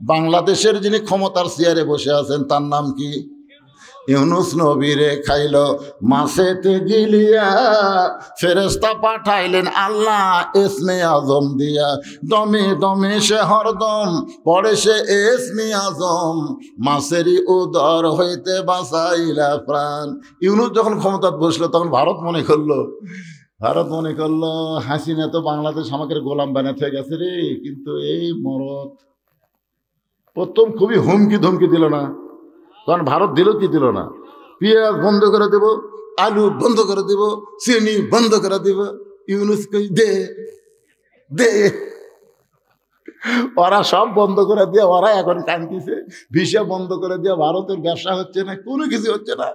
বাংলাদেশের যিনি ক্ষমতার চেয়ারে বসে আছেন তার নাম কি? ইউনুস নবীরে খাইল মাছেতে গিলিয়া, ফেরেশতা পাঠাইলেন আল্লাহ ইসমে আজম দিয়া, দমে দমে সে হরদম পড়ে সে ইসমে আজম, মাছেরই উদর হইতে বাঁচাইলা প্রাণ। ইউনুস যখন ক্ষমতা বসলো তখন ভারত মনে করলো হাসিনা তো বাংলাদেশ আমাকে গোলাম বানাতে হয়ে গেছে রে। কিন্তু এই মরদ প্রথম খুবই হুমকি ধমকি দিল না, কারণ ভারত দিল কি দিল না? পেঁয়াজ বন্ধ করে দেব, আলু বন্ধ করে দেব, চিনি বন্ধ করে দেব। ইউনুস কই দে দে, ওরা সব বন্ধ করে দিয়ে ওরা এখন কাঁদতেছে, ভিসা বন্ধ করে দিয়ে ভারতের ব্যবসা হচ্ছে না, কোনো কিছু হচ্ছে না।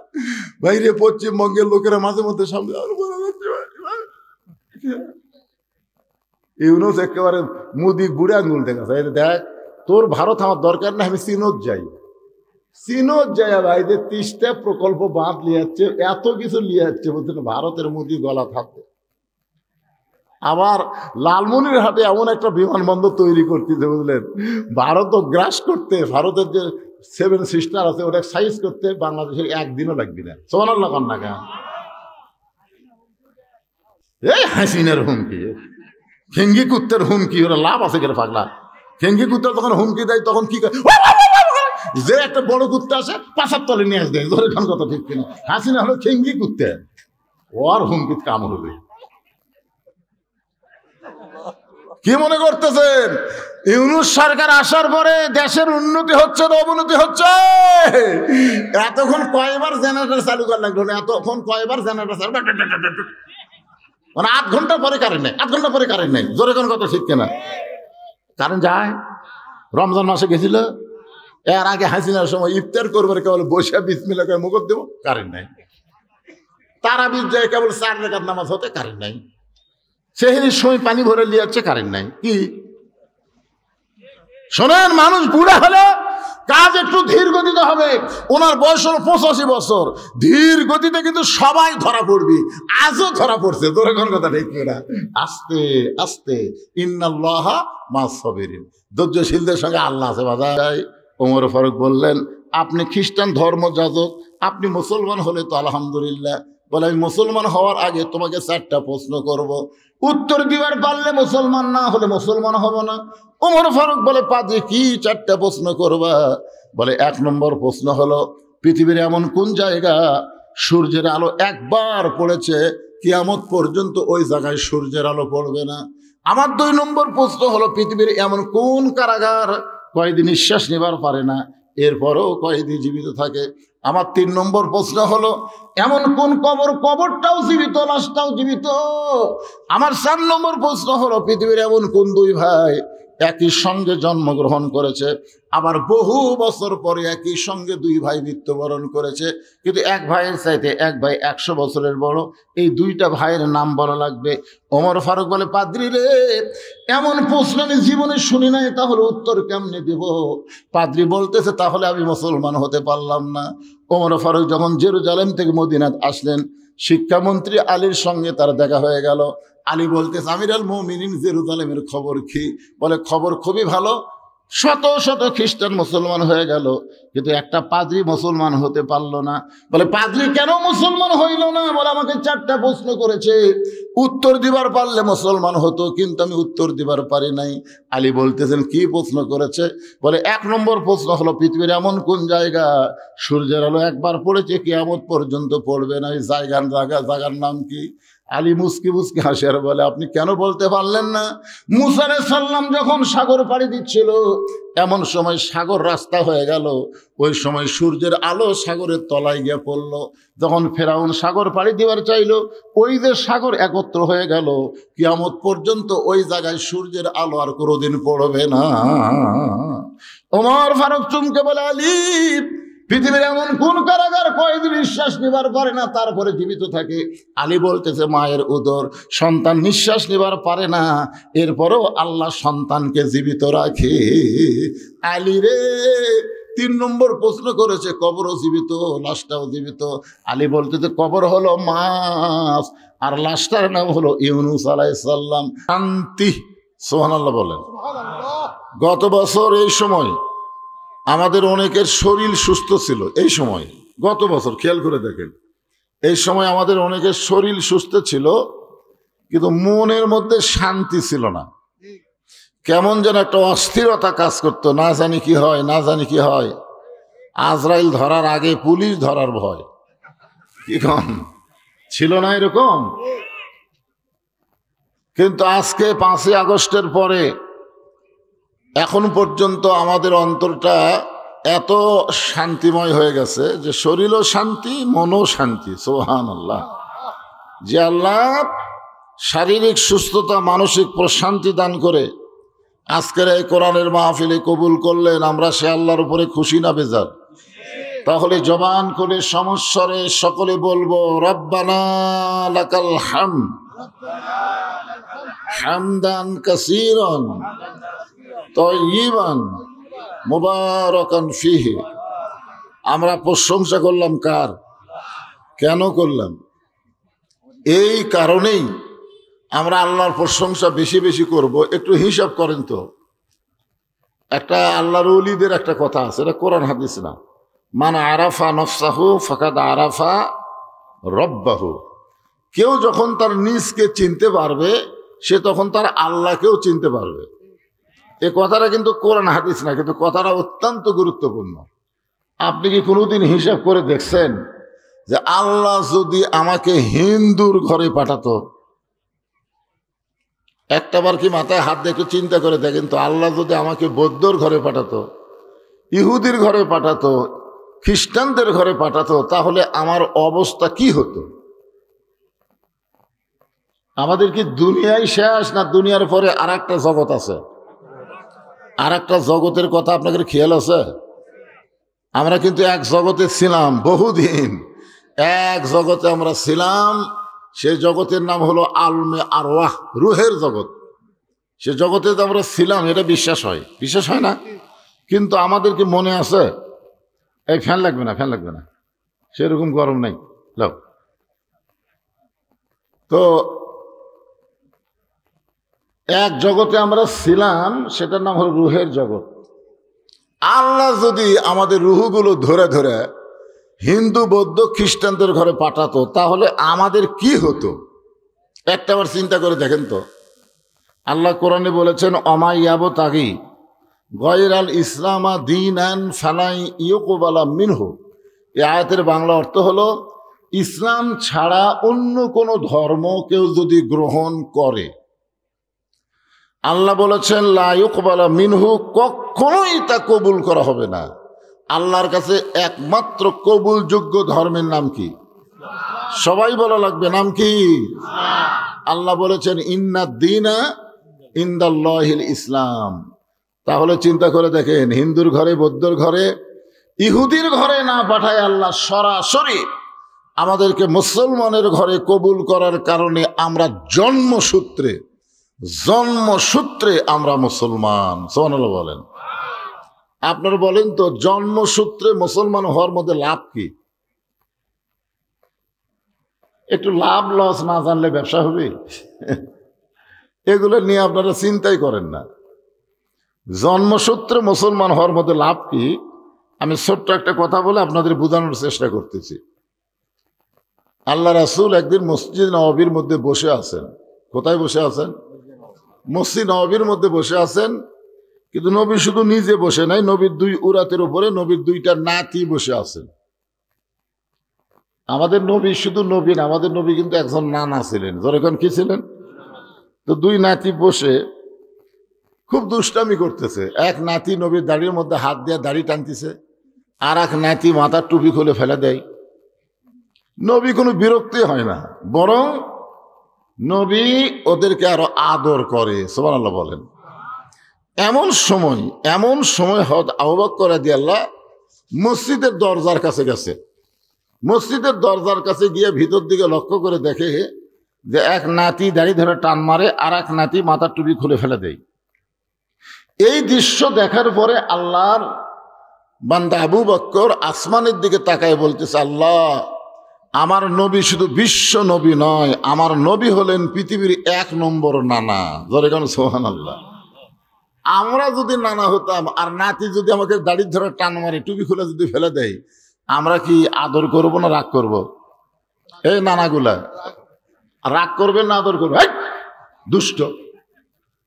বাইরে পশ্চিমবঙ্গের লোকেরা মাঝে মধ্যে সামনে ইউনুস একেবারে মুদি বুড়ে আঙুল দেখাচ্ছে, দেখ তোর ভারত আমার দরকার না, আমি চীনত যাই ভাই, যে 30টা প্রকল্প বাঁধ লিয়ে যাচ্ছে, এত কিছু লিয়ে যাচ্ছে, বলছেন ভারতের মুদি গলা থাকবে। আবার লালমনিরহাটে এমন একটা বিমানবন্দর তৈরি করতেছে, বুঝলেন, ভারত গ্রাস করতে, ভারতের যে 7 সিস্টার আছে ওটা সাইজ করতে বাংলাদেশের একদিনও লাগবে না। সুবহানাল্লাহ কন্যা কেন? এই হাসিনার হুমকি, ফেঙ্গি কুত্তের হুমকি, ওরা লাভ আছে কেন পাগলা? ফেঙ্গি কুত্তা যখন হুমকি দেয় তখন কি করে, যে একটা বড় কুত্তা আসে পাশার তলে নিয়ে আসবে, ধরে খান কথা ঠিক কিনা? হাসিনা হলো ফেঙ্গি কুত্তে, ওর হুমকিত কাম হবে। কি মনে করতেছেন ইউনুস সরকার আসার পরে দেশের উন্নতি হচ্ছে না অবনতি হচ্ছে? এতক্ষণ কয়বার জেনারেটর চালু করা লাগলো, এতক্ষণ কয়বার জেনারেটর চালু, মানে 8 ঘন্টা পরে কারেন্ট নেই, জোরে কোন কথা ঠিক কিনা? কারেন্ট যায়। রমজান মাসে গেছিল, এর আগে হাসিনার সময় ইফতার করবার কেবল বসে বিসমিল্লাহ করে মুখত দেব, কারেন্ট নাই। তারাবির যায় কেবল 4 রাকাত নামাজ হতে কারেন্ট নাই। সেহরির সময় পানি ভরে নিয়ে যাচ্ছে, কারেন্ট নাই। কি শোনেন, মানুষ বুড়া হলে কাজ একটু ধীর গতিতে হবে। ওনার বয়স হলো 85 বছর, ধীর গতিতে কিন্তু সবাই ধরা পড়বি, আজও ধরা পড়ছে। তোর কোন কথা ঠিক না? আস্তে আস্তে, ইন্নাল্লাহা মাস সাবিরিন, ধৈর্যশীলদের সঙ্গে আল্লাহ আছে। বাজায় ওমর ফারুক বললেন, আপনি খ্রিস্টান ধর্ম যাজক, আপনি মুসলমান হলে তো আলহামদুলিল্লাহ। বলে, আমি মুসলমান হওয়ার আগে তোমাকে 4টা প্রশ্ন করব, উত্তর দিবার পারলে মুসলমান, না হলে মুসলমান হব না। ওমর ফারুক বলে, পাজি কি 4টা প্রশ্ন করবা? বলে, 1 নম্বর প্রশ্ন হলো, পৃথিবীর এমন কোন জায়গা সূর্যের আলো একবার পড়েছে কিয়ামত পর্যন্ত ওই জায়গায় সূর্যের আলো পড়বে না। আমার 2 নম্বর প্রশ্ন হলো, পৃথিবীর এমন কোন কারাগার কয়েদি নিঃশ্বাস নেবার পারে না, এরপরও কয়েদি জীবিত থাকে। আমার 3 নম্বর প্রশ্ন হলো, এমন কোন কবরটাও জীবিত, লাশটাও জীবিত। আমার 4 নম্বর প্রশ্ন হলো, পৃথিবীর এমন কোন 2 ভাই একই সঙ্গে জন্মগ্রহণ করেছে, আবার বহু বছর পরে একই সঙ্গে 2 ভাই মৃত্যুবরণ করেছে, কিন্তু এক ভাইয়ের চাইতে এক ভাই 100 বছরের বড়। এই 2টা ভাইয়ের নাম বলা লাগবে। ওমর ফারুক বলে, পাদ্রী রে, এমন প্রশ্ন আমি জীবনে শুনি নাই, তাহলে উত্তর কেমনে দেব? পাদ্রী বলতেছে, তাহলে আমি মুসলমান হতে পারলাম না। ওমর ফারুক যখন জেরুজালেম থেকে মদিনাত আসলেন, শিক্ষামন্ত্রী আলীর সঙ্গে তার দেখা হয়ে গেল। আলী বলতেছে, আমিরুল মুমিনিন, জেরুজালেমের খবর কি? বলে, খবর খুবই ভালো, শত শত খ্রিস্টান মুসলমান হয়ে গেল, কিন্তু একটা পাদ্রী মুসলমান হতে পারলো না। বলে, পাদ্রী কেন মুসলমান হইল না? বলে, আমাকে 4টা প্রশ্ন করেছে, উত্তর দিবার পারলে মুসলমান হতো, কিন্তু আমি উত্তর দিবার পারি নাই। আলী বলতেছেন, কি প্রশ্ন করেছে? বলে, 1 নম্বর প্রশ্ন হলো, পৃথিবীর এমন কোন জায়গা সূর্যের আলো একবার পড়েছে কিয়ামত পর্যন্ত পড়বে না, এই জায়গার নাম কি? আলী মুস্কি মুস্কি হাসে আর বলে, আপনি কেন বলতে পারলেন না? মুসা আলাইহিস সালাম যখন সাগর পাড়ি দিচ্ছিল, এমন সময় সাগর রাস্তা হয়ে গেল, ওই সময় সূর্যের আলো সাগরের তলায় গিয়ে পড়লো। যখন ফেরাউন সাগর পাড়ি দিবার চাইলো, ওই যে সাগর একত্র হয়ে গেল, কিয়ামত পর্যন্ত ওই জায়গায় সূর্যের আলো আর কোনোদিন পড়বে না। ওমর ফারুক চুমকে বলে, আলী, পৃথিবীর এমন কোন কারাগার কয়েদি নিঃশ্বাস নিবার পারে না তারপরে জীবিত থাকে? আলী বলতেছে, মায়ের উদর, সন্তান নিঃশ্বাস নিবার পারে না, এরপরও আল্লাহ সন্তানকে জীবিত রাখে। আলী রে, 3 নম্বর প্রশ্ন করেছে, কবরও জীবিত, লাশটাও জীবিত। আলী বলতেছে, কবর হলো মাছ, আর লাশটার নাম হলো ইউনুস আলাইহিস সালাম। শান্তি, সুবহানাল্লাহ বলেন। গত বছর এই সময় আমাদের অনেকের শরীর সুস্থ ছিল এই সময়, গত বছর খেয়াল করে দেখেন, এই সময় আমাদের অনেকের শরীর সুস্থ ছিল, কিন্তু মনের মধ্যে শান্তি ছিল না। কেমন যেন একটা অস্থিরতা কাজ করতো, না জানি কি হয়, না জানি কি হয়। আজরাইল ধরার আগে পুলিশ ধরার ভয়, কি কম ছিল না এরকম? কিন্তু আজকে 5ই আগস্টের পরে এখন পর্যন্ত আমাদের অন্তরটা এত শান্তিময় হয়ে গেছে যে শরীরও শান্তি, মনও শান্তি। সুবহানাল্লাহ। যে আল্লাহ শারীরিক সুস্থতা, মানসিক প্রশান্তি দান করে আজকের এই কোরআনের মাহফিলে কবুল করলেন, আমরা সে আল্লাহর উপরে খুশি না বেজার? তাহলে জবান করে সমস্বরে সকলে বলবো, রব্বানা লাকাল হামদ হামদান কাসীরান তাইয়িবান মুবারাকান ফীহি। আমরা প্রশংসা করলাম কার? কেন করলাম? এই কারণেই আমরা আল্লাহর প্রশংসা বেশি বেশি করব। একটু হিসাব করেন তো, একটা আল্লাহর ওলিদের একটা কথা আছে, এটা কোরআন হাদিস না। মান আরাফা নফসাহু ফাকাদ আরাফা রব্বাহু। কেউ যখন তার নিজকে চিনতে পারবে, সে তখন তার আল্লাহকেও চিনতে পারবে। এ কথাটা কিন্তু কোরআন হাদিস না, কিন্তু কথাটা অত্যন্ত গুরুত্বপূর্ণ। আপনি কি কোনোদিন হিসাব করে দেখছেন যে আল্লাহ যদি আমাকে হিন্দুর ঘরে পাঠাতো? একটাবার কি মাথায় হাত দিয়ে একটু চিন্তা করে দেখেন তো, আল্লাহ যদি আমাকে বৌদ্ধর ঘরে পাঠাতো, ইহুদির ঘরে পাঠাতো, খ্রিস্টানদের ঘরে পাঠাতো, তাহলে আমার অবস্থা কি হতো? আমাদের কি দুনিয়ায় শেষ, না দুনিয়ার পরে আর একটা জগৎ আছে? আর একটা জগতের কথা আপনাদের খেয়াল আছে? আমরা কিন্তু এক জগতে ছিলাম বহুদিন, এক জগতে আমরা ছিলাম। সেই জগতের নাম হলো আলমে আরওয়াহ, রুহের জগৎ। সে জগতে আমরা ছিলাম, এটা বিশ্বাস হয়? বিশ্বাস হয় না? কিন্তু আমাদের কি মনে আছে? এই ফ্যান লাগবে না, ফ্যান লাগবে না, সেরকম গরম নেই, লাও। তো এক জগতে আমরা ছিলাম, সেটার নাম হলো রুহের জগৎ। আল্লাহ যদি আমাদের রুহগুলো ধরে ধরে হিন্দু, বৌদ্ধ, খ্রিস্টানদের ঘরে পাঠাতো, তাহলে আমাদের কি হতো? একটাবার চিন্তা করে দেখেন তো। আল্লাহ কোরআনে বলেছেন, অমাইয়াবো তাগি গয়রাল ইসলামা দীনান ফালাই ইয়ুকবালা মিনহু। এই আয়াতের বাংলা অর্থ হলো, ইসলাম ছাড়া অন্য কোনো ধর্ম কেউ যদি গ্রহণ করে, আল্লাহ বলেছেন লা ইউকবালা মিনহু, কখনোই তা কবুল করা হবে না। আল্লাহর কাছে একমাত্র কবুলযোগ্য ধর্মের নাম কি? সবাই বলা লাগবে, নাম কি? আল্লাহ বলেছেন ইন্নাদ দীনা ইনদাল্লাহিল ইসলাম। তাহলে চিন্তা করে দেখেন, হিন্দুর ঘরে, বৌদ্ধর ঘরে, ইহুদির ঘরে না পাঠায় আল্লাহ সরাসরি আমাদেরকে মুসলমানের ঘরে কবুল করার কারণে আমরা জন্মসূত্রে আমরা মুসলমান। সুবহানাল্লাহ বলেন। আপনারা বলেন তো, জন্মসূত্রে মুসলমান হওয়ার মধ্যে লাভ কি? একটু লাভ লস না জানলে ব্যবসা হবে? এগুলো নিয়ে আপনারা চিন্তাই করেন না। জন্মসূত্রে মুসলমান হওয়ার মধ্যে লাভ কি? আমি ছোট্ট একটা কথা বলে আপনাদের বোঝানোর চেষ্টা করতেছি। আল্লাহ রাসূল একদিন মসজিদ নববীর মধ্যে বসে আছেন। কোথায় বসে আছেন? মসজিদ নববীর মধ্যে বসে আছেন। কিন্তু নবী শুধু নিজে বসে নাই, নবীর 2 উরাতের উপরে নবীর 2টা নাতি বসে আছেন। আমাদের নবী শুধু নবী না, আমাদের নবী কিন্তু একজন নানা ছিলেন। যখন কি ছিলেন? তো 2 নাতি বসে খুব দুষ্টামি করতেছে। এক নাতি নবীর দাড়ির মধ্যে হাত দিয়ে দাড়ি টানতেছে, আর এক নাতি মাথার টুপি খুলে ফেলে দেয়। নবী কোনো বিরক্তি হয় না, বরং নবী ওদেরকে আরো আদর করে। সুবহানাল্লাহ বলেন। এমন সময় হযরত আবু বকর রাদিয়াল্লাহু মসজিদের দরজার কাছে গেছে। মসজিদের দরজার কাছে গিয়ে ভিতর দিকে লক্ষ্য করে দেখে যে এক নাতি দাড়ি ধরে টান মারে, আর এক নাতি মাথার টুপি খুলে ফেলে দেয়। এই দৃশ্য দেখার পরে আল্লাহর বান্দা আবু বকর আসমানের দিকে তাকায় বলতেছে, আল্লাহ, আমার নবী শুধু বিশ্ব নবী নয়, আমার নবী হলেন পৃথিবীর 1 নম্বর নানা। জোরে কোন সুবহানাল্লাহ। আমরা যদি নানা হতাম আর নাতি যদি আমাকে দাড়ি ধরে টান মারে টুপি খুলে যদি ফেলে দেয়, আমরা কি আদর করব না রাগ করব? এই নানাগুলা রাগ করবে না আদর করবে? দুষ্ট,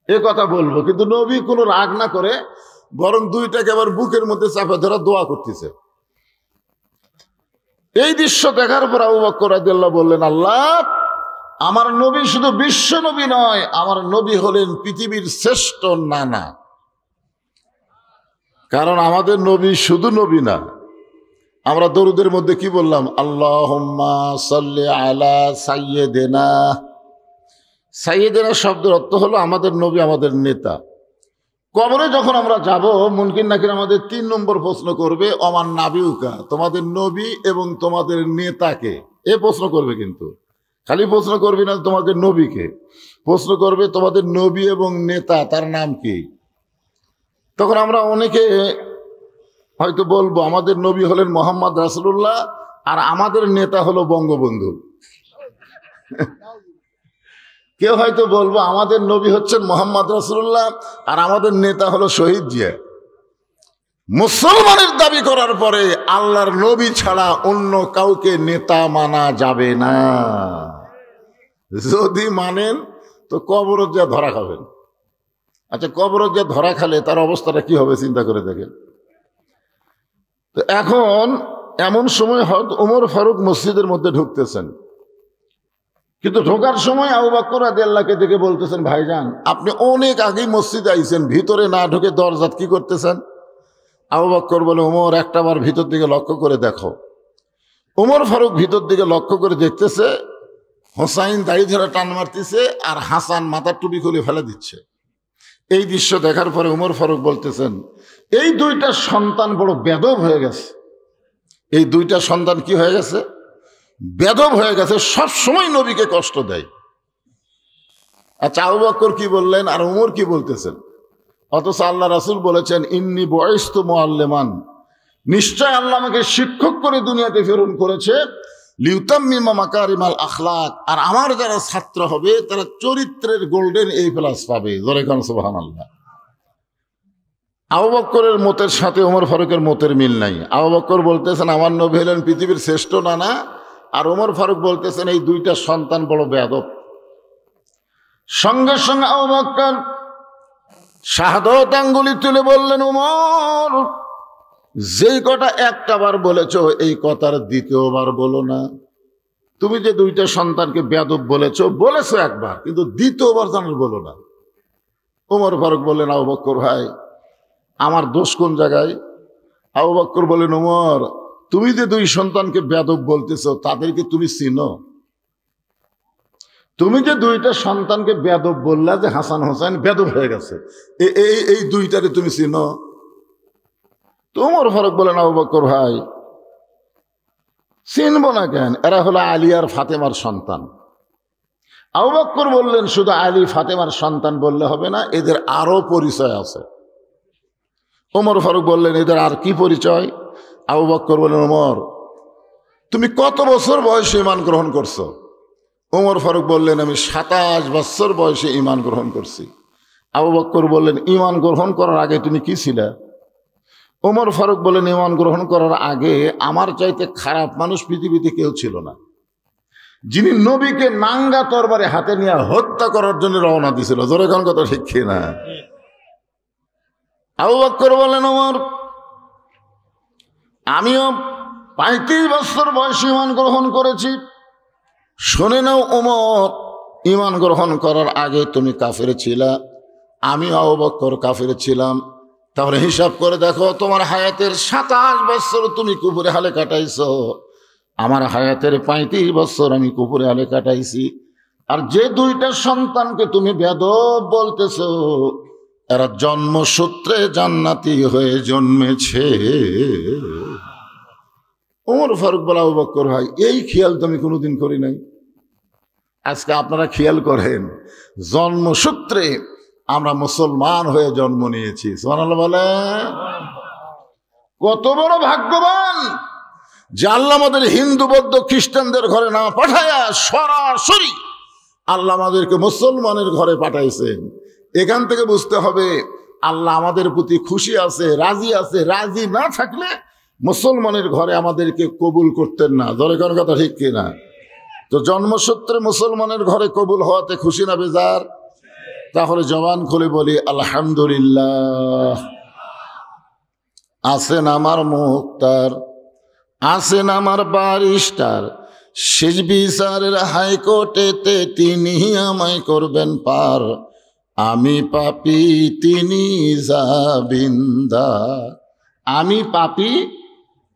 এ কথা বলবো। কিন্তু নবী কোনো রাগ না করে বরং দুইটাকে আবার বুকের মধ্যে চাপে ধরে দোয়া করতেছে। এই দৃশ্য দেখার পর আবু বকর রাদিয়াল্লাহু বললেন, আল্লাহ, আমার নবী শুধু বিশ্ব নবী নয়, আমার নবী হলেন পৃথিবীর শ্রেষ্ঠ নানা। কারণ আমাদের নবী শুধু নবী না, আমরা দরুদের মধ্যে কি বললাম? আল্লাহুম্মা সাল্লি আলা সাইয়্যিদিনা। সাইয়্যিদিনা শব্দের অর্থ হলো আমাদের নবী, আমাদের নেতা। কবরে যখন আমরা যাব, মুনকির নাকির আমাদের 3 নম্বর প্রশ্ন করবে, ওমান নাবিউকা, তোমাদের নবী এবং তোমাদের নেতাকে। এ প্রশ্ন করবে, কিন্তু খালি প্রশ্ন করবে না তোমাদের নবীকে, প্রশ্ন করবে তোমাদের নবী এবং নেতা, তার নাম কি? তখন আমরা অনেকে হয়তো বলবো আমাদের নবী হলেন মোহাম্মদ রাসূলুল্লাহ আর আমাদের নেতা হলো বঙ্গবন্ধু। কেউ হয়তো বলবো আমাদের নবী হচ্ছেন মোহাম্মদ রাসূলুল্লাহ আর আমাদের নেতা হলো শহীদ জিয়া। মুসলমানের দাবি করার পরে আল্লাহর নবী ছাড়া অন্য কাউকে নেতা মানা যাবে না। যদি মানেন তো কবরত যা ধরা খাবেন। আচ্ছা, কবরত যা ধরা খালে তার অবস্থাটা কি হবে চিন্তা করে দেখেন। তো এখন এমন সময় হয়তো ওমর ফারুক মসজিদের মধ্যে ঢুকতেছেন, কিন্তু ঢোকার সময় আবু বকর রাদিয়াল্লাহু দেখে বলতেছেন, ভাইজান আপনি অনেক আগেই মসজিদে আইছেন, ভিতরে না ঢুকে দরজাত কি করতেছেন? আবু বকর বলে, ওমর একটাবার ভিতর দিকে লক্ষ্য করে দেখো। ওমর ফারুক ভিতর দিকে লক্ষ্য করে দেখতেছে, হোসাইন দাড়ি ধরে টান মারতেছে আর হাসান মাথার টুপি খুলে ফেলে দিচ্ছে। এই দৃশ্য দেখার পরে ওমর ফারুক বলতেছেন, এই দুইটা সন্তান বড় বেদব হয়ে গেছে। এই দুইটা সন্তান কি হয়ে গেছে? বেদব হয়ে গেছে, সব সময় নবীকে কষ্ট দেয়। আচ্ছা, আবু বকর কি বললেন আর ওমর কি বলতেছেন? অথচ আল্লাহ রাসূল বলেছেন, ইন্নী বুইসতু মুআল্লিমান, নিশ্চয় আল্লাহ আমাকে শিক্ষক করে দুনিয়াতে প্রেরণ করেছে, লিউতাম্মিমা মাকারিমাল আখলাক, আর আমার যারা ছাত্র হবে তারা চরিত্রের গোল্ডেন এ প্লাস পাবে। জোরে কান সুবহানাল্লাহ। আবু বকরের মতের সাথে ওমর ফারুকের মতের মিল নাই। আবু বকর বলতেছেন আমার নবী হলেন পৃথিবীর শ্রেষ্ঠ নানা, আর ওমর ফারুক বলতেছেন এই দুইটা সন্তান বড় বেয়াদব। সঙ্গে সঙ্গে আবু বকর শাহাদত আঙ্গুলি তুলে বললেন, ওমর, যেই কথা একটাবার বলেছো এই কথার দ্বিতীয়বার বলো না। তুমি যে দুইটা সন্তানকে বেয়াদব বলেছো একবার, কিন্তু দ্বিতীয়বার যেন বলো না। ওমর ফারুক বললেন, আবু বকর ভাই, আমার দোষ কোন জায়গায়? আবু বকর বললেন, ওমর, তুমি যে দুই সন্তানকে বেয়াদব বলতেছো তাদেরকে তুমি চিনো? তুমি যে দুইটা সন্তানকে বেয়াদব বললা যে হাসান হোসেন বেয়াদব হয়ে গেছে, এই দুইটাকে তুমি চিনো? তো ওমর ফারুক বলেন, আবু বকর ভাই, চিনবো না কেন? এরা হলো আলী আর ফাতেমার সন্তান। আবু বকর বললেন, শুধু আলী ফাতেমার সন্তান বললে হবে না, এদের আরো পরিচয় আছে। ওমর ফারুক বললেন, এদের আর কি পরিচয়? আবু বকর বললেন, ওমর, তুমি কত বছর বয়সে ঈমান গ্রহণ করছো? ওমর ফারুক বললেন, আমি 27 বছর বয়সে ঈমান গ্রহণ করছি। আবু বকর বললেন, ঈমান গ্রহণ করার আগে তুমি কি ছিলে? ওমর ফারুক বললেন, ঈমান গ্রহণ করার আগে আমার চাইতে খারাপ মানুষ পৃথিবীতে কেউ ছিল না, যিনি নবীকে নাঙ্গা তরবারে হাতে নিয়ে হত্যা করার জন্য রওনা দিছিল। জোরে কোন কথা ঠিক কিনা? আবু বকর বললেন, ওমর, আমিও 35 বছর বয়সে ঈমান গ্রহণ করেছি। শুনে নাও ওমর, ঈমান গ্রহণ করার আগে তুমি কাফের ছিলা, আমি আবু বকর কাফের ছিলাম। তাহলে হিসাব করে দেখো, তোমার হায়াতের 27 বছর তুমি কুফরে হালে কাটাইছো, আমার হায়াতের 35 বছর আমি কুফরে হালে কাটাইছি। আর যে দুইটা সন্তানকে তুমি বেয়াদব বলতেছো, এরা জন্মসূত্রে জান্নাতি হয়ে জন্মেছে। ওমর ফারুক বলে, আবু বকর ভাই, এই খেয়াল তো আমি কোনোদিন করি নাই, আজকে আপনারা খেয়াল করেন, জন্মসূত্রে আমরা মুসলমান হয়ে জন্ম নিয়েছি। সুবহানাল্লাহ বলে, কত বড় ভাগ্যবান যে আল্লাহ আমাদের হিন্দু বৌদ্ধ খ্রিস্টানদের ঘরে না পাঠায়া সরাসরি আল্লাহ আমাদেরকে মুসলমানের ঘরে পাঠাইছেন। এখান থেকে বুঝতে হবে আল্লাহ আমাদের প্রতি খুশি আছে, রাজি আছে। রাজি না থাকলে মুসলমানের ঘরে আমাদেরকে কবুল করতেন না। ধরে কোন কথা ঠিক কিনা? তো জন্মসূত্রে মুসলমানের ঘরে কবুল হওয়াতে খুশি না বেজার? তাহলে জবান খুলে বলি আলহামদুলিল্লাহ। আছেন আমার মুক্তার, আছেন আমার ব্যারিস্টার, শেষ বিচারের হাইকোর্টেতে তিনি আমায় করবেন পার। আমি পাপী তিনি জামিনদার, আমি পাপী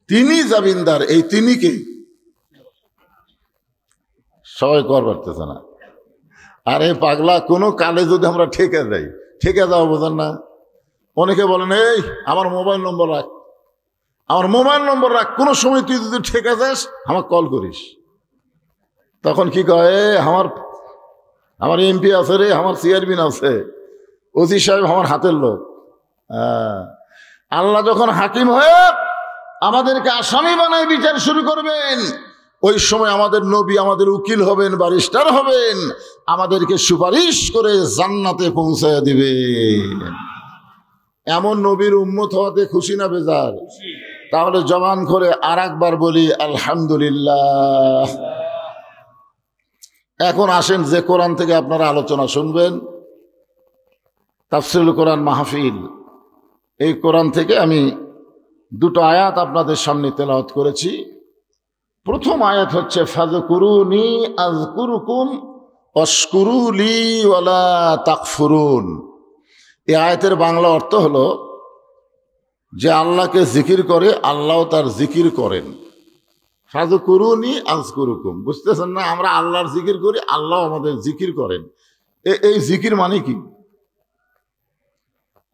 তিনি জামিনদার। এই তিনি কে? সবাই কর পারতেছে না। আরে পাগলা, কোনো কালে যদি আমরা ঠেকে যাই, ঠেকে যাও বোঝেন না? অনেকে বলেন এই আমার মোবাইল নম্বর রাখ, আমার মোবাইল নম্বর রাখ, কোনো সময় তুই যদি ঠেকে যাস আমাকে কল করিস। তখন কি কয়, আমার এমপি আছে রে, আমার চেয়ারম্যান আছে, ওসি সাহেব আমার হাতের লোক। আল্লাহ যখন হাকিম হয়ে আমাদেরকে আসামি বানায় বিচার শুরু করবেন, ওই সময় আমাদের নবী আমাদের উকিল হবেন, ব্যারিস্টার হবেন, আমাদেরকে সুপারিশ করে জান্নাতে পৌঁছায় দিবেন। এমন নবীর উম্মত হওয়াতে খুশি না বেজার? তাহলে জবান করে আর একবার বলি আলহামদুলিল্লাহ। এখন আসেন যে কোরআন থেকে আপনারা আলোচনা শুনবেন, তাফসীরুল কোরআন মাহফিল, এই কোরআন থেকে আমি দুটো আয়াত আপনাদের সামনে তেলাওয়াত করেছি। প্রথম আয়াত হচ্ছে ফাযকুরুনি আযকুরুকুম ওয়াশকুরুলি ওয়ালা তাকফুরুন। এই আয়াতের বাংলা অর্থ হলো যে আল্লাহকে জিকির করে আল্লাহও তার জিকির করেন। ফাযকুরুনি আযকুরুকুম, বুঝতেছেন না? আমরা আল্লাহর জিকির করি, আল্লাহ আমাদের জিকির করেন। এই জিকির মানে কি?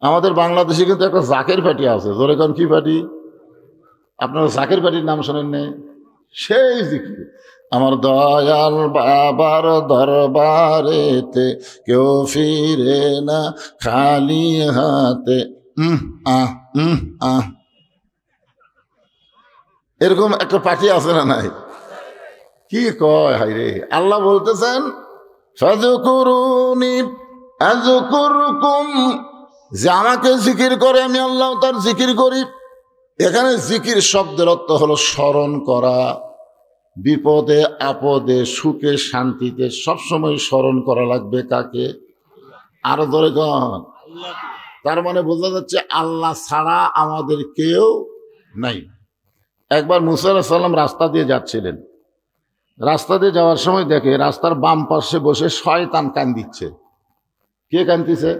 আমাদের বাংলাদেশে কিন্তু একটা জাকের পার্টি আছে। ধরে কোন কি পার্টি? আপনারা জাকের পার্টির নাম শোনেন না? সেই জিকির, আমার দয়াল বাবার দরবারেতে কেউ ফিরে না খালি হাতে। এরকম একটা পার্টি আছে না নাই? কি কয় হাই রে! আল্লাহ বলতেছেন ফাযকুরুনি আযকুরকুম, যে আমাকে জিকির করে আমি আল্লাহ তার জিকির করি। এখানে জিকির শব্দের অর্থ হলো স্মরণ করা, বিপদে আপদে সুখে শান্তিতে সবসময় স্মরণ করা লাগবে। কাকে? আরো ধরে কন। তার মানে বোঝা যাচ্ছে আল্লাহ ছাড়া আমাদের কেউ নাই। একবার মুসা আলাইহিস সালাম রাস্তা দিয়ে যাচ্ছিলেন, রাস্তা দিয়ে যাওয়ার সময় দেখে রাস্তার বাম পাশে বসে শয়তান কান্দিচ্ছে। কে কান্দিছে?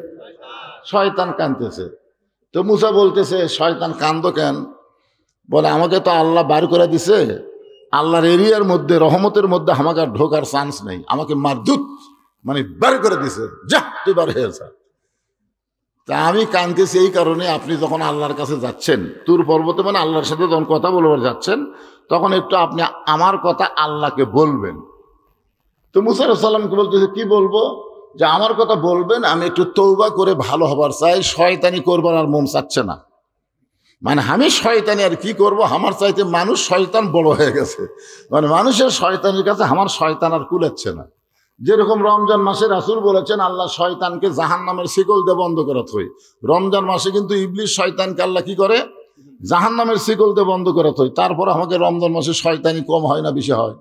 শয়তান কাঁদতেছে। তো মুসা বলতেছে শয়তান কান্দো কেন? বলে আমাকে তো আল্লাহ বার করে দিছে, আল্লাহর এরিয়ার মধ্যে রহমতের মধ্যে আমাকে আর ঢোকার চান্স নেই, আমাকে মারদুত মানে বার করে দিছে, যা তুই বার হয়ে যা। তা আমি কাঁদতেছি এই কারণে, আপনি যখন আল্লাহর কাছে যাচ্ছেন তুর পর্বতে, মানে আল্লাহর সাথে যখন কথা বলবার যাচ্ছেন, তখন একটু আপনি আমার কথা আল্লাহকে বলবেন। তো মুসা আলাইহিস সালামকে বলতেছে কি বলবো? যে আমার কথা বলবেন, আমি একটু তওবা করে ভালো হবার চাই, শয়তানি করবার আর মন চাচ্ছে না। মানে আমি শয়তানি আর কি করব, আমার চাইতে মানুষ শয়তান বড় হয়ে গেছে। মানে মানুষের শয়তানের কাছে আমার শয়তান আর কুলাচ্ছে না। যেরকম রমজান মাসে রাসূল বলেছেন আল্লাহ শয়তানকে জাহান্নামের শিকল দিয়ে বন্ধ করে থই। রমজান মাসে কিন্তু ইবলিস শয়তানকে আল্লাহ কি করে? জাহান্নামের শিকল দিয়ে বন্ধ করে থই। তারপর আমাকে রমজান মাসে শয়তানি কম হয় না বেশি হয়?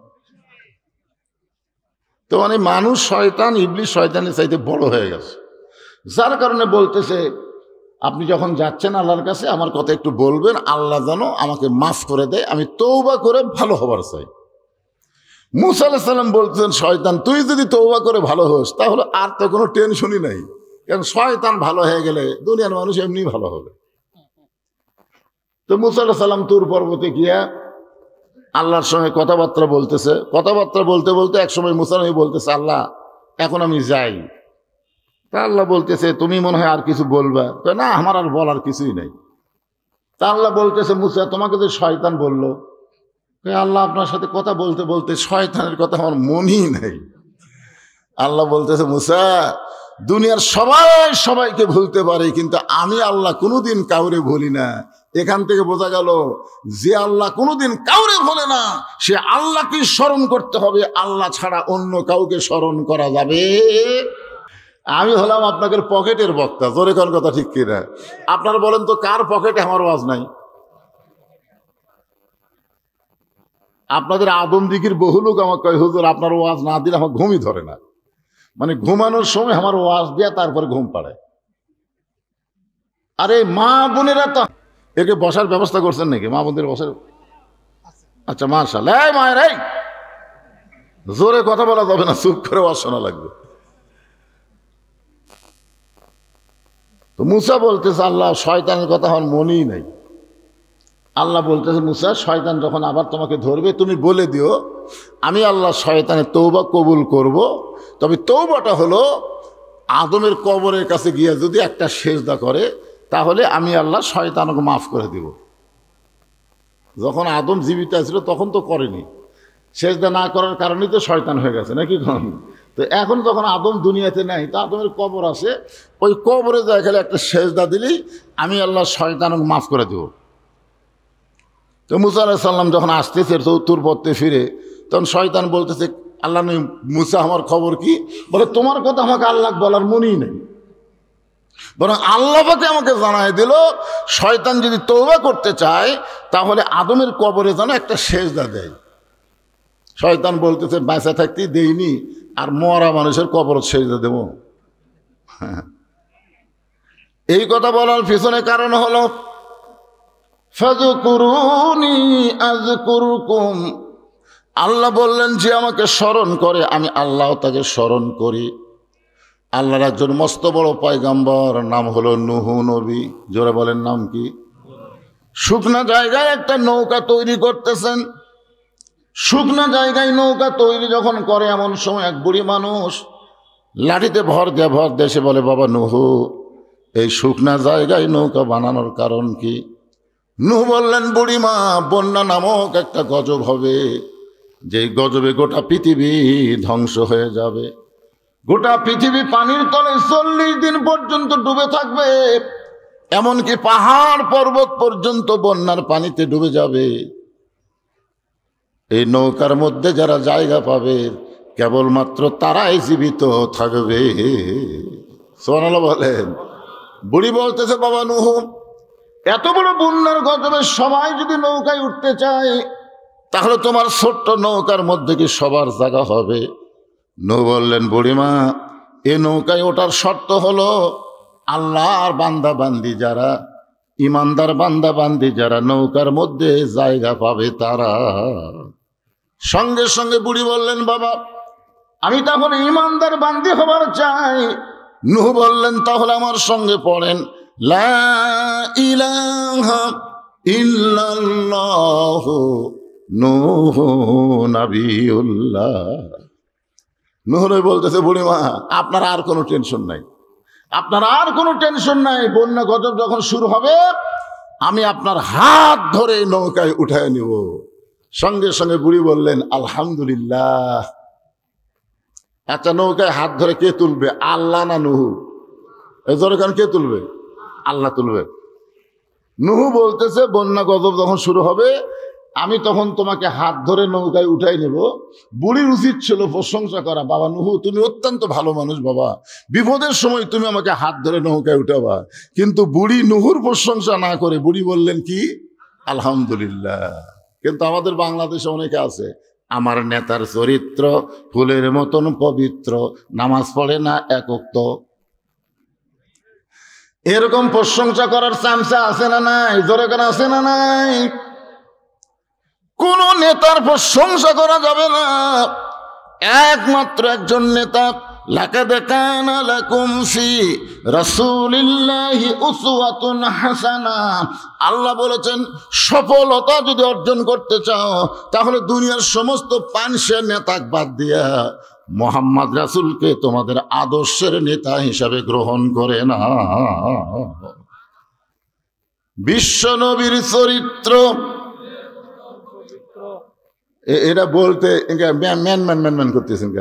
তো মানে মানুষ শয়তান, ইবলিস শয়তানের চাইতে বড় হয়ে গেছে। যার কারণে বলতেছে আপনি যখন যাচ্ছেন আল্লাহর কাছে আমার কথা একটু বলবেন, আল্লাহ যেন আমাকে মাফ করে দেয়, আমি তওবা করে ভালো হবার চাই। মুসা আলাইহিস সালাম বলতেছেন শয়তান তুই যদি তওবা করে ভালো হোস তাহলে আর তো কোনো টেনশনই নাই, কারণ শয়তান ভালো হয়ে গেলে দুনিয়ার মানুষ এমনি ভালো হবে। তো মুসা আলাইহিস সালাম তুর পর্বতে গিয়া আল্লাহর সঙ্গে কথাবার্তা বলতেছে। কথাবার্তা বলতে বলতে একসময় মুসা নবী বলতেছে আল্লাহ এখন আমি যাই। তা আল্লাহ বলতেছে তুমি মনে হয় আর কিছু বলবা? না, আমার আর বলার কিছুই নাই। তা আল্লাহ বলতেছে মুসা তোমাকে যে শয়তান বললো, আল্লাহ আপনার সাথে কথা বলতে বলতে শয়তানের কথা আমার মনই নাই। আল্লাহ বলতেছে মুসা দুনিয়ার সবাই সবাইকে ভুলতে পারে, কিন্তু আমি আল্লাহ কোনোদিন কাউরে ভুলি না। এখান থেকে বোঝা গেল যে আল্লাহ কোনোদিন কাউরে ভোলে না, সে আল্লাহকে স্মরণ করতে হবে, আল্লাহ ছাড়া অন্য কাউকে স্মরণ করা যাবে। আমি হলাম আপনাদের পকেটের বক্তা, জোরে কোন কথা ঠিক কিনা? আপনারা বলেন তো কার পকেটে আমার ওয়াজ নাই? আপনাদের আদম দিঘির বহু লোক আমাকে কয়, হুজুর আপনার ওয়াজ না দিলে আমার ঘুমই ধরে না। মানে ঘুমানোর সময় আমার ওয়াজ দিয়া তারপরে ঘুম পাড়ে। আরে মা বোনেরা তো একে বসার ব্যবস্থা করছেন নাকি? মা বোনদের বসার? আচ্ছা মাশাআল্লাহ। এই মায়ের, এই জোরে কথা বলা যাবে না, চুপ করে ওয়াজ শোনা লাগবে। তো মুসা বলতেছে, আল্লাহ শয়তানের কথা আমার মনেই নাই। আল্লাহ বলতেছে, মুসা শয়তান যখন আবার তোমাকে ধরবে তুমি বলে দিও আমি আল্লাহ শয়তানের তওবা কবুল করব, তবে তওবাটা হলো আদমের কবরের কাছে গিয়ে যদি একটা সেজদা করে তাহলে আমি আল্লাহ শয়তানকে মাফ করে দিব। যখন আদম জীবিত ছিল তখন তো করেনি, সেজদা না করার কারণেই তো শয়তান হয়ে গেছে নাকি? তো এখন যখন আদম দুনিয়াতে নাই, তো আদমের কবর আছে, ওই কবরে যায় খেলে একটা সেজদা দিলেই আমি আল্লাহ শয়তানকে মাফ করে দেব। তো মুসা আলাইহিস সালাম যখন আসতেছে উত্তর পথে ফিরে, তখন শয়তান বলতেছে, আল্লাহ নবী মুসা আমার খবর কি? বলে তোমার কথা আমাকে আল্লাহ বলার মনেই নেই, বরং আল্লাহ পাকে আমাকে জানায় দিল শয়তান যদি তওবা করতে চায় তাহলে আদমের কবরে যেন একটা সেজদা দেয়। শয়তান বলতেছে বাঁচা থাকতেই দেইনি, আর মরা মানুষের কবর সেজদা দেব? এই কথা বলার পিছনে কারণ হলো ফাযকুরুনি আযকুরকুম। আল্লাহ বললেন যে আমাকে স্মরণ করে আমি আল্লাহ তাকে স্মরণ করি। আল্লাহর একজন মস্ত বড় পয়গম্বর, নাম হলো নূহ নবী। জোরে বলেন নাম কি? শুকনা জায়গায় একটা নৌকা তৈরি করতেছেন। শুকনা জায়গায় নৌকা তৈরি যখন করে এমন সময় এক বুড়ি মানুষ লাঠিতে ভর দেশে বলে, বাবা নূহ এই শুকনা জায়গায় নৌকা বানানোর কারণ কি? নূহ বললেন, বুড়িমা বন্যা নামক একটা গজব হবে, যেই গজবে গোটা পৃথিবী ধ্বংস হয়ে যাবে। গোটা পৃথিবী পানির তলে 40 দিন পর্যন্ত ডুবে থাকবে, এমনকি পাহাড় পর্বত পর্যন্ত বন্যার পানিতে ডুবে যাবে। এই নৌকার মধ্যে যারা জায়গা পাবে কেবলমাত্র তারাই জীবিত থাকবে। সুবহানাল্লাহ বলেন। বুড়ি বলতেছে, বাবা নূহ এত বড় বন্যার গজবে সবাই যদি নৌকায় উঠতে চায় তাহলে তোমার ছোট্ট নৌকার মধ্যে কি সবার জায়গা হবে? নূহ বললেন, বুড়িমা এ নৌকায় ওঠার শর্ত হলো আল্লাহর বান্দা বান্দি যারা, ইমানদার বান্দা বান্দি যারা নৌকার মধ্যে জায়গা পাবে তারা। সঙ্গে সঙ্গে বুড়ি বললেন, বাবা আমি তাহলে ইমানদার বান্দি হবার চাই। নূহ বললেন, তাহলে আমার সঙ্গে পড়েন লা ইলাহা ইল্লাল্লাহু নূহ নবিয়ুল্লাহ। নূহ নবী বলতেছে, বুড়িমা আপনার আর কোনো টেনশন নাই, আপনার আর কোনো টেনশন নাই। বন্যা গজব যখন শুরু হবে আমি আপনার হাত ধরে নৌকায় উঠায় নিব। সঙ্গে সঙ্গে বুড়ি বললেন, আলহামদুলিল্লাহ। আচ্ছা নৌকায় হাত ধরে কে তুলবে, আল্লাহ না নূহ? এই দরকার কে তুলবে? আল্লাহ তুলবে। নূহ বলতেছে, বন্যা গজব যখন শুরু হবে আমি তখন তোমাকে হাত ধরে নৌকায় উঠাই নেব। বুড়ির উচিত ছিল প্রশংসা করা, বাবা নূহ তুমি অত্যন্ত ভালো মানুষ, বাবা বিপদের সময় তুমি আমাকে হাত ধরে নৌকায় উঠাবা। কিন্তু বুড়ি নূহুর প্রশংসা না করে বুড়ি বললেন কি, আলহামদুলিল্লাহ। কিন্তু আমাদের বাংলাদেশে অনেকে আছে, আমার নেতার চরিত্র ফুলের মতন পবিত্র, নামাজ পড়ে না এক ওয়াক্ত। এরকম প্রশংসা করার চামচা আছে না নাই? জোরে করে আছে না নাই? কোন নেতার প্রশংসা করা যাবে না, একমাত্র একজন নেতা। লাকাদ কানা লাকুম ফি রাসূলিল্লাহি উসওয়াতুন হাসানা। আল্লাহ বলেছেন সফলতা যদি অর্জন করতে চাও তাহলে দুনিয়ার সমস্ত পাঁচশো নেতা বাদ দিয়া মোহাম্মদ রাসূলকে তোমাদের আদর্শের নেতা হিসাবে গ্রহণ করে না। বিশ্ব নবীর চরিত্র এটা বলতে ম্যান করতেছেন।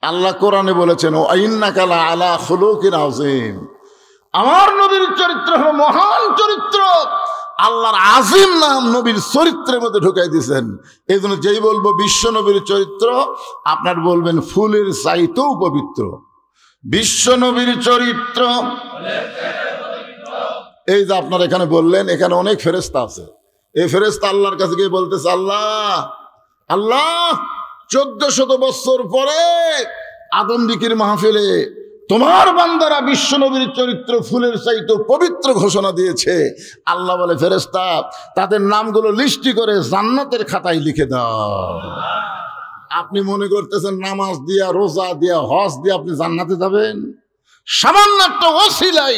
আল্লাহ কোরআনে বলেছেন, ও ইন্নাকা লা আলা খুলুকিন আযীম। আমার নবীর চরিত্র হলো মহান চরিত্র। আল্লাহর আজিম নাম নবীর চরিত্রের মধ্যে ঢুকাই দিয়েছেন। এই জন্য যেই বলবো বিশ্ব নবীর চরিত্র, আপনার বলবেন ফুলের চাইতেও পবিত্র বিশ্ব নবীর চরিত্র। এই যে আপনার এখানে বললেন, এখানে অনেক ফেরেশতা আছে। এই ফেরেশতা আল্লাহর কাছে গিয়ে বলতেছে, আল্লাহ আল্লাহ 1400 বছর পরে আদম দিকির মাহফিলে তোমার বান্দারা বিশ্ব নবীর চরিত্র ফুলের চাইতে পবিত্র ঘোষণা দিয়েছে। আল্লাহ বলে, ফেরেশতা তাদের নামগুলো লিস্টি করে জান্নাতের খাতায় লিখে দাও। আপনি মনে করতেছেন নামাজ দিয়া, রোজা দিয়া, হজ দিয়া আপনি জান্নাতে যাবেন? সামান্য একটা ওসিলাই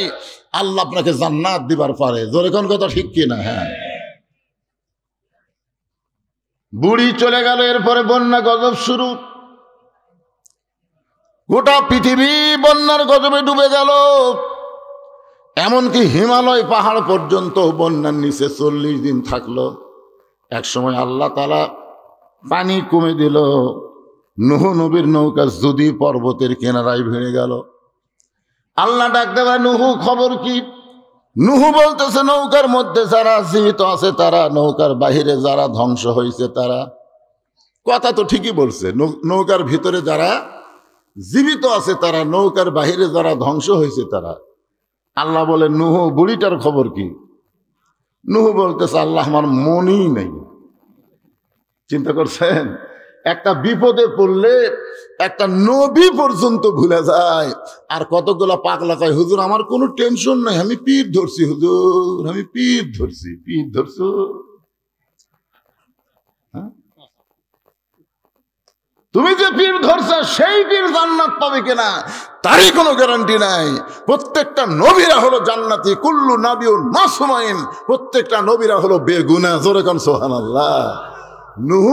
আল্লাহ আপনাকে জান্নাত দিবার পারে। জোরে কোন কথা ঠিক কিনা? হ্যাঁ। বুড়ি চলে গেল, এরপরে বন্যা গজব শুরু। গোটা পৃথিবী বন্যার গজবে ডুবে গেল। এমনকি হিমালয় পাহাড় পর্যন্ত বন্যার নিচে 40 দিন থাকলো। এক সময় আল্লাহ তাআলা পানি কমে দিল। নূহ নবীর নৌকা যদি পর্বতের কিনারায় ভেঙে গেল। আল্লাহ ডাক দেবে, নূহ খবর কি? নূহ বলতেছে, নৌকার মধ্যে যারা জীবিত আছে তারা, নৌকার বাহিরে যারা ধ্বংস হয়েছে তারা। কথা তো ঠিকই বলছে, নৌকার ভিতরে যারা জীবিত আছে তারা, নৌকার বাহিরে যারা ধ্বংস হয়েছে তারা। আল্লাহ বলে, নূহ বুড়িটার খবর কি? নূহ বলতেছে, আল্লাহ আমার মনই নেই। চিন্তা করছেন, একটা বিপদে পড়লে একটা নবী পর্যন্ত ভুলে যায়। আর কতগুলা পাগলা কয়, হুজুর আমার কোনো টেনশন নাই, আমি পীর ধরছি হুজুর, আমি পীর ধরছি। পীর ধরছো? তুমি যে পীর ধরছ সেই পীর জান্নাত পাবে কিনা তারই কোনো গ্যারান্টি নাই। প্রত্যেকটা নবীরা হলো জান্নাতি, কুল্লু নাবিয়ুন মাসুমাইন। প্রত্যেকটা নবীরা হলো বেগুনা। জোরে কান সুবহানাল্লাহ। নূহ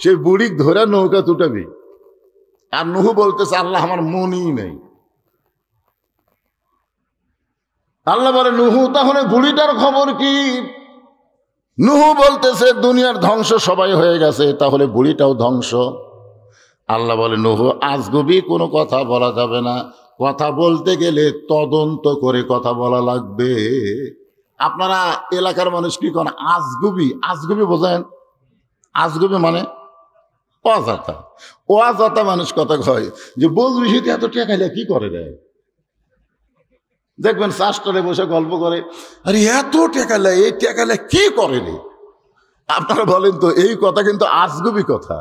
সেই বুড়ি ধরে নৌকা তুটাবি, আর নূহ বলতেছে, আল্লাহ আমার মনই নেই। আল্লাহ বলে, নূহ তাহলে বুড়িটার খবর কি? নূহ বলতেছে, দুনিয়ার ধ্বংস সবাই হয়ে গেছে, তাহলে বুড়িটাও ধ্বংস। আল্লাহ বলে, নূহ আজগুবি কোনো কথা বলা যাবে না। কথা বলতে গেলে তদন্ত করে কথা বলা লাগবে। আপনারা এলাকার মানুষ কি করেন? আজগুবি। আজগুবি বোঝেন? আজগুবি মানে অজাতা। অজাতা মানুষ কথা কয় যে বুঝবি সেটা এত টেকাইলে কি করে রে। দেখবেন চাষ করে বসে গল্প করে, আরে এত টেকাইলে, এই টেকাইলে কি করে রে। আপনারা বলেন তো, এই কথা কিন্তু আজগুবি কথা।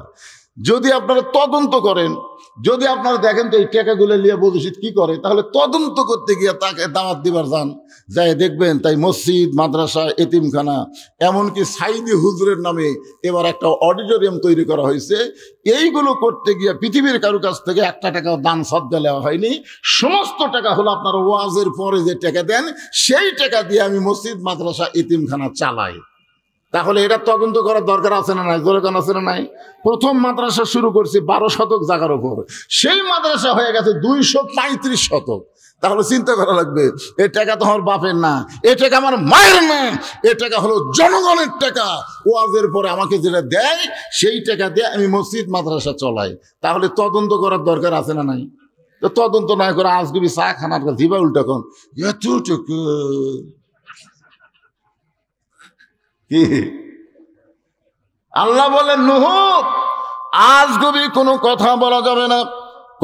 যদি আপনারা তদন্ত করেন, যদি আপনারা দেখেন তো এই টাকাগুলো নিয়ে বলছি কি করে, তাহলে তদন্ত করতে গিয়ে তাকে দাওয়াত দিবার যান, যাই দেখবেন তাই মসজিদ, মাদ্রাসা, এতিমখানা, এমনকি সাইদি হুজুরের নামে এবার একটা অডিটোরিয়াম তৈরি করা হয়েছে। এইগুলো করতে গিয়ে পৃথিবীর কারো কাছ থেকে একটা টাকাও দান সদ্গা নেওয়া হয়নি। সমস্ত টাকা হলো আপনার ওয়াজের পরে যে টাকা দেন, সেই টাকা দিয়ে আমি মসজিদ, মাদ্রাসা, এতিমখানা চালাই। তাহলে এটা তদন্ত করার দরকার আছে না নাই? দরকার আছে না নাই? প্রথম মাদ্রাসা শুরু করছি 12 শতক জায়গার উপর, সেই মাদ্রাসা হয়ে গেছে 235 শতক। তাহলে চিন্তা করা লাগবে, এই টাকা তো আমার বাপের না, এ টাকা আমার মায়ের না, এ টাকা হলো জনগণের টাকা। ওয়াজের পরে আমাকে যেটা দেয় সেই টাকা দিয়ে আমি মসজিদ, মাদ্রাসা চলাই। তাহলে তদন্ত করার দরকার আছে না নাই? তো তদন্ত না করে আজগুবি চা খানার জিবা উল্টা কোন এতটুকু কি? আল্লাহ বলেন, নূহ আজগুবি কোনো কথা বলা যাবে না।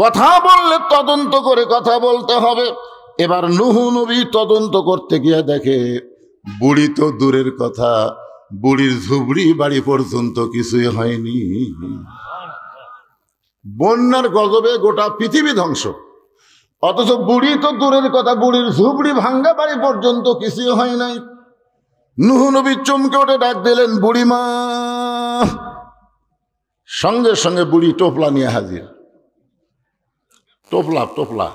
কথা বললে তদন্ত করে কথা বলতে হবে। এবার নূহ নবী তদন্ত করতে গিয়ে দেখে বুড়ি তো দূরের কথা, বুড়ির ঝুবড়ি বাড়ি পর্যন্ত কিছুই হয়নি। বন্যার গজবে গোটা পৃথিবী ধ্বংস, অথচ বুড়ি তো দূরের কথা, বুড়ির ঝুবড়ি ভাঙ্গা বাড়ি পর্যন্ত কিছুই হয় নাই। নূহ নবী চমকে ওঠে ডাক দিলেন, বুড়িমা। সঙ্গে সঙ্গে বুড়ি টোপলা নিয়ে হাজির। টোপলা টোপলা।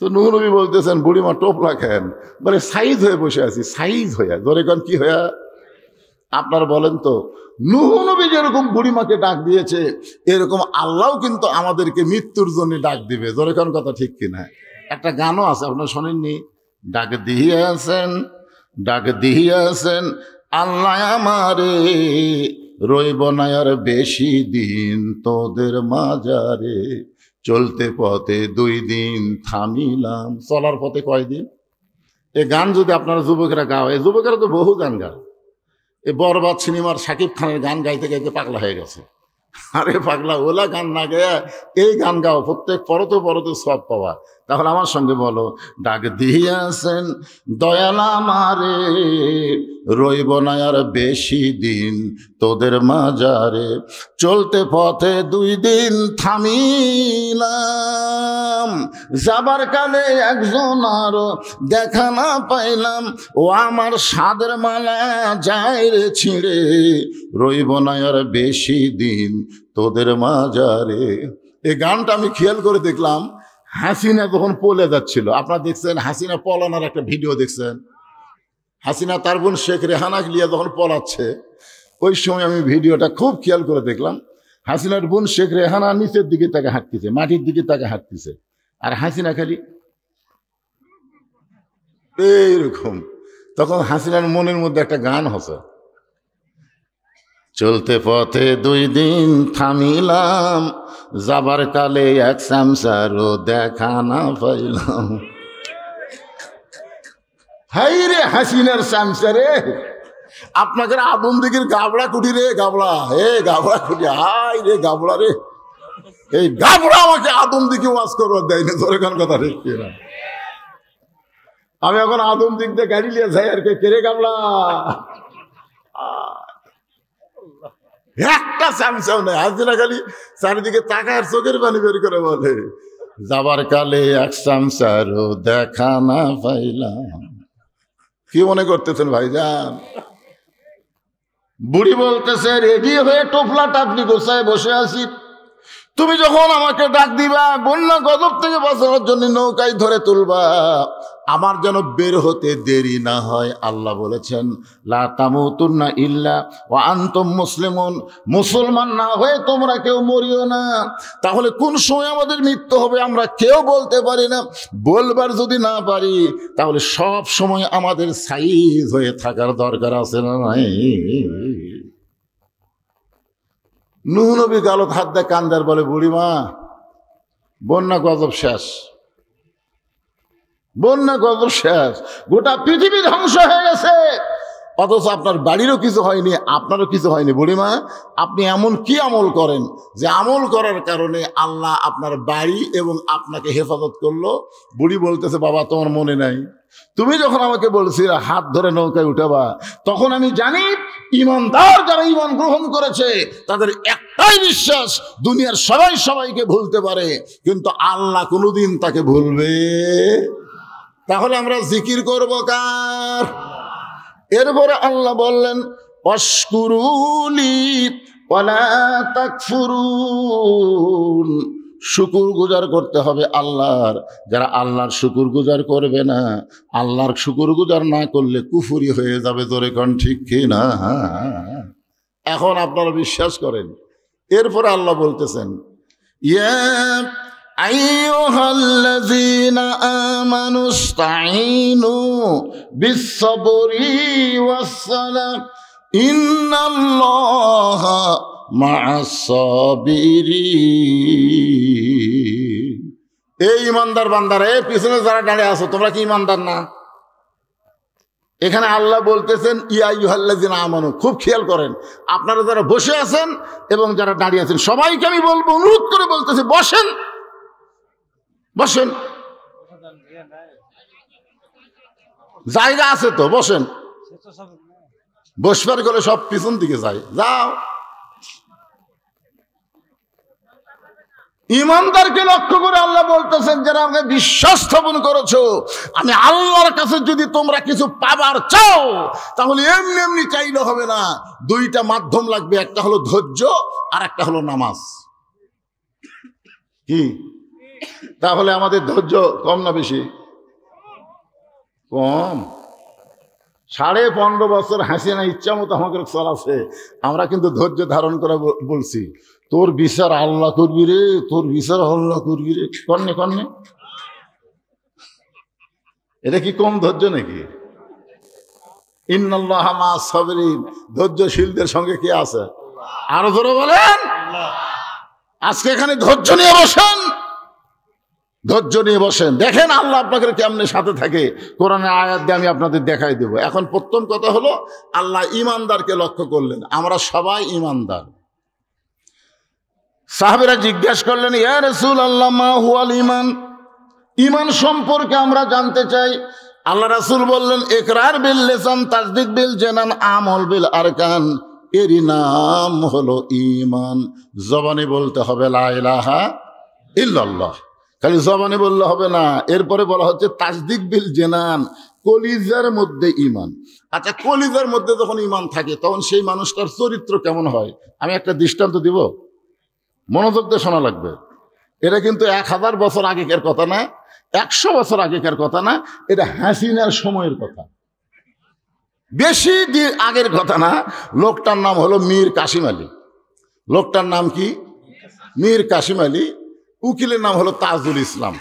তো নূহ নবী বলতেছেন, বুড়িমা টোপলা খেন? বলে, সাইজ হয়ে বসে আছি। সাইজ হইয়া? ধরে কন কি হইয়া? আপনারা বলেন তো, নূহ নবী যেরকম বুড়িমাকে ডাক দিয়েছে, এরকম আল্লাহ কিন্তু আমাদেরকে মৃত্যুর জন্য ডাক দিবে। ধরে কন কথা ঠিক কিনা? একটা গানও আছে, আপনারা শোনেননি? ডাক দিয়েছেন, ডাক দিয়েছেন আল্লাহ আমারে, রইব না আর বেশি দিন তোদের মাজারে, চলতে পথে 2 দিন থামিলাম। চলার পথে কয়দিন? এই গান যদি আপনারা যুবকেরা গাও, এই যুবকেরা তো বহু গান গায়। এই বরবাদ সিনেমার শাকিব খানের গান গাইতে গাইতে পাগলা হয়ে গেছে। আরে পাগলা, ওলা গান না গেয়ে এই গান গাও, প্রত্যেক পরতে পরতে সব পাওয়া। তাহলে আমার সঙ্গে বলো, ডাক দিয়াছেন দয়াল আমারে, রইব না আর বেশি দিন তোদের মাজারে, চলতে পথে 2 দিন থামিলাম, যাবার কালে একজন আরো দেখা না পাইলাম, ও আমার সাদের মালা যায় রে ছিঁড়ে, রইব না আর বেশি দিন তোদের মাজারে। এই গানটা আমি খেয়াল করে দেখলাম, হাসিনা যখন পলে যাচ্ছিল, আপনারা দেখছেন হাসিনা পলানোর একটা ভিডিও দেখছেন? হাসিনা তার বোন শেখ রেহানাকে নিয়ে যখন পলাচ্ছে, ওই সময় আমি ভিডিওটা খুব খেয়াল করে দেখলাম। হাসিনার বোন শেখ রেহানা নিচের দিকে তাকে হাঁটতেছে, মাটির দিকে তাকে হাঁটতেছে, আর হাসিনা খালি এইরকম। তখন হাসিনার মনের মধ্যে একটা গান হচ্ছে, চলতে পথে 2 দিন থামিলাম, যাবার কালে এক সামসারও দেখা না পাইলাম। হাই রে হাসিনার সামসারে, আপনাকে আদম দিঘির গাবড়া কুটি রে, গাবড়া, হে গাবড়া কুটি, হাই রে গাবড়া রে, এই গাবড়া আমাকে আদম দিঘি ওয়াজ করবার দেয় না। ধরে কোন কথা রে, আমি এখন আদম দিক দিয়ে গাড়ি নিয়ে যাই আর কে রে গাবড়া, একটা চামচাও নেই। হাসিনা খালি চারিদিকে তাকায় চোখের পানি বের করে বলে, যাবার কালে এক চামচারও দেখা না পাইলাম। কি মনে করতেছেন ভাইজান? বুড়ি বলতেছে, রেডি হয়ে টোপলা টাপনি গোছায় বসে আছি, তুমি যখন আমাকে ডাক দিবা, বন্যা গজব থেকে বাঁচানোর জন্য নৌকায় ধরে তুলবা, আমার যেন বের হতে দেরি না হয়। আল্লাহ বলেছেন, লা তামুতুন্না ইল্লা ওয়া আনতুম মুসলিমুন, মুসলমান না হয়ে তোমরা কেউ মরিও না। তাহলে কোন সময় আমাদের মৃত্যু হবে আমরা কেউ বলতে পারি না। বলবার যদি না পারি, তাহলে সব সময় আমাদের সাইজ হয়ে থাকার দরকার আছে না নাই? নূহ নবী গালত হাত দেয় কান্দার, বলে বুড়িমা বন্যা গজব শেষ, বন্যা গজব শেষ, গোটা পৃথিবী ধ্বংস হয়ে গেছে, অথচ আপনার বাড়িরও কিছু হয়নি, আপনারও কিছু হয়নি। বুড়িমা, আপনি এমন কি আমল করেন যে আমল করার কারণে আল্লাহ আপনার বাড়ি এবং আপনাকে হেফাজত করলো? বুড়ি বলতেছে, বাবা তোমার মনে নাই, তুমি যখন আমাকে বলছিলে হাত ধরে নৌকায় উঠাবা, তখন আমি জানি ইমানদার যারা ইমান গ্রহণ করেছে তাদের একটাই বিশ্বাস, দুনিয়ার সবাই সবাইকে ভুলতে পারে কিন্তু আল্লাহ কোনোদিন তাকে ভুলবে। তাহলে আমরা জিকির করব কার? এরপরে আল্লাহ বললেন, অশকুরুলি ওয়ালা তাকফুরুন, শুকুর গুজার করতে হবে আল্লাহর। যারা আল্লাহর শুকুর গুজার করবে না, আল্লাহর শুকুর গুজার না করলে কুফরি হয়ে যাবে। জোরে কোন ঠিক কি না? এখন আপনারা বিশ্বাস করেন। এরপরে আল্লাহ বলতেছেন, ইয়া আইয়ুহাল্লাযীনা আমানুস্তাঈনু বিস-সাবরি ওয়াস-সালাহ ইন্নাল্লাহা মা'আস-সাবিরিন। এই ইমানদার বান্দারা, এই পিছনে যারা দাঁড়িয়ে আছো, তোমরা কি ইমানদার না? এখানে আল্লাহ বলতেছেন ইয়া আইয়ুহাল্লাযীনা আমানু। খুব খেয়াল করেন, আপনারা যারা বসে আছেন এবং যারা দাঁড়িয়ে আছেন সবাইকে আমি বলবো, অনুরোধ করে বলতেছি, বসেন বসেন, জায়গা আছে তো, বসেন। বসবার করে সব পিছন দিকে যায়, যাও। ইমানদারকে লক্ষ্য করে আল্লাহ বলতেছেন, যারা আমাকে বিশ্বাস স্থাপন করেছো, আমি আল্লাহর কাছে যদি তোমরা কিছু পাবার চাও, তাহলে এমনি এমনি চাইলে হবে না, 2টা মাধ্যম লাগবে। একটা হলো ধৈর্য, আর একটা হলো নামাজ। কি? তাহলে আমাদের ধৈর্য কম না বেশি? কম। 15.5 বছর হাসিনা ইচ্ছা মতো আমাকে চলাছে, আমরা কিন্তু ধৈর্য ধারণ করা বলছি। তোর বিচার আল্লাহ করবি রে, তোর বিচার আল্লাহ করবি রে, কন্যে কন্যে। এটা কি কম ধৈর্য নাকি? ইন্নাল্লাহা মা'আস-সাবিরিন, ধৈর্যশীলদের সঙ্গে কে আছে? আরো জোরে বলেন। আজকে এখানে ধৈর্য নিয়ে বসেন, ধৈর্য নিয়ে বসেন, দেখেন আল্লাহ আপনাকে কেমনে সাথে থাকে। কোরআনের আয়াত দিয়ে আমি আপনাদের দেখাই দেব। এখন প্রথম কথা হলো, আল্লাহ ইমানদারকে লক্ষ্য করলেন। আমরা সবাই ইমানদার। সাহাবেরা জিজ্ঞাসা করলেন, ইয়া রাসূলুল্লাহ মা হুয়াল ঈমান, ঈমান সম্পর্কে আমরা জানতে চাই। আল্লাহ রাসূল বললেন, ইকরার বিল লিসান, তাসদীক বিল জানান, আমল বিল আরকান। এরই নাম হলো ঈমান। জবানে বলতে হবে লা ইলাহা ইল্লাল্লাহ, খালি জবানে বললে হবে না। এরপরে বলা হচ্ছে তাসদীক বিল জানান, কলিজার মধ্যে ঈমান। আচ্ছা, কলিজার মধ্যে যখন ঈমান থাকে তখন সেই মানুষটার চরিত্র কেমন হয়? আমি একটা দৃষ্টান্ত দিব, মনোযোগ দিয়ে শোনা লাগবে। এটা কিন্তু 1000 বছর আগেকার কথা না, 100 বছর আগেকার কথা না, এটা হাসিনার সময়ের কথা, বেশি দিন আগের কথা না। লোকটার নাম হলো মীর কাসিম আলী। লোকটার নাম কি? মীর কাসিম আলী। উকিলের নাম হলো তাজুল ইসলাম।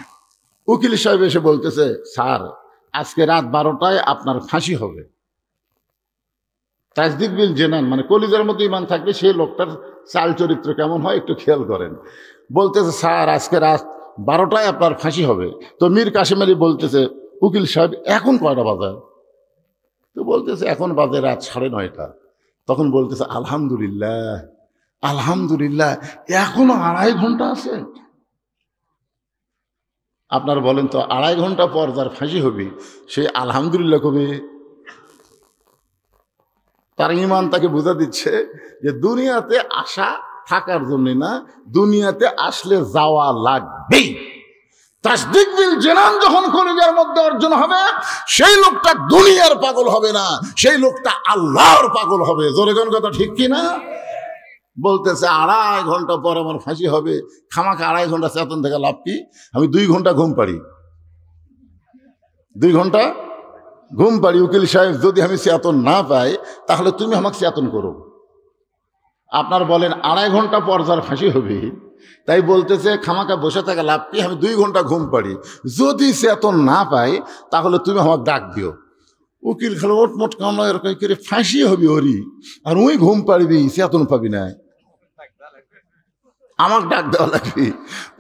উকিল সাহেব এসে বলতেছে, স্যার আজকে রাত 12টায় আপনার ফাঁসি হবে। তাসদীক বিল জানান মানে কলিজার মধ্যে ঈমান থাকবে সেই লোকটার চাল চরিত্র কেমন হয় একটু খেয়াল করেন। বলতেছে, স্যার আজকে রাত 12টায় আপনার ফাঁসি হবে। তো মীর কাসিম আলী বলতেছে, উকিল সাহেব এখন কয়টা বাজে? তো বলতেছে, এখন বাজে রাত 9:30। তখন বলতেছে, আলহামদুলিল্লাহ আলহামদুলিল্লাহ, এখনো 2.5 ঘন্টা আছে। আপনার বলেন তো, 2.5 ঘন্টা পর যার ফাঁসি হবে সে আলহামদুলিল্লাহ কবে? তার ঈমান তাকে বোঝা দিচ্ছে যে দুনিয়াতে আসা থাকার জন্য না, দুনিয়াতে আসলে যাওয়া লাগবেই। তাসদীক বিল জানান যখন কলিজার মধ্যে অর্জন হবে, সেই লোকটা দুনিয়ার পাগল হবে না, সেই লোকটা আল্লাহর পাগল হবে। জোরে কোন কথা ঠিক কি না? বলতেছে 2.5 ঘন্টা পর আমার ফাঁসি হবে। খামাকে 2.5 ঘন্টা চেতন থেকে লাভ কি? আমি 2 ঘন্টা ঘুম পাড়ি, 2 ঘন্টা ঘুম পাড়ি। উকিল সাহেব, যদি আমি চেতন না পাই তাহলে তুমি আমাকে চেতন করো। আপনার বলেন 2.5 ঘন্টা পর যার ফাঁসি হবে, তাই বলতেছে খামাকা বসে থাকা লাভ কি? আমি 2 ঘন্টা ঘুম পাড়ি, যদি চেতন না পাই তাহলে তুমি আমাকে ডাক দিও। উকিল খালো ওটমোট কামলা এরকম করে ফাঁসি হবি ওরি, আর ওই ঘুম পাড়বি, চেতন পাবি না, আমাকে ডাক দেওয়া লাগবে।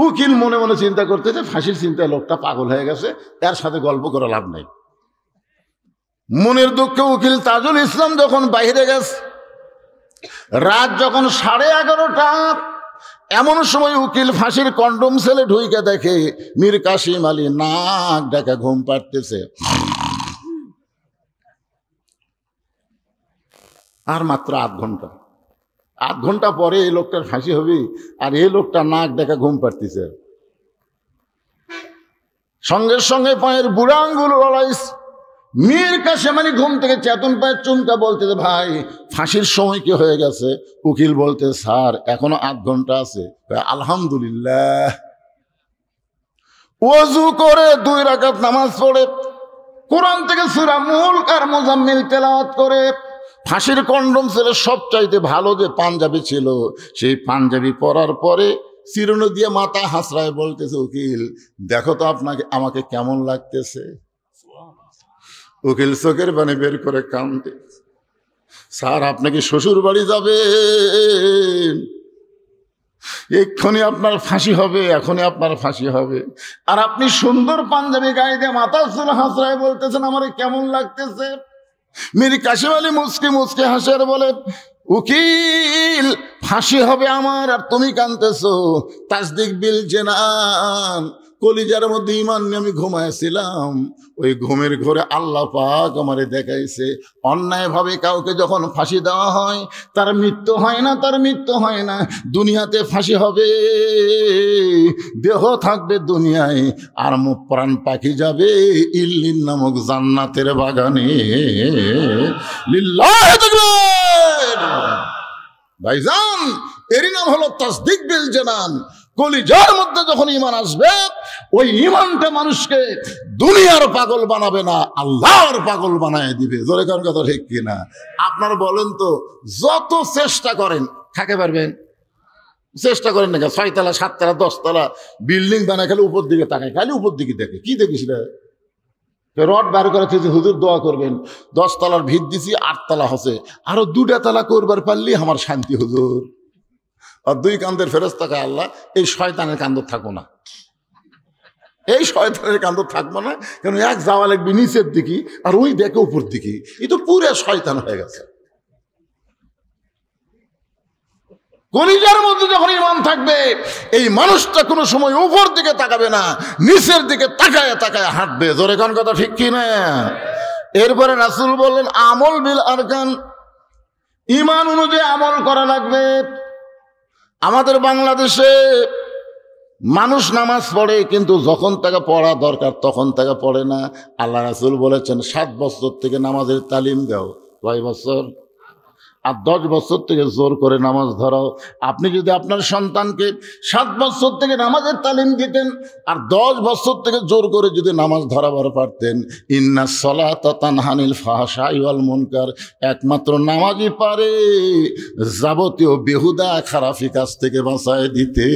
উকিল মনে মনে চিন্তা করতেছে, ফাঁসির চিন্তায় লোকটা পাগল হয়ে গেছে, এর সাথে গল্প করে লাভ নাই। মনের দুঃখে উকিল তাজুল ইসলাম যখন বাইরে গেছে, রাত যখন 11:30, এমন সময় উকিল ফাঁসির কন্ডম সেলে ঢুইকে দেখে মীর কাসিম আলী নাক ডাকা ঘুম পাড়তেছে। আর মাত্র 8 ঘন্টা, 8 ঘন্টা পরে এই লোকটার ফাঁসি হবে, আর এই লোকটা নাক ডাকা ঘুম পাড়তেছে। সঙ্গে সঙ্গে পায়ের বুড়া আঙ্গুল লড়াইছে। মীর কাসিম আলী ঘুম থেকে চেতন পায়, চুমকা বলতেছে, ভাই ফাঁসির সময় কি হয়ে গেছে? উকিল বলতে, স্যার এখনো 8 ঘন্টা আছে। আলহামদুলিল্লাহ। ওযু করে 2 রাকাত নামাজ পড়ে কোরআন থেকে সূরা মুলক আর মুজাম্মিল তেলাওয়াত করে ফাঁসির কন্ডম ছেলে সবচাইতে ভালো যে পাঞ্জাবি ছিল, সেই পাঞ্জাবি পরার পরে চিরুনি দিয়ে মাথা হাসড়ায় বলতেছে, উকিল দেখো তো আপনাকে আমাকে কেমন লাগতেছে। উকিল চোখের পানি বের করে কান্দে, স্যার আপনি কি শ্বশুর বাড়ি যাবেন? এক্ষুনি আপনার ফাঁসি হবে, এখনই আপনার ফাঁসি হবে। আর আপনি সুন্দর পাঞ্জাবি গায়ে দিয়ে মাথা চুল হাসড়ায় বলতেছেন আমার কেমন লাগতেছে। মীর কাসিম আলী মুচকি মুচকি হাসে আর বলে, উকিল ফাঁসি হবে আমার আর তুমি কাঁদতেছো। তাসদীক বিল জানান, কলিজার মধ্যে ঈমান নিয়ে আমি ঘুমাইছিলাম, ওই ঘুমের ঘরে আল্লাহ পাক আমারে দেখাইছে অন্যায়ভাবে কাউকে যখন ফাঁসি দেওয়া হয় তার মৃত্যু হয় না, তার মৃত্যু হয় না। দুনিয়াতে ফাঁসি হবে, দেহ থাকবে দুনিয়ায়, আর মুখ প্রাণ পাখি যাবে ইল্লিন নামক জান্নাতের বাগানে। লিল্লাহ তাকবীর। ভাইজান, এরই নাম হলো তাসদীক বিল জানান। কলিজার মধ্যে যখন ঈমান আসবে, ওই ঈমানটা মানুষকে দুনিয়ার পাগল বানাবে না, আল্লাহর পাগল বানায় দিবে। জোরে কোন কথা ঠিক কিনা? আপনার বলেন তো, যত চেষ্টা করেন থাকতে পারবেন? চেষ্টা করেন না, 6 তলা 7 তলা 10 তলা বিল্ডিং বানায় খালি উপর দিকে তাকায়, খালি উপর দিকে দেখে। কি দেখিস রে? রড বার করে থেকে হুজুর দোয়া করবেন, 10 তলার ভিত দিছি 8 তলা হচ্ছে, আরো 2টা তলা করবার পারলি আমার শান্তি হুজুর। আর 2 কান্দের ফেরেশতা কয়, আল্লাহ এই শয়তানের কান্দ থাকো না। এই শয়তানের কাণ্ড থাকবো না, কারণ এক যাওয়া লাগবে নিচের দিকে আর ওই দেখে উপর দিকে, এই তো পুরো শয়তান হয়ে গেছে। কলিজার মধ্যে যখন ঈমান থাকবে, এই মানুষটা কোনো সময় উপর দিকে তাকাবে না, নিচের দিকে তাকায় তাকায় হাঁটবে। জোরে কোন কথা ঠিক কি না? এরপরে রাসূল বললেন আমল বিল আরকান, ঈমান অনুযায়ী আমল করা লাগবে। আমাদের বাংলাদেশে মানুষ নামাজ পড়ে, কিন্তু যখন তাকে পড়া দরকার তখন তাকে পড়ে না। আল্লাহ রাসূল বলেছেন 7 বছর থেকে নামাজের তালিম দাও। কয় বছর? আর 10 বছর থেকে জোর করে নামাজ ধরাও। আপনি যদি আপনার সন্তানকে 7 বছর থেকে নামাজের তালিম দিতেন আর 10 বছর থেকে জোর করে যদি নামাজ ধরাবার পারতেন, ইন্নাস সালাতা তানহা আনিল ফাহশাই ওয়াল মুনকার, একমাত্র নামাজই পারে যাবতীয় বেহুদা খারাপি কাজ থেকে বাঁচায় দিতে।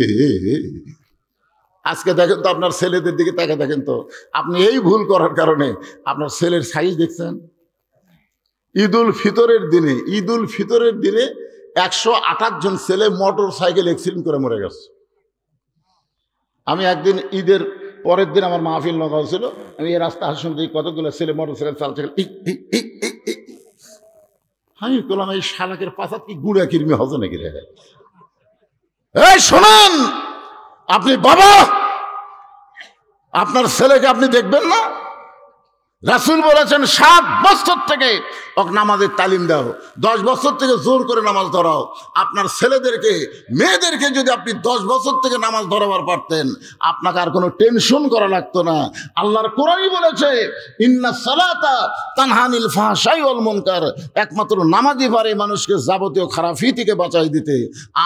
আজকে দেখেন তো আপনার ছেলেদের দিকে তাকে দেখেন তো, আপনি এই ভুল করার কারণে আপনার ছেলের সাইজ দেখছেন। ঈদুল ফিতরের দিনে 128 জন ছেলে মোটর সাইকেল অ্যাক্সিডেন্ট করে মরে গেছে। আমি একদিন ঈদের পরের দিন আমার মাহফিল নগাঁও ছিল, আমি এই রাস্তা হাসুন দিই কতগুলো ছেলে মোটর সাইকেল চালছে, আমি বললাম এই শালাকের পাশাত কি গুড়া কিরমি হজে নাকি রে? এই শোনেন, আপনি বাবা, আপনার ছেলেকে আপনি দেখবেন না? রাসূল বলেছেন 7 বছর থেকে ওকে নামাজের তালিম দাও, 10 বছর থেকে জোর করে নামাজ ধরাও। আপনার ছেলেদেরকে মেয়েদেরকে যদি আপনি 10 বছর থেকে নামাজ ধরাবার পারতেন, আপনাকে আর কোনো টেনশন করা লাগতো না। আল্লাহর কোরআনই বলেছে ইন্নাস সালাতা তানহা আনিল ফাহশাই ওয়াল মুনকার, একমাত্র নামাজই পারে মানুষকে যাবতীয় খারাপি থেকে বাঁচাই দিতে।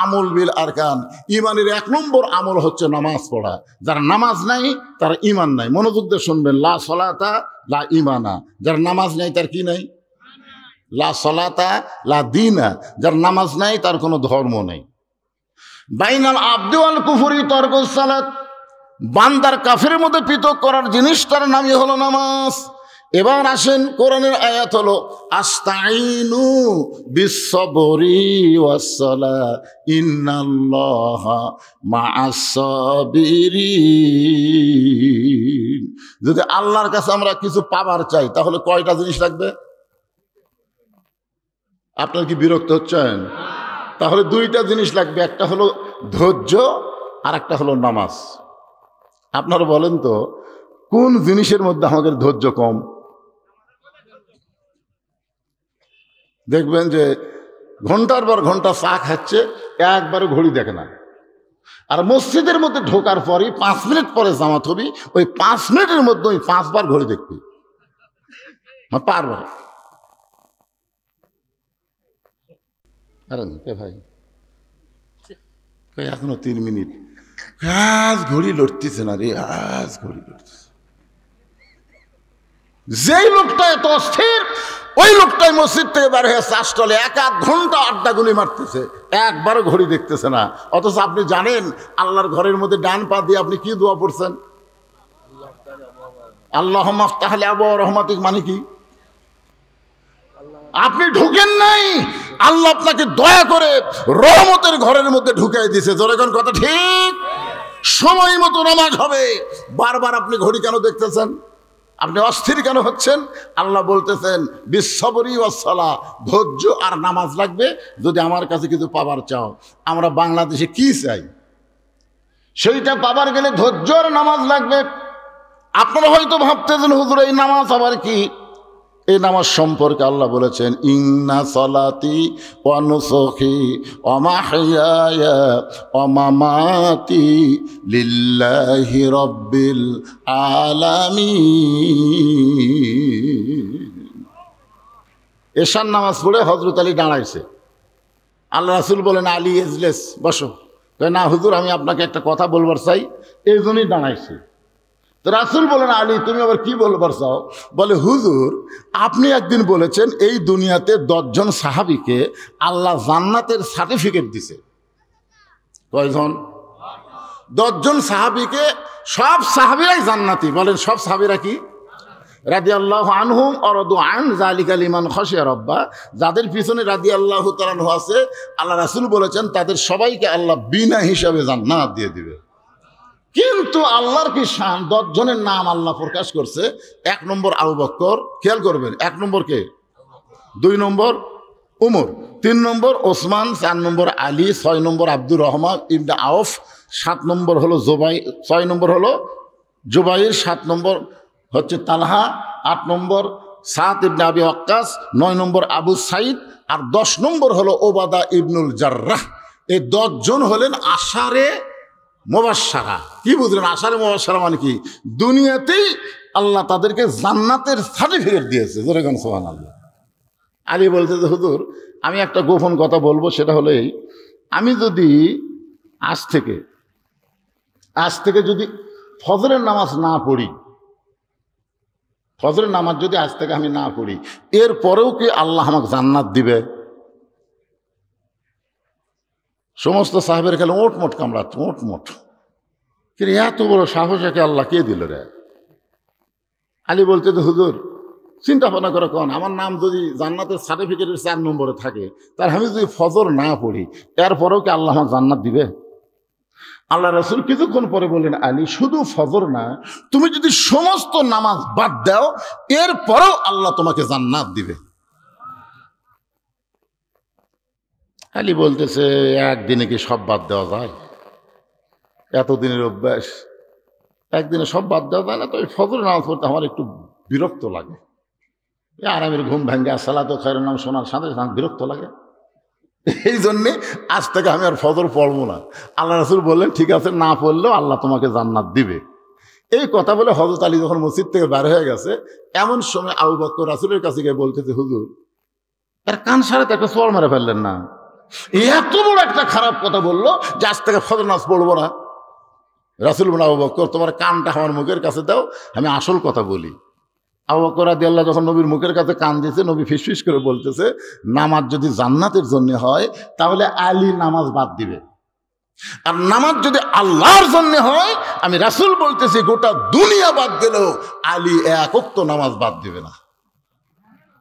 আমল বিল আরকান, ঈমানের 1 নম্বর আমল হচ্ছে নামাজ পড়া। যার নামাজ নাই তার ঈমান নাই। মনোযোগ দিয়ে শুনবেন, লা সলাতা লা ইমানা, যার নামাজ নাই তার কি নাই? লা সলাতা লা দীনা, যার নামাজ নাই তার কোনো ধর্ম নেই। বাইনাল আবদি ওয়াল কুফরি তরকুস সালাত, বান্দার কাফের মধ্যে পৃথক করার জিনিসটার নামই হলো নামাজ। এবার আসেন, কোরআনের আয়াত হলো আস্তাইনু বিসসবরি ওয়াসসালাহ ইন্নাল্লাহা মাআস সাবিরিন। যদি আল্লাহর কাছে আমরা কিছু পাবার চাই তাহলে কয়টা জিনিস লাগবে? আপনার কি বিরক্ত হচ্ছেন? তাহলে 2টা জিনিস লাগবে, একটা হলো ধৈর্য আর একটা হলো নামাজ। আপনারা বলেন তো কোন জিনিসের মধ্যে আমাদের ধৈর্য কম? দেখবেন যে ঘন্টার পর ঘন্টা চা খাচ্ছে, একবারও ঘড়ি দেখে না। আর মসজিদের মধ্যে ঢোকার পরই 5 মিনিট পরে জামাত হবি, ওই 5 মিনিটের মধ্যে ওই 5 বার ঘড়ি দেখবি, পারবে। আরে ভাই এখনো 3 মিনিট, আজ ঘড়ি লড়তেছে না রে, আজ ঘড়ি লড়তেছে। যেই লোকটা এত অস্থির, ওই লোকটাই মসজিদ থেকে বার হয়ে চাষটলে 1-1 ঘন্টা আড্ডা গুলি মারতেছে, একবারও ঘড়ি দেখতেছে না। অথচ আপনি জানেন আল্লাহর ঘরের মধ্যে ডান পা দিয়ে আপনি কি দোয়া পড়ছেন? আল্লাহুম্মা আফতাহ লি আবওয়াব রাহমাতিক, মানে কি? আপনি ঢুকেন নাই, আল্লাহ আপনাকে দয়া করে রহমতের ঘরের মধ্যে ঢুকাই দিয়েছে। জোরে কোন কথা ঠিক? সময় মতো নামাজ হবে। বারবার আপনি ঘড়ি কেন দেখতেছেন? আপনি অস্থির কেন হচ্ছেন? আল্লাহ বলতেছেন বিসসবরি ওয়াসসালাহ, ধৈর্য আর নামাজ লাগবে যদি আমার কাছে কিছু পাবার চাও। আমরা বাংলাদেশে কি চাই সেইটা পাবার গেলে ধৈর্য আর নামাজ লাগবে। আপনারা হয়তো ভাবতেছেন হুজুর এই নামাজ আবার কি? এই নামাজ সম্পর্কে আল্লাহ বলেছেন ইন্না সালাতি ওয়া নুসুকি ওয়া মাহইয়ায়া ওয়া মামাতি লিল্লাহি রাব্বিল আলামিন। এশার নামাজ পড়ে হযরত আলী দাঁড়াইছে। আল্লাহ রাসূল বলেন আলী ইজলিস, বসো। না হুজুর আমি আপনাকে একটা কথা বলবার চাই, এই জন্যই দাঁড়াইছি। তো রাসূল বলেন আলী তুমি আবার কি বলবার চাও? বলে হুজুর আপনি একদিন বলেছেন এই দুনিয়াতে 10 জন সাহাবীকে আল্লাহ জান্নাতের সার্টিফিকেট দিছে। কয়জন? 10 জন সাহাবীকে, সব সাহাবীরাই জান্নাতি। বলেন সব সাহাবীরা কি? রাদিয়াল্লাহু আনহুম ওয়া রাদু আন যালিকা লিমান খাশিয়া রাব্বা, যাদের পিছনে রাদিয়াল্লাহু তাআলা আনহু আছে আল্লাহ রাসূল বলেছেন তাদের সবাইকে আল্লাহ বিনা হিসাবে জান্নাত দিয়ে দিবে। কিন্তু আল্লাহর কি শান, 10 জনের নাম আল্লাহ প্রকাশ করছে। 1 নম্বর আবু বকর, খেয়াল করবেন, 1 নম্বর কে? 2 নম্বর উমর, 3 নম্বর ওসমান, 4 নম্বর আলী, 6 নম্বর আব্দুর রহমান ইবনে আউফ, 7 নম্বর হলো জুবাই, 6 নম্বর হলো জুবাইর, 7 নম্বর হচ্ছে তালহা, 8 নম্বর সাদ ইবনে আবি ওয়াক্কাস, 9 নম্বর আবু সাইদ, আর 10 নম্বর হলো ওবাদা ইবনুল জাররাহ। এই 10 জন হলেন আশারে মুবাশশারা। কি বুঝলেন আশারে মুবাশশারা মানে কি? দুনিয়াতেই আল্লাহ তাদেরকে জান্নাতের সার্টিফিকেট দিয়েছে। জোরে গান সুবহানাল্লাহ। আলী বলছে যে হুজুর, আমি একটা গোপন কথা বলবো, সেটা হলো এই, আমি যদি আজ থেকে যদি ফজরের নামাজ না পড়ি, ফজরের নামাজ যদি আজ থেকে আমি না পড়ি, এরপরেও কি আল্লাহ আমাকে জান্নাত দিবে? সমস্ত সাহেবের খেলে ওটমোট কামড়াচ্ছে, ওটমোট। কিন্তু এত বড় সাহস একে আল্লাহ কে দিল রে? আলী বলছে যে হুজুর, চিন্তা ভাবনা করে কোন, আমার নাম যদি জান্নাতের সার্টিফিকেটের 4 নম্বরে থাকে, তার আমি যদি ফজর না পড়ি, এরপরেও কি আল্লাহ আমাকে জান্নাত দিবে? আল্লাহ রাসূল কিছুক্ষণ পরে বললেন, আলী, শুধু ফজর না, তুমি যদি সমস্ত নামাজ বাদ দাও, এরপরেও আল্লাহ তোমাকে জান্নাত দিবে। আলী বলতেছে, একদিনে কি সব বাদ দেওয়া যায়? এতদিনের অভ্যাস, একদিনে সব বাদ দেওয়া যায় না। তো এই ফজর নামাজ পড়তে আমার একটু বিরক্ত লাগে। আরামের ঘুম ভেঙে সালাতু খায়রুন নাম শোনার সাথে সাথে বিরক্ত লাগে। এই জন্যে আজ থেকে আমি আর ফজর পড়বো না। আল্লাহ রাসূল বললেন, ঠিক আছে, না পড়লেও আল্লাহ তোমাকে জান্নাত দিবে। এই কথা বলে হযরত আলী যখন মসজিদ থেকে বের হয়ে গেছে, এমন সময় আবু বকর রাসূলের কাছে গিয়ে বলতেছে, হুজুর, এর কান সারাতে একটা চড় মেরে ফেললেন না? এত বড় একটা খারাপ কথা বললো যে আজ থেকে ফজর নামাজ পড়বো না। রাসূল বলেন, আবু বকর, তোমার কানটা আমার মুখের কাছে দাও, আমি আসল কথা বলি। আবু বকর রাদিয়াল্লাহু যখন নবীর মুখের কাছে কান দিয়েছে, নবী ফিসফিস করে বলতেছে, নামাজ যদি জান্নাতের জন্য হয় তাহলে আলী নামাজ বাদ দিবে, আর নামাজ যদি আল্লাহর জন্য হয়, আমি রাসূল বলতেছি গোটা দুনিয়া বাদ গেলেও আলী এক ওয়াক্ত নামাজ বাদ দিবে না।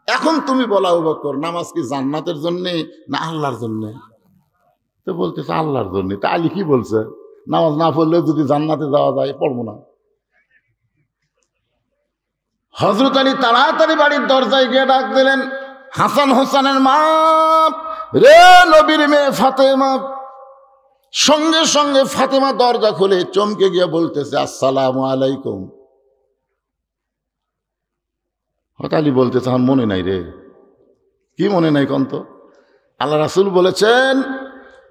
এখন তুমি বলো আবু বকর, নামাজ কি জান্নাতের জন্যে না আল্লাহর জন্যে? তো বলতেছে আল্লাহর জন্যে। তা আলী কি বলছে? নামাজ না পড়লেও যদি জান্নাতে যাওয়া যায়, পড়বো না। হযরত আলী তাড়াতাড়ি বাড়ির দরজায় গিয়ে ডাক দিলেন, হাসান হোসেনের মা, রে নবীর মেয়ে ফাতেমা। সঙ্গে সঙ্গে ফাতেমা দরজা খুলে চমকে গিয়ে বলতেছে, আসসালামু আলাইকুম। হযরত আলী বলতেছে, আমার মনে নাই রে। কি মনে নাই কন্ত? আল্লাহ রাসূল বলেছেন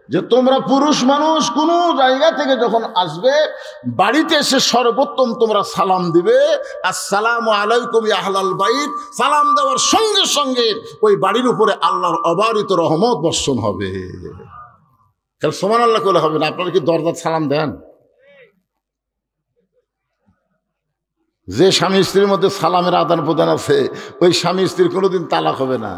যে তোমরা পুরুষ মানুষ কোনো জায়গা থেকে যখন আসবে, বাড়িতে এসে সর্বোত্তম তোমরা সালাম দিবে, আসসালামু আলাইকুম ইয়া আহলাল বাইত। সালাম দেওয়ার সঙ্গে সঙ্গে ওই বাড়ির উপরে আল্লাহর অবারিত রহমত বর্ষণ হবে। তাহলে সুবহানাল্লাহ বলে হবে না? আপনারা কি দরজার সালাম দেন? যে স্বামী স্ত্রীর মধ্যে সালামের আদান প্রদান আছে, ওই স্বামী স্ত্রীর কোনোদিন তালাক হবে না।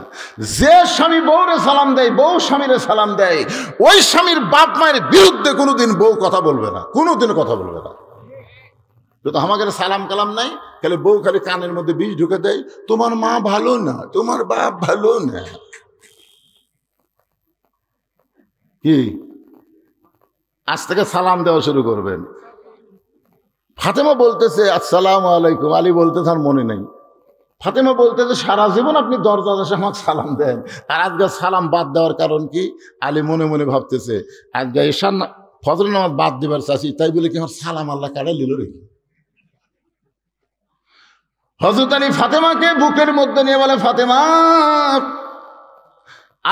যে স্বামী বউরে সালাম দেয়, বউ স্বামীরে সালাম দেয়, ওই স্বামীর বাপ মায়ের বিরুদ্ধে কোনোদিন বউ কথা বলবে না, কোনোদিন কথা বলবে না। তো আমাদের সালাম কালাম নাই, খালি বউ খালি কানের মধ্যে বিষ ঢুকে দেয়, তোমার মা ভালো না, তোমার বাপ ভালো না। কি আজ থেকে সালাম দেওয়া শুরু করবেন? ফাতেমা বলতেছে, আসসালামু আলাইকুম। আলী বলতেছে, আর মনে নেই। ফাতেমা বলতেছে, সারা জীবন আপনি দরজা এসে আমাকে সালাম দেন, আর আজকে সালাম বাদ দেওয়ার কারণ কি? আলী মনে মনে ভাবতেছে, আজকে ঈশান ফজর নামাজ বাদ দিবার চাচ্ছি, তাই বলে কি আমার সালাম আল্লাহ কাড়ে নিল রে? হযরত আলী ফাতেমাকে বুকের মধ্যে নিয়ে বলে, ফাতেমা,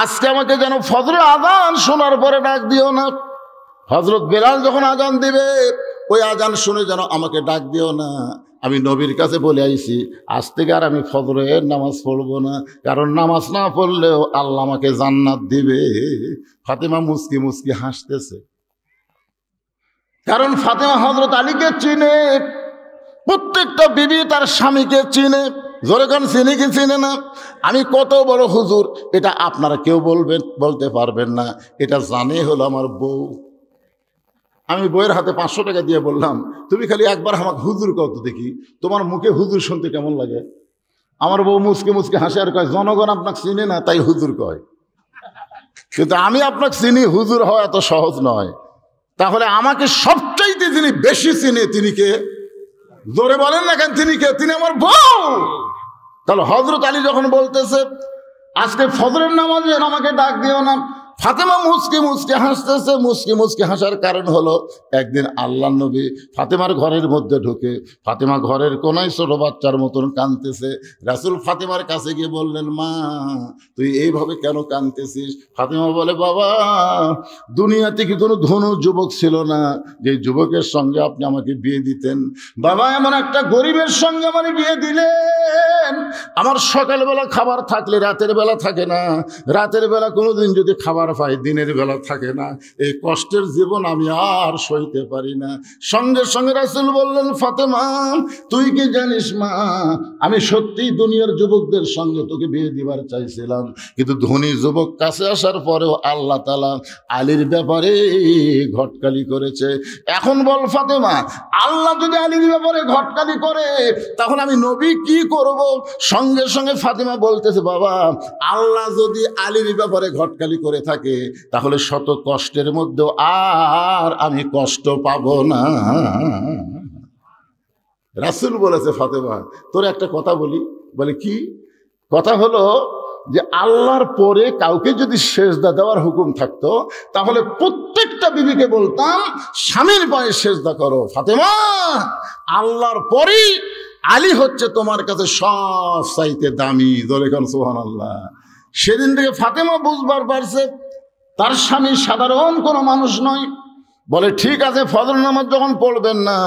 আজকে আমাকে যেন ফজরের আযান শোনার পরে ডাক দিও না। হযরত বেলাল যখন আযান দিবে, ওই আযান শুনে যেন আমাকে ডাক দিও না। আমি নবীর কাছে বলে আইছি, আজ থেকে আর আমি ফজরের নামাজ পড়বো না, কারণ নামাজ না পড়লেও আল্লাহ আমাকে জান্নাত দিবে। ফাতেমা মুস্কি মুস্কি হাসতেছে, কারণ ফাতেমা হযরত আলীকে চিনে। প্রত্যেকটা বিবি তার স্বামীকে চিনে। জোরে কান, চিনি কি চিনে না? আমি কত বড় হুজুর, এটা আপনারা কেউ বলতে পারবেন না। এটা জানে হলো আমার বউ। আমি বইয়ের হাতে 500 টাকা দিয়ে বললাম, তুমি খালি একবার আমাকে হুজুর কত দেখি, তোমার মুখে হুজুর শুনতে কেমন লাগে? আমার বউ মুচকে মুচকে হাসে আর কয়, জনগণ আপনাকে চিনে না তাই হুজুর কয়। কিন্তু আমি আপনাকে চিনি, হুজুর হওয়া এত সহজ নয়। তাহলে আমাকে সবচাইতে চাইতে যিনি বেশি চিনে তিনি কে? জোরে বলেন না কেন, তিনি কে? তিনি আমার বউ। তাহলে হযরত আলী যখন বলতেছে আজকে ফজরের নামাজে আমাকে ডাক দিও না, ফাতেমা মুচকি মুচকি হাসতেছে। মুচকি মুচকি হাসার কারণ হলো একদিন আল্লাহ নবী ফাতেমার ঘরের মধ্যে ঢুকে, ফাতেমা ঘরের কোনায় ছোট বাচ্চার মতন কাঁদতেছে। রাসূল ফাতেমার কাছে গিয়ে বললেন, মা তুই এইভাবে কেন কাঁদতেছিস? ফাতেমা বলে, বাবা দুনিয়াতে কি কোনো ধনু যুবক ছিল না যে যুবকের সঙ্গে আপনি আমাকে বিয়ে দিতেন? বাবা এমন একটা গরিবের সঙ্গে আমার বিয়ে দিলেন, আমার সকালবেলা খাবার থাকলে রাতের বেলা থাকে না, রাতের বেলা কোনোদিন যদি খাবার পাই দিনের বেলা থাকে না। এই কষ্টের জীবন আমি আর সইতে পারি না। সঙ্গে সঙ্গে রাসূল বললেন, ফাতেমা তুই কি জানিস মা, আমি সত্যি দুনিয়ার যুবকদের সঙ্গে তোকে বিয়ে দিবার চাইছিলাম, কিন্তু ধনী যুবক কাছে আসার পরেও আল্লাহ তাআলা আলীর ব্যাপারে ঘটকালি করেছে। এখন বল ফাতেমা, আল্লাহ যদি আলীর ব্যাপারে ঘটকালি করে তখন আমি নবী কি করব? সঙ্গে সঙ্গে ফাতেমা বলতেছে, বাবা আল্লাহ যদি আলীর ব্যাপারে ঘটকালি করে থাকে তাহলে শত কষ্টের মধ্যেও আর আমি কষ্ট পাবো না। রাসূল বলেছে, ফাতেমা তোর একটা কথা বলি। বলে কি কথা? হলো যে আল্লাহর পরে কাউকে যদি সেজদা দেওয়ার হুকুম থাকতো তাহলে প্রত্যেকটা বিবিকে বলতাম স্বামীর পায়ে সেজদা করো। ফাতেমা আল্লাহর পরেই আলী হচ্ছে তোমার কাছে সব চাইতে দামি। দলেখান সুবহানাল্লাহ। সেদিন থেকে ফাতেমা বুঝবার পারছে তার স্বামী সাধারণ কোনো মানুষ নয়। বলে ঠিক আছে, ফজর নামাজ যখন পড়বেন না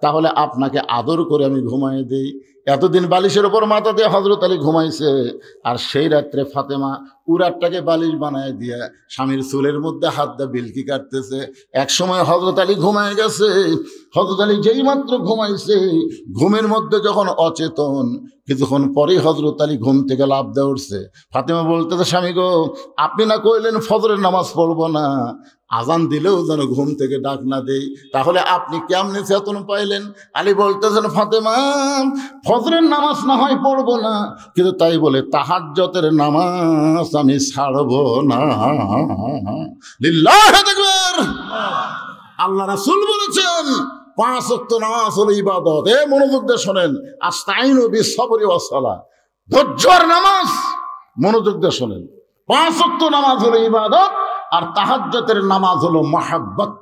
তাহলে আপনাকে আদর করে আমি ঘুমাই দেই। এতদিন বালিশের ওপর মাথা দিয়ে হযরত আলী ঘুমাইছে, আর সেই রাত্রে ফাতেমা উরাটটাকে বালিশ বানায় দিয়ে স্বামীর চুলের মধ্যে হাত দিয়ে বিলকি কাটতেছে। এক সময় হযরত আলী ঘুমায় গেছে। হযরত আলী যেই মাত্র ঘুমাইছে, ঘুমের মধ্যে যখন অচেতন, কিছুক্ষণ পরেই হযরত আলী ঘুম থেকে লাফ দিয়ে উঠছে। ফাতেমা বলতেছে, স্বামী গো আপনি না কইলেন ফজরের নামাজ পড়বো না, আজান দিলেও যেন ঘুম থেকে ডাক না দেই, তাহলে আপনি কেমনে চেতন পাইলেন? আলী বলতেছেন, ফাতেমা ফজরের নামাজ না হয় পড়বো না, কিন্তু তাই বলে তাহাজ্জুদের নামাজ আমি ছাড়বো না। লিল্লাহি তাকবীর। আল্লাহ রাসূল বলেছেন 5 ওয়াক্ত নামাজ হলো ইবাদত। মনোযোগ দিয়ে শোনেন, আস্তাইনু বিস-সাবরি ওয়াস-সালাহ, ধৈর্যের নামাজ। মনোযোগ দিয়ে শোনেন, 5 ওয়াক্ত নামাজ হলো ইবাদত আর তাহাজ্জুদের নামাজ হলো মহব্বত।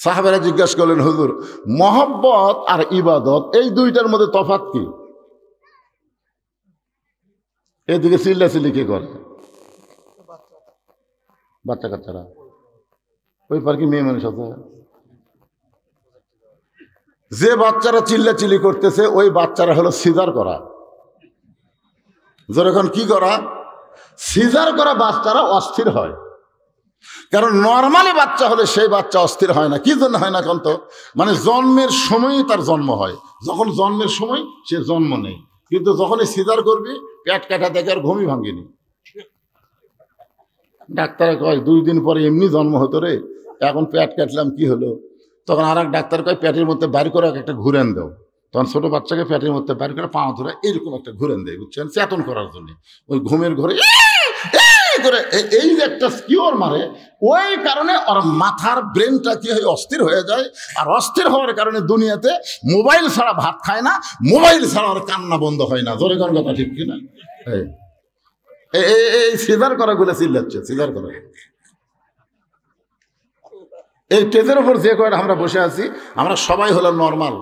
সাহাবারা জিজ্ঞাসা করলেন, হুজুর মহব্বত আর ইবাদত এই দুইটার মধ্যে তফাৎ কি? এদিকে চিল্লাচিল্লি কে করে? বাচ্চা কাচ্চারা। ওই পার কি মেয়ে মানুষ আছে? যে বাচ্চারা চিল্লাচিল্লি করতেছে ওই বাচ্চারা হলো সিজার করা। যখন কি করা? সিজার করা বাচ্চারা অস্থির হয়। কারণ নর্মালি বাচ্চা হলে সেই বাচ্চা অস্থির হয় না। কি জন্য হয় না? কারণ তো মানে জন্মের সময়ই তার জন্ম হয়। যখন জন্মের সময় সে জন্ম নেই, কিন্তু যখনই সিজার করবি পেট কাটা দেখে আর ঘুমই ভাঙেনি। ডাক্তারে কয় 2 দিন পরে এমনি জন্ম হতো রে, এখন পেট কাটলাম কি হলো? তখন আর এক ডাক্তার কয় পেটের মধ্যে বাইর করে একটা ঘুরেন দাও। তখন ছোটো বাচ্চাকে পেটের মধ্যে বাইর করে পা ধরে এরকম একটা ঘুরেন দেয়, বুঝছেন, চেতন করার জন্য। ওই ঘুমের ঘরে করে এই যে একটা স্কিওর মারে, ওই কারণে ওর মাথার ব্রেনটা কি হয় অস্থির হয়ে যায়। আর অস্থির হওয়ার কারণে দুনিয়াতে মোবাইল ছাড়া ভাত খায় না, মোবাইল ছাড়া ওর কান্না বন্ধ হয় না। জোরে কোন কথা ঠিক কিনা? এই সিজার করা গুলো চিল্লাচ্ছে, সিজার করা। এই স্টেজের উপর যে কয়টা আমরা বসে আছি আমরা সবাই হলো নর্মাল,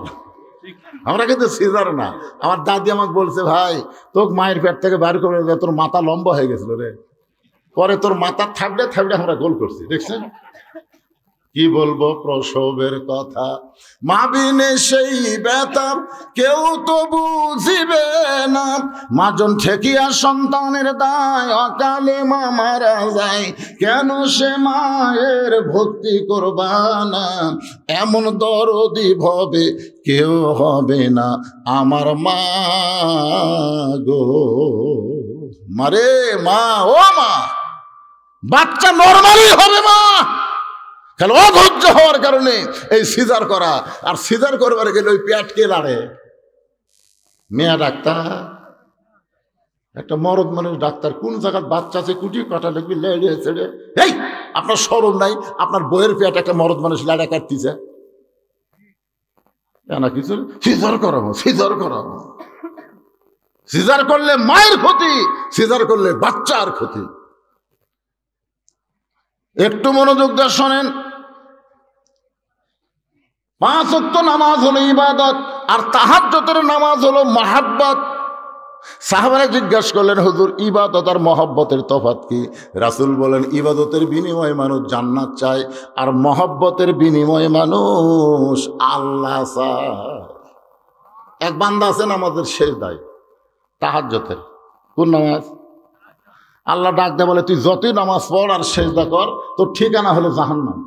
আমরা কিন্তু সিজার না। আমার দাদি আমাকে বলছে, ভাই তোকে মায়ের পেট থেকে বাইর করে তোর মাথা লম্বা হয়ে গেছিল রে, পরে তোর মাথা থাকবে থাকবে আমরা গোল করছি, দেখছেন? কি বলবো প্রসবের কথা, মা বিনে সেই ব্যথা কেউ তো বুঝিবে না। মাজন ঠেকিয়া সন্তানের দায়, অকালে মা মারা যায়, কেন সে মায়ের ভক্তি করবা না? এমন দরদি ভবে কেউ হবে না আমার মা গো। মারে মা, ও মা, বাচ্চা নরমালি হবে মা, কারণ অধৈর্য হওয়ার কারণে এই সিজার করা। আর সিজার করবার গেলে ওই পেট কে লাড়ে? মেয়া ডাক্তার, একটা মরদ মানুষ ডাক্তার। কোন জায়গায় বাচ্চা আছে কুটি কাটা লিখবি লেড়ে ছেড়ে, এই আপনার শরম নাই? আপনার বইয়ের পেট একটা মরদ মানুষ লাড়া কাটতেছে, না কিছু সিজার করাবো, সিজার করাবো। সিজার করলে মায়ের ক্ষতি, সিজার করলে বাচ্চার ক্ষতি। একটু মনোযোগ দিয়ে শোনেন। 5 ওয়াক্ত নামাজ হলো ইবাদত, আর তাহাজ্জুদের নামাজ হলো মহাব্বত। সাহাবারা জিজ্ঞাসা করলেন, হুজুর ইবাদত আর মহব্বতের তফাৎ কি? রাসূল বলেন, ইবাদতের বিনিময়ে মানুষ জান্নাত চায়, আর মহব্বতের বিনিময়ে মানুষ আল্লাহ চায়। এক বান্দা আছে নামাজের শেষদায়, তাহাজ্জুদের। কোন নামাজ? আল্লাহ ডাক দেয়, বলে তুই যতই নামাজ পড় আর সেজদা কর, তোর ঠিকানা হলো জাহান্নাম।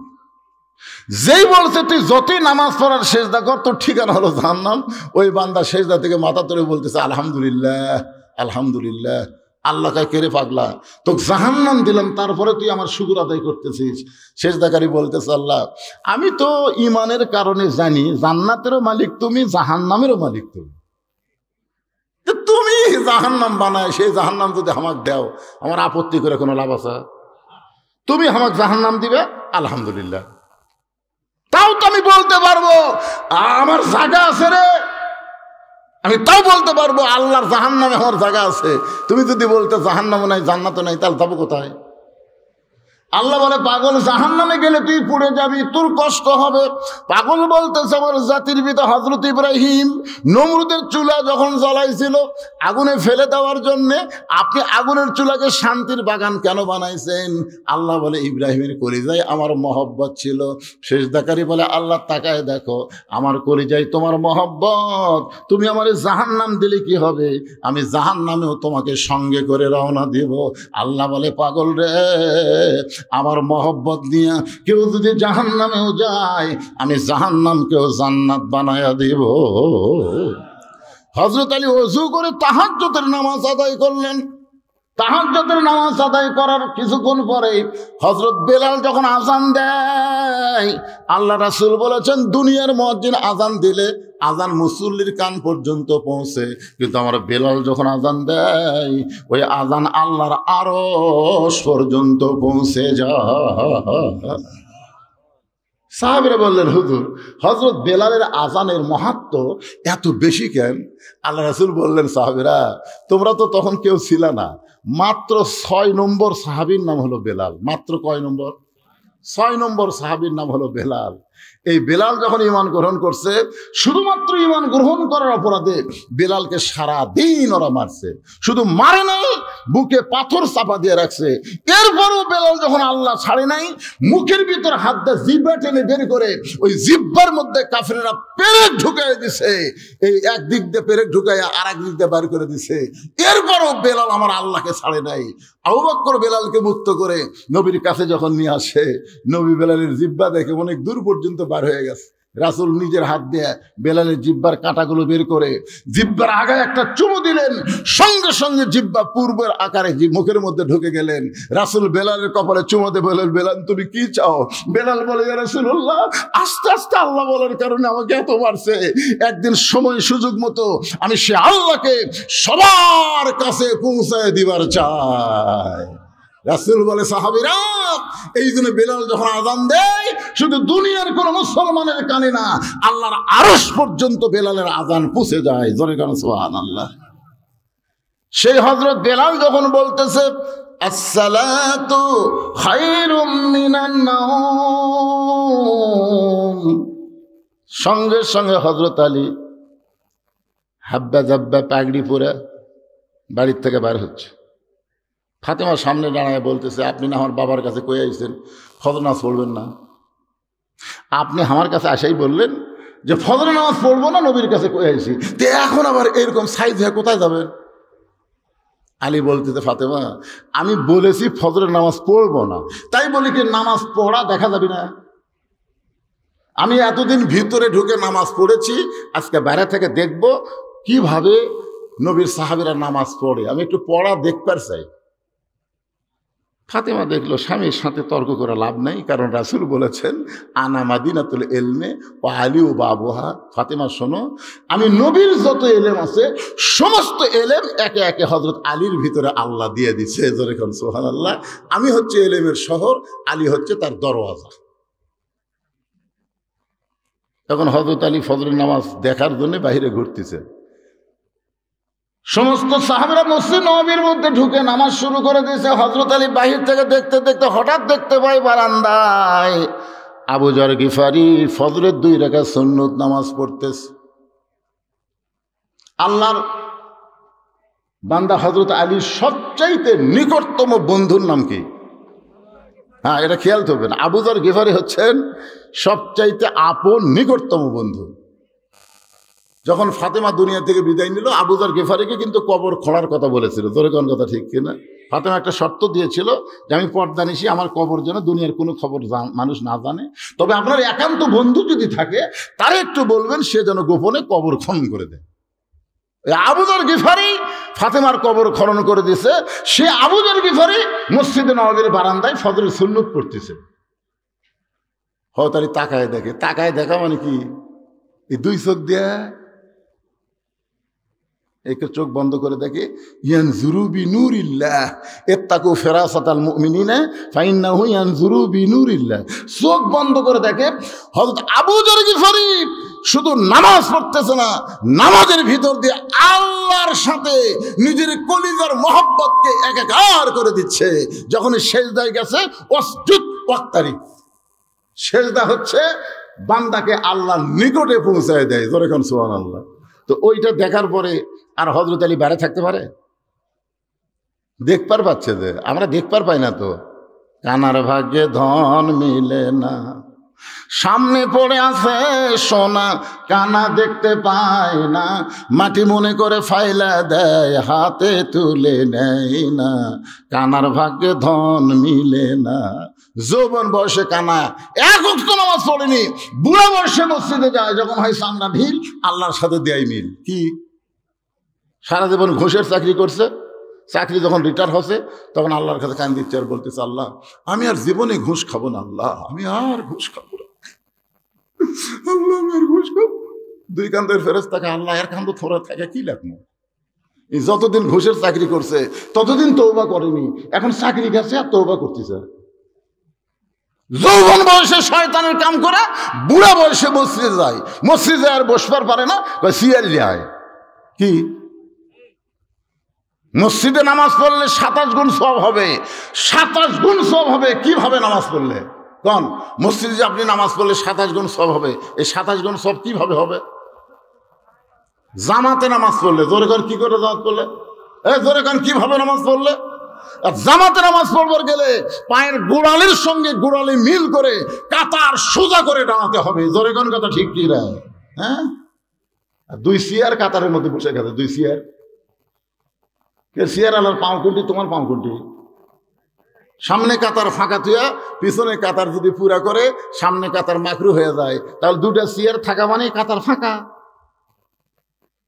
যেই বলছে তুই যতই নামাজ পড়ার সেজদা কর, তোর ঠিকানা হলো জাহান্নাম, ওই বান্দা সেজদা থেকে মাথা তুলে বলতেছে আলহামদুলিল্লাহ, আলহামদুলিল্লাহ। আল্লাহ কয়, কে রে পাগলা, তোকে জাহান্নাম দিলাম, তারপরে তুই আমার শুকর আদায় করতেছিস? সেজদাকারী বলতেছে, আল্লাহ আমি তো ইমানের কারণে জানি জান্নাতেরও মালিক তুমি, জাহান্নামেরও মালিক তুমি। তুমি জাহান্নাম বানায়, সেই জাহান্নাম যদি আমাকে দাও, আমার আপত্তি করে কোনো লাভ আছে? তুমি আমাকে জাহান্নাম দিবে, আলহামদুলিল্লাহ। তাও তো আমি বলতে পারবো আমার জায়গা আছে রে, আমি তাও বলতে পারবো আল্লাহর জাহান্নামে আমার জায়গা আছে। তুমি যদি বলতে জাহান্নামও নাই জান্নাতও নাই, তাহলে যাবো কোথায়? আল্লাহ বলে, পাগল জাহান্নামে গেলে তুই পুড়ে যাবি, তোর কষ্ট হবে। পাগল বলতেছে, আমার জাতির পিতা হযরত ইব্রাহিম নমরুদের চুলা যখন জ্বলাইছিল আগুনে ফেলে দেওয়ার জন্যে, আপনি আগুনের চুলাকে শান্তির বাগান কেন বানাইছেন? আল্লাহ বলে, ইব্রাহিমের কলিজায় আমার মহব্বত ছিল। সেজদাকারী বলে, আল্লাহ তাকায় দেখো, আমার কলিজায় তোমার মহব্বত, তুমি আমার জাহান্নাম দিলে কি হবে? আমি জাহান্নামেও তোমাকে সঙ্গে করে রওনা দিব। আল্লাহ বলে, পাগল রে, আমার মহব্বত নিয়ে কেউ যদি জাহান্নামেও যায়, আমি জাহান্নামকেও জান্নাত বানায়া দিব। হযরত আলী ওযু করে তাহাজ্জুদের নামাজ আদায় করলেন। তাহাজ্জুদের নামাজ আদায় করার কিছুক্ষণ পরে হযরত বেলাল যখন আজান দেয়, আল্লাহ রাসূল বলেছেন, দুনিয়ার মুয়াজ্জিন আজান দিলে আজান মুসল্লির কান পর্যন্ত পৌঁছে, কিন্তু আমার বেলাল যখন আজান দেয়, ওই আজান আল্লাহর আরশ পর্যন্ত পৌঁছে যায়। সাহাবীরা বললেন, হুজুর হযরত বেলালের আজানের মাহাত্ম্য এত বেশি কেন? আল্লাহ রাসূল বললেন, সাহাবীরা তোমরা তো তখন কেউ ছিল না, মাত্র 6 নম্বর সাহাবীর নাম হলো বেলাল। মাত্র কয় নম্বর? 6 নম্বর সাহাবীর নাম হলো বেলাল। এই বেলাল যখন ঈমান গ্রহণ করছে, শুধুমাত্র ঈমান গ্রহণ করার অপরাধে বেলালকে সারা দিন ওরা মারছে। শুধু মারে নাই, বুকে পাথর চাপা দিয়ে রাখছে। এরপরও বেলাল যখন আল্লাহ ছাড়ে নাই, মুখের ভিতর হাত দিয়ে জিহ্বা টেনে বের করে ওই জিহ্বার মধ্যে কাফেররা পেরেক ঢুকাই দিছে। এই একদিক দিয়ে পেরেক ঢুকাই আর এক দিক দিয়ে বের করে দিছে। এরপরও বেলাল আমার আল্লাহকে ছাড়ে নাই। আবু বকর বেলালকে মুক্ত করে নবীর কাছে যখন নিয়ে আসে, নবী বেলালের জিহ্বা দেখে অনেক দূর পর্যন্ত বার হয়ে গেছে। রাসূল নিজের হাত দিয়ে বেলালের জিহ্বার কাঁটাগুলো বের করে জিহ্বার আগায় একটা চুমু দিলেন, সঙ্গে সঙ্গে জিহ্বা পূর্বের আকারে মুখের মধ্যে ঢুকে গেলেন। রাসূল বেলালের কপালে চুমু দিয়ে বললেন, বেলাল তুমি কি চাও? বেলাল বলে, ইয়া রাসূলুল্লাহ, আস্তে আস্তে আল্লাহ বলার কারণে আমাকে এত মারছে, একদিন সময় সুযোগ মতো আমি সে আল্লাহকে সবার কাছে পৌঁছায় দিবার চাই। রাসূল বলে, সাহাবীরা এই জন্য বেলাল যখন আযান দেয়, শুধু দুনিয়ার কোন মুসলমানের কানে না, আল্লাহর আরশ পর্যন্ত বেলালের আযান পৌঁছে যায়। জোরে কান সুবহানাল্লাহ। সেই হযরত বেলাল যখন বলতেছে, আসসালাতু খায়রুম মিনান নাওম, সঙ্গে সঙ্গে হযরত আলী হাব্বা জাব্বা পাগড়ি পরে বাড়ির থেকে বের হচ্ছে। ফাতেমা সামনে দাঁড়ায় বলতেছে, আপনি না আমার বাবার কাছে কয়ে আইছেন ফজর নামাজ পড়বেন না? আপনি আমার কাছে আসাই বললেন যে ফজর নামাজ পড়বো না, নবীর কাছে কয়ে আইছি, তো এখন আবার এরকম সাইজ হয়ে কোথায় যাবেন? আলী বলতেছে, ফাতেমা আমি বলেছি ফজরের নামাজ পড়বো না, তাই বলি কি নামাজ পড়া দেখা যাবে না? আমি এতদিন ভিতরে ঢুকে নামাজ পড়েছি, আজকে বাইরে থেকে দেখব কিভাবে নবীর সাহাবীরা নামাজ পড়ে, আমি একটু পড়া দেখবার চাই। ফাতেমা দেখলো স্বামীর সাথে তর্ক করে লাভ নাই, কারণ রাসূল বলেছেন আনা মাদিনাতুল ইলমে ওয়া আলী ও বাবুহা। ফাতেমা শোনো, আমি নবীর যত এলেম আছে সমস্ত এলেম একে একে হযরত আলীর ভিতরে আল্লাহ দিয়ে দিচ্ছে। জোরে কোন সুবহানাল্লাহ। আমি হচ্ছে এলেমের শহর, আলী হচ্ছে তার দরওয়াজা। তখন হযরত আলী ফজরের নামাজ দেখার জন্য বাইরে ঘুরতেছে। সমস্ত সাহাবীরা মসজিদ নববীর মধ্যে ঢুকে নামাজ শুরু করে দিয়েছে। হযরত আলী বাহির থেকে দেখতে দেখতে হঠাৎ দেখতে পাই বারান্দায় আবু যর গিফারি ফজরের 2 রাকাত সুন্নত নামাজ পড়তেছে। আল্লাহর বান্দা হযরত আলীর সবচাইতে নিকটতম বন্ধুর নাম কি? হ্যাঁ, এটা খেয়াল করবেন। আবু যর গিফারি হচ্ছেন সবচাইতে আপন নিকটতম বন্ধু। যখন ফাতেমা দুনিয়া থেকে বিদায় নিল, আবু যর গিফারিকে কিন্তু কবর খোঁড়ার কথা বলেছিল। জোরে কোন কথা ঠিক কিনা? ফাতেমা একটা শর্ত দিয়েছিল যে আমি পর্দা নিশি, আমার কবর যেন দুনিয়ার কোনো খবর মানুষ না জানে, তবে আপনার একান্ত বন্ধু যদি থাকে তারে একটু বলবেন সে যেন গোপনে কবর খনন করে দেয়। আবু যর গিফারি ফাতেমার কবর খনন করে দিয়েছে। সে আবু যর গিফারি মসজিদে নববীর বারান্দায় ফজরের সুন্নত পড়তেছে। হয়তো তাকায় দেখে, তাকায় দেখা মানে কি? এই 2 চোখ দিয়া একে চোখ বন্ধ করে দেখে, ইয়ানজুরু বিনুরিল্লাহ ইত্তাকু ফিরাসাতাল মুমিনিনা ফাইন্নাহু ইয়ানজুরু বিনুরিল্লাহ। চোখ বন্ধ করে দেখে হযরত আবু যর গিফারি শুধু নামাজ পড়তেছে না, নামাজের ভিতর দিয়ে আল্লাহর সাথে নিজের কলিজার মহব্বতকে একাকার করে দিচ্ছে। যখন সেজদায় গেছে, ওয়াসজুদ ওয়াক্তারি, সেজদা হচ্ছে বান্দাকে আল্লাহর নিকটে পৌঁছায় দেয়। জোরে কোন সুবহানাল্লাহ। তো ওইটা দেখার পরে আর হযরত আলী বাইরে থাকতে পারে? দেখবার পাচ্ছে যে আমরা দেখবার পাই না। তো কানার ভাগ্যে ধন মিলে না, সামনে পড়ে আছে সোনা, কানা দেখতে পায় না, মাটি মনে করে ফাইলা দেয়, হাতে তুলে নেয় না, কানার ভাগ্যে ধন মিলে না। যৌবন বয়সে কানা এক ওয়াক্ত নামাজ পড়েনি, বুড়া বয়সে মসজিদে যায়, যখন হয় সামনা ঢিল, আল্লাহর সাথে দেয় মিল। কি সারা জীবন ঘুষের চাকরি করছে, চাকরি যখন রিটায়ার হচ্ছে তখন আল্লাহর কাছে কান দিচ্ছে আর বলতেছে, আল্লাহ আমি আর জীবনে ঘুষ খাবো না, আল্লাহ আমি আর ঘুষ খাবো না, আল্লাহ আমি আর ঘুষ খাবো। 2 কান্দের ফেরেশতাকে আল্লাহ এর কান্দ থোড়া থাকে কি লাগলো? এই যতদিন ঘুষের চাকরি করছে ততদিন তওবা করেনি, এখন চাকরি গেছে আর তওবা করতেছে। যৌবন বয়সে শয়তানের কাম করে বুড়া বয়সে মসজিদে যায়, মসজিদে আর বসবার পারে না, সিয়ার যায়। কি মসজিদে নামাজ পড়লে 27 গুণ সওয়াব হবে, 27 গুণ সওয়াব হবে। কিভাবে নামাজ পড়লে? কোন মসজিদে আপনি নামাজ পড়লে 27 গুণ সওয়াব হবে। এই 27 গুণ সওয়াব কিভাবে হবে? জামাতে নামাজ পড়লে। জোরে কর, কি করে জামাত পড়লে? জোরে কর, কিভাবে নামাজ পড়লে? জামাতে নামাজ পড়বার গেলে পায়ের গোড়ালির সঙ্গে গোড়ালি মিল করে কাতার সোজা করে দাঁড়াতে হবে। জোরে কোন কথা ঠিক কি রে? হ্যাঁ, 2 চেয়ার কাতারের মধ্যে বসে গেছে, 2 চেয়ার। চেয়ার আলার পাও কোনটি? তোমার পাও কোনটি? সামনে কাতার ফাঁকা থুয়া পিছনে কাতার যদি পুরা করে সামনে কাতার মাকরু হয়ে যায়, তাহলে 2টা চেয়ার থাকা মানে কাতার ফাঁকা।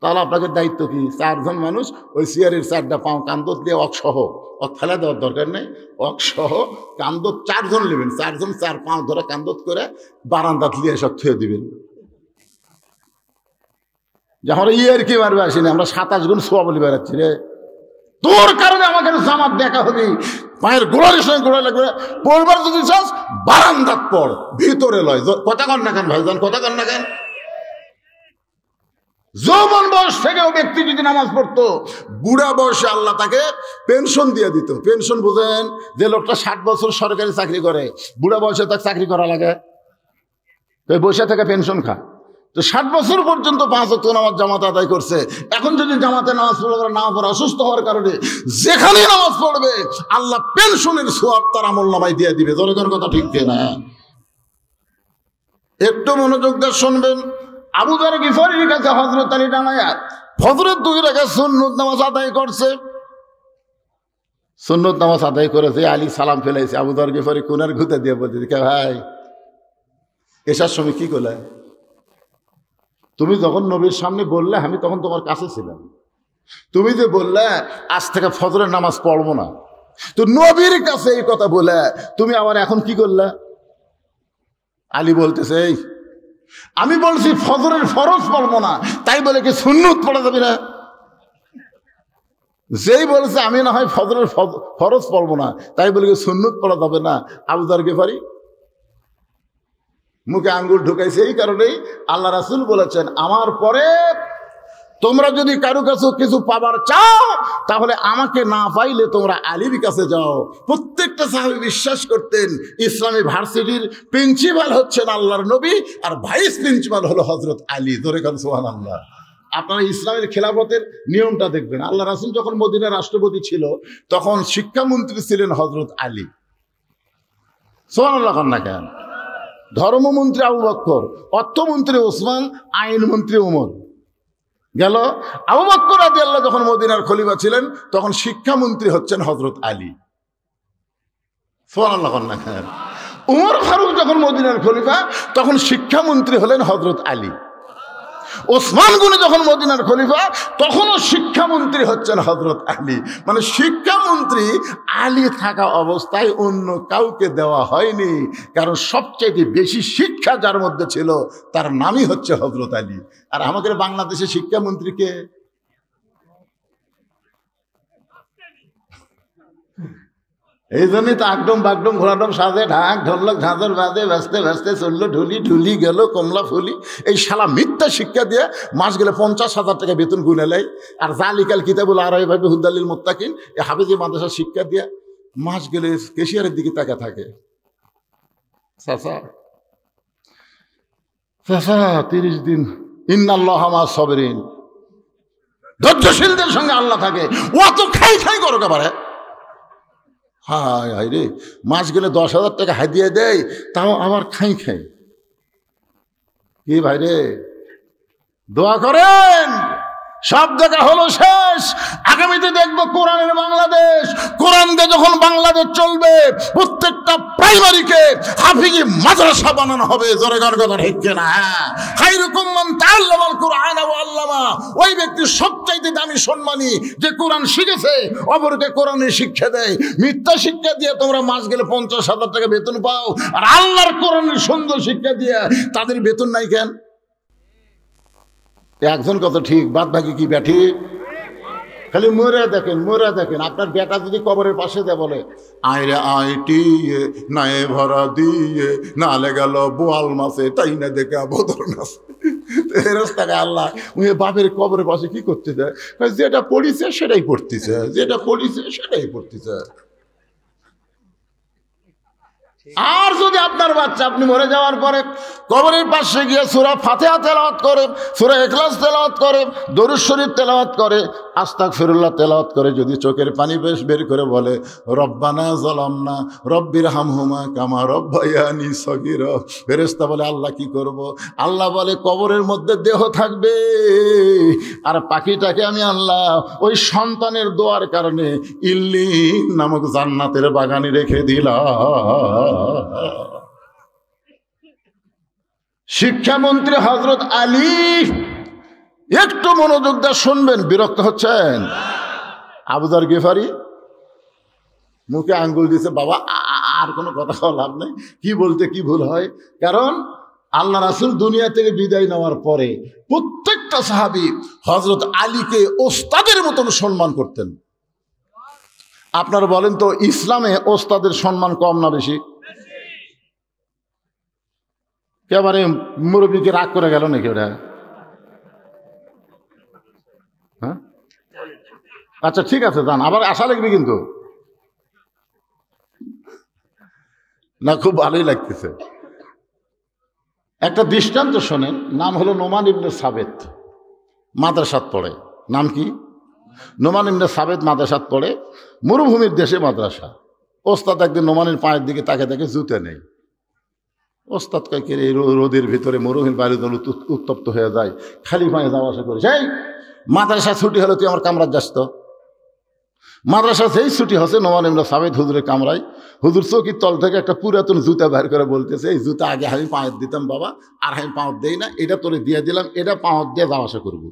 তাহলে আপনাকে দায়িত্ব কি? 4 জন মানুষ ওই চেয়ারের 4টা পাও কান্দত দিয়ে অকসহ, ফেলা দেওয়ার দরকার নেই, অকসহ কান্দত 4 জন নেবেন, 4 জন 4 পাও ধরে কান্দত করে বারান্দাত লিয়ে সব থুয়ে দিবেন। যে আমরা আর কি মারবে আসিনি, আমরা 27 গুণ সওয়াব বলে বেড়াচ্ছি রে। তোর কারণে আমাকে জামাত দেখা হবে, পায়ের গোড়ালির সঙ্গে গোড়া লাগবে। পড়বার যদি চাস বারান্দাত পড়, ভিতরে লয়। কথা কন না কেন ভাইজান, কথা কন না কেন? যৌবন বয়স থেকেও ব্যক্তি যদি নামাজ পড়তো, বুড়া বয়সে আল্লাহ তাকে পেনশন দিয়ে দিত। পেনশন বুঝেন? যে লোকটা 60 বছর সরকারি চাকরি করে, বুড়া বয়সে তাকে চাকরি করা লাগে, বসে থেকে পেনশন খা। তো 60 বছর পর্যন্ত 5 ওয়াক্ত নামাজ জামাত আদায় করছে। এখন যদি জামাতে নামাজ পড়ে না পড়ে, অসুস্থ হওয়ার কারণে যেখানে নামাজ পড়বে আল্লাহ পেনশনের সওয়াব তার আমলনামায় দিয়ে দিবে। জনগণের কথা ঠিক না? একটু মনোযোগ দিয়ে শুনবেন। আবু যর গিফারির কাছে হযরত আলী দাঁড়ায়া ফজরের 2 রাকাত সুন্নত নামাজ আদায় করছে। সুন্নত নামাজ আদায় করেছে, আলী সালাম ফেলাইছে। আবু যর গিফারি কোনার ঘুতে দিয়ে বলছে, ভাই এসার সময় কি করলে? তুমি যখন নবীর সামনে বললে আমি তখন তোমার কাছে ছিলাম, তুমি যে বললে আজ থেকে ফজরের নামাজ পড়বো না, তো নবীর কাছে এই কথা বলে তুমি আবার এখন কি করলে? আলী বলতেছে, এই আমি বলছি ফজরের ফরজ পড়বো না, তাই বলে কি সুন্নত পড়া যাবে না? যেই বলেছে আমি না হয় ফজরের ফরজ পড়বো না, তাই বলে কি সুন্নত পড়া যাবে না? আবু যর গিফারি মুখে আঙ্গুল ঢুকাইছে। এই কারণেই আল্লাহ রাসূল বলেছেন, আমার পরে তোমরা যদি কারো কাছে কিছু পাবার চাও, তাহলে আমাকে না পাইলে তোমরা আলীর কাছে যাও। প্রত্যেকটা সাহাবী বিশ্বাস করতেন ইসলামী ভার্সিটির প্রিন্সিপাল হচ্ছেন আল্লাহর নবী, আর ভাইস প্রিন্সিপাল হলো হযরত আলী। ধরে কান সুবহানাল্লাহ। আপনারা ইসলামের খেলাফতের নিয়মটা দেখবেন। আল্লাহ রাসূল যখন মদিনার রাষ্ট্রপতি ছিল, তখন শিক্ষামন্ত্রী ছিলেন হযরত আলী। সুবহানাল্লাহ না কেন? ধর্মমন্ত্রী আবু বকর, অর্থমন্ত্রী ওসমান, আইনমন্ত্রী ওমর। গেল আবু বকর রাদিয়াল্লাহু যখন মদিনার খলিফা ছিলেন, তখন শিক্ষামন্ত্রী হচ্ছেন হযরত আলী। সুবহানাল্লাহ না কেন? উমর ফারুক যখন মদিনার খলিফা, তখন শিক্ষামন্ত্রী হলেন হযরত আলী। ওসমান গনি যখন মদিনার খলিফা, তখনও শিক্ষামন্ত্রী হচ্ছেন হযরত আলী। মানে শিক্ষামন্ত্রী আলী থাকা অবস্থায় অন্য কাউকে দেওয়া হয়নি, কারণ সবচেয়ে বেশি শিক্ষা যার মধ্যে ছিল তার নামই হচ্ছে হযরত আলী। আর আমাদের বাংলাদেশে শিক্ষামন্ত্রীকে এই জন্যই তো আকডম বাগডম ঘোরাডম সাজে, ঢাক ঢোলক ঝাঁঝর বাজে, ব্যস্তে ব্যস্তে চললো ঢুলি ঢুলি গেল কমলা ফুলি। এই শালা মিথ্যা শিক্ষা দিয়ে মাস গেলে 50,000 টাকা বেতন গুনে নেয়। আর জালিকাল কিতাবুল আরাইভাবে হুদালিল মুত্তাকিন, এই হাফেজি মাদ্রাসার শিক্ষা দিয়ে মাস গেলে কেশিয়ারের দিকে তাকা থাকে। চাচা 30 দিন ইন্নাল্লাহা মা'আস সাবিরিন, ধৈর্যশীলদের সঙ্গে আল্লাহ থাকে। অত খাই খাই করো একেবারে। হায় হায় রে, মাস গেলে 10,000 টাকা হাদিয়া দেয়, তাও আবার খাই খাই। কি ভাই রে, দোয়া করেন। সব দেখা হলো শেষ, আগামীতে দেখবো কোরআনের বাংলাদেশ। কোরআন দিয়ে যখন বাংলাদেশ চলবে, প্রত্যেকটা প্রাইমারিকে হাফিজি মাদ্রাসা বানানো হবে। জোরে গান কথা হচ্ছে না? খায়রুকুম মান তাআল্লামাল কুরআন ওয়া আল্লামা। ওই ব্যক্তি সবচাইতে দামি সম্মানী যে কোরআন শিখেছে, অপরকে কোরআনের শিক্ষা দেয়। মিথ্যা শিক্ষা দিয়ে তোমরা মাস গেলে 50,000 টাকা বেতন পাও, আর আল্লাহর কোরআনের সুন্দর শিক্ষা দিয়ে তাদের বেতন নাই কেন? একজন কত ঠিক, বাদ বাকি কি ব্যাঠি? খালি মরে দেখেন, মরে দেখেন। আপনার বেটা যদি কবরের পাশে দেয়, বলে আইরে আইটি নায়ে ভরা দিয়ে নালে গেল বোয়াল মাসে, তাই না দেখে বদর নাচে। রাস্তাকে আল্লাহ উনি বাপের কবরের পাশে কি করতে দেয়? যেটা পড়িছে সেটাই পড়তেছে, যেটা পড়িছে সেটাই পড়তেছে। আর যদি আপনার বাচ্চা আপনি মরে যাওয়ার পরে কবরের পাশে গিয়ে সূরা ফাতিহা তেলাওয়াত করে, সূরা ইখলাস তেলাওয়াত করে, দরুদ শরীফ তেলাওয়াত করে, আস্তাগফিরুল্লাহ তেলাওয়াত করে, যদি চোখের পানি বের করে বলে রব্বানা যালামনা রব্বিরহামহুমা কামা রব্বায়ানি সগীরা, ফেরেশতা বলে আল্লাহ কি করব? আল্লাহ বলে কবরের মধ্যে দেহ থাকবে, আর পাখিটাকে আমি আল্লাহ ওই সন্তানের দোয়ার কারণে ইল্লিন নামক জান্নাতের বাগানে রেখে দিলাম। শিক্ষামন্ত্রী হযরত আলী, একটু মনোযোগ দিয়ে শুনবেন। বিরক্ত হচ্ছেন? আবু যর গিফারি মুখে আঙ্গুল দিছে, বাবা আর কোনো কথা লাভ নেই, কি বলতে কি ভুল হয়। কারণ আল্লাহ রাসূল দুনিয়া থেকে বিদায় নেওয়ার পরে প্রত্যেকটা সাহাবী হযরত আলীকে ওস্তাদের মতন সম্মান করতেন। আপনারা বলেন তো, ইসলামে ওস্তাদের সম্মান কম না বেশি? একেবারে মুরব্বীকে রাগ করে গেল নাকি ওরা? হ্যাঁ, আচ্ছা ঠিক আছে, যান, আবার আশা লাগবে কিন্তু না। খুব ভালোই লাগতেছে। একটা দৃষ্টান্ত শোনেন। নাম হলো নোমান ইবনে সাবেত, মাদ্রাসাত পড়ে। নাম কি? নোমান ইবনে সাবেত মাদ্রাসাত পড়ে, মরুভূমির দেশে মাদ্রাসা। ওস্তাদ একদিন নোমানের পায়ের দিকে তাকে দেখে জুতে নেই। ওস্তাদ কয়েক এই রোদের ভিতরে মরুভূমির বাইরে দল উত্তপ্ত হয়ে যায়, খালি পায়ে যাওয়া আসা করে। সেই মাদ্রাসা ছুটি হলো, তুই আমার কামরায় যাস তো। মাদ্রাসা সেই ছুটি হচ্ছে, নোমান ইবনে সাবেত হুজুরের কামরায়। হুজুর চৌকির তল থেকে একটা পুরাতন জুতা বের করে বলতেছে, এই জুতা আগে আমি পাঁয়ের দিতাম বাবা, আর আমি পাঁত দেই না, এটা তোরে দিয়ে দিলাম, এটা পাঁত দিয়ে যাওয়া আসা করবো।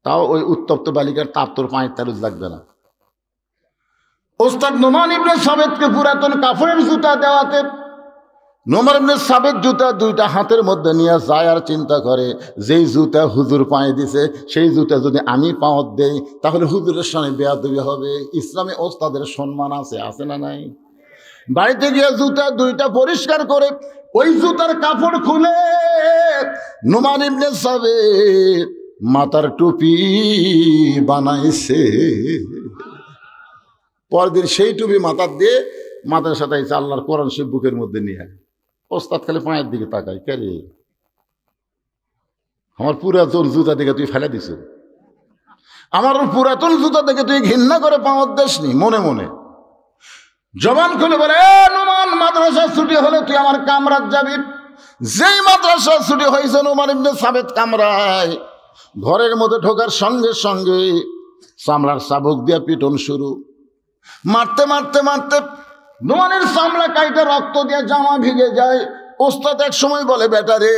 তাও ওই উত্তপ্ত বালিকার তাপ তোর পায়ের তালুজ লাগবে না। ওস্তাদ নোমান ইবনে সাবেতকে পুরাতন কাফনের জুতা দেওয়াতে নোমান ইবনে সাবেত জুতা দুইটা হাতের মধ্যে নিয়ে যায় আর চিন্তা করে, যেই জুতা হুজুর পায়ে দিছে সেই জুতা যদি আমি পাওয়াত দেই তাহলে হুজুরের সঙ্গে বেয়াদবি হবে। ইসলামে ওস্তাদের সম্মান আছে না নাই? বাড়িতে গিয়ে জুতা দুইটা পরিষ্কার করে ওই জুতার কাপড় খুলে নোমান ইবনে সাবেত মাথার টুপি বানাইছে। পরদিন সেই টুপি মাথার দিয়ে মাথার সাথে আল্লাহর কোরআন শরীফ বুকের মধ্যে নিয়ে ওস্তাদ খালি পায়ের দিকে তাকায়, কে রে আমার পুরাতন জুতা দেখে তুই ফেলে দিস, আমার পুরাতন জুতা দেখে তুই ঘৃণা করে পাওয়ার দেশনি। মনে মনে জবান খুলে বলে, নোমান মাদ্রাসা ছুটি হলে তুই আমার কামরাত যাবি। যেই মাদ্রাসা ছুটি হয়েছে নোমান ইবনে সাবেত কামরায় ঘরের মধ্যে ঢোকার সঙ্গে সঙ্গে চামড়ার চাবুক দিয়ে পিটন শুরু। মারতে মারতে মারতে নোমানের চামড়া কাইটা রক্ত দিয়ে জামা ভিজে যায়। ওস্তাদ এক সময় বলে, বেটা রে,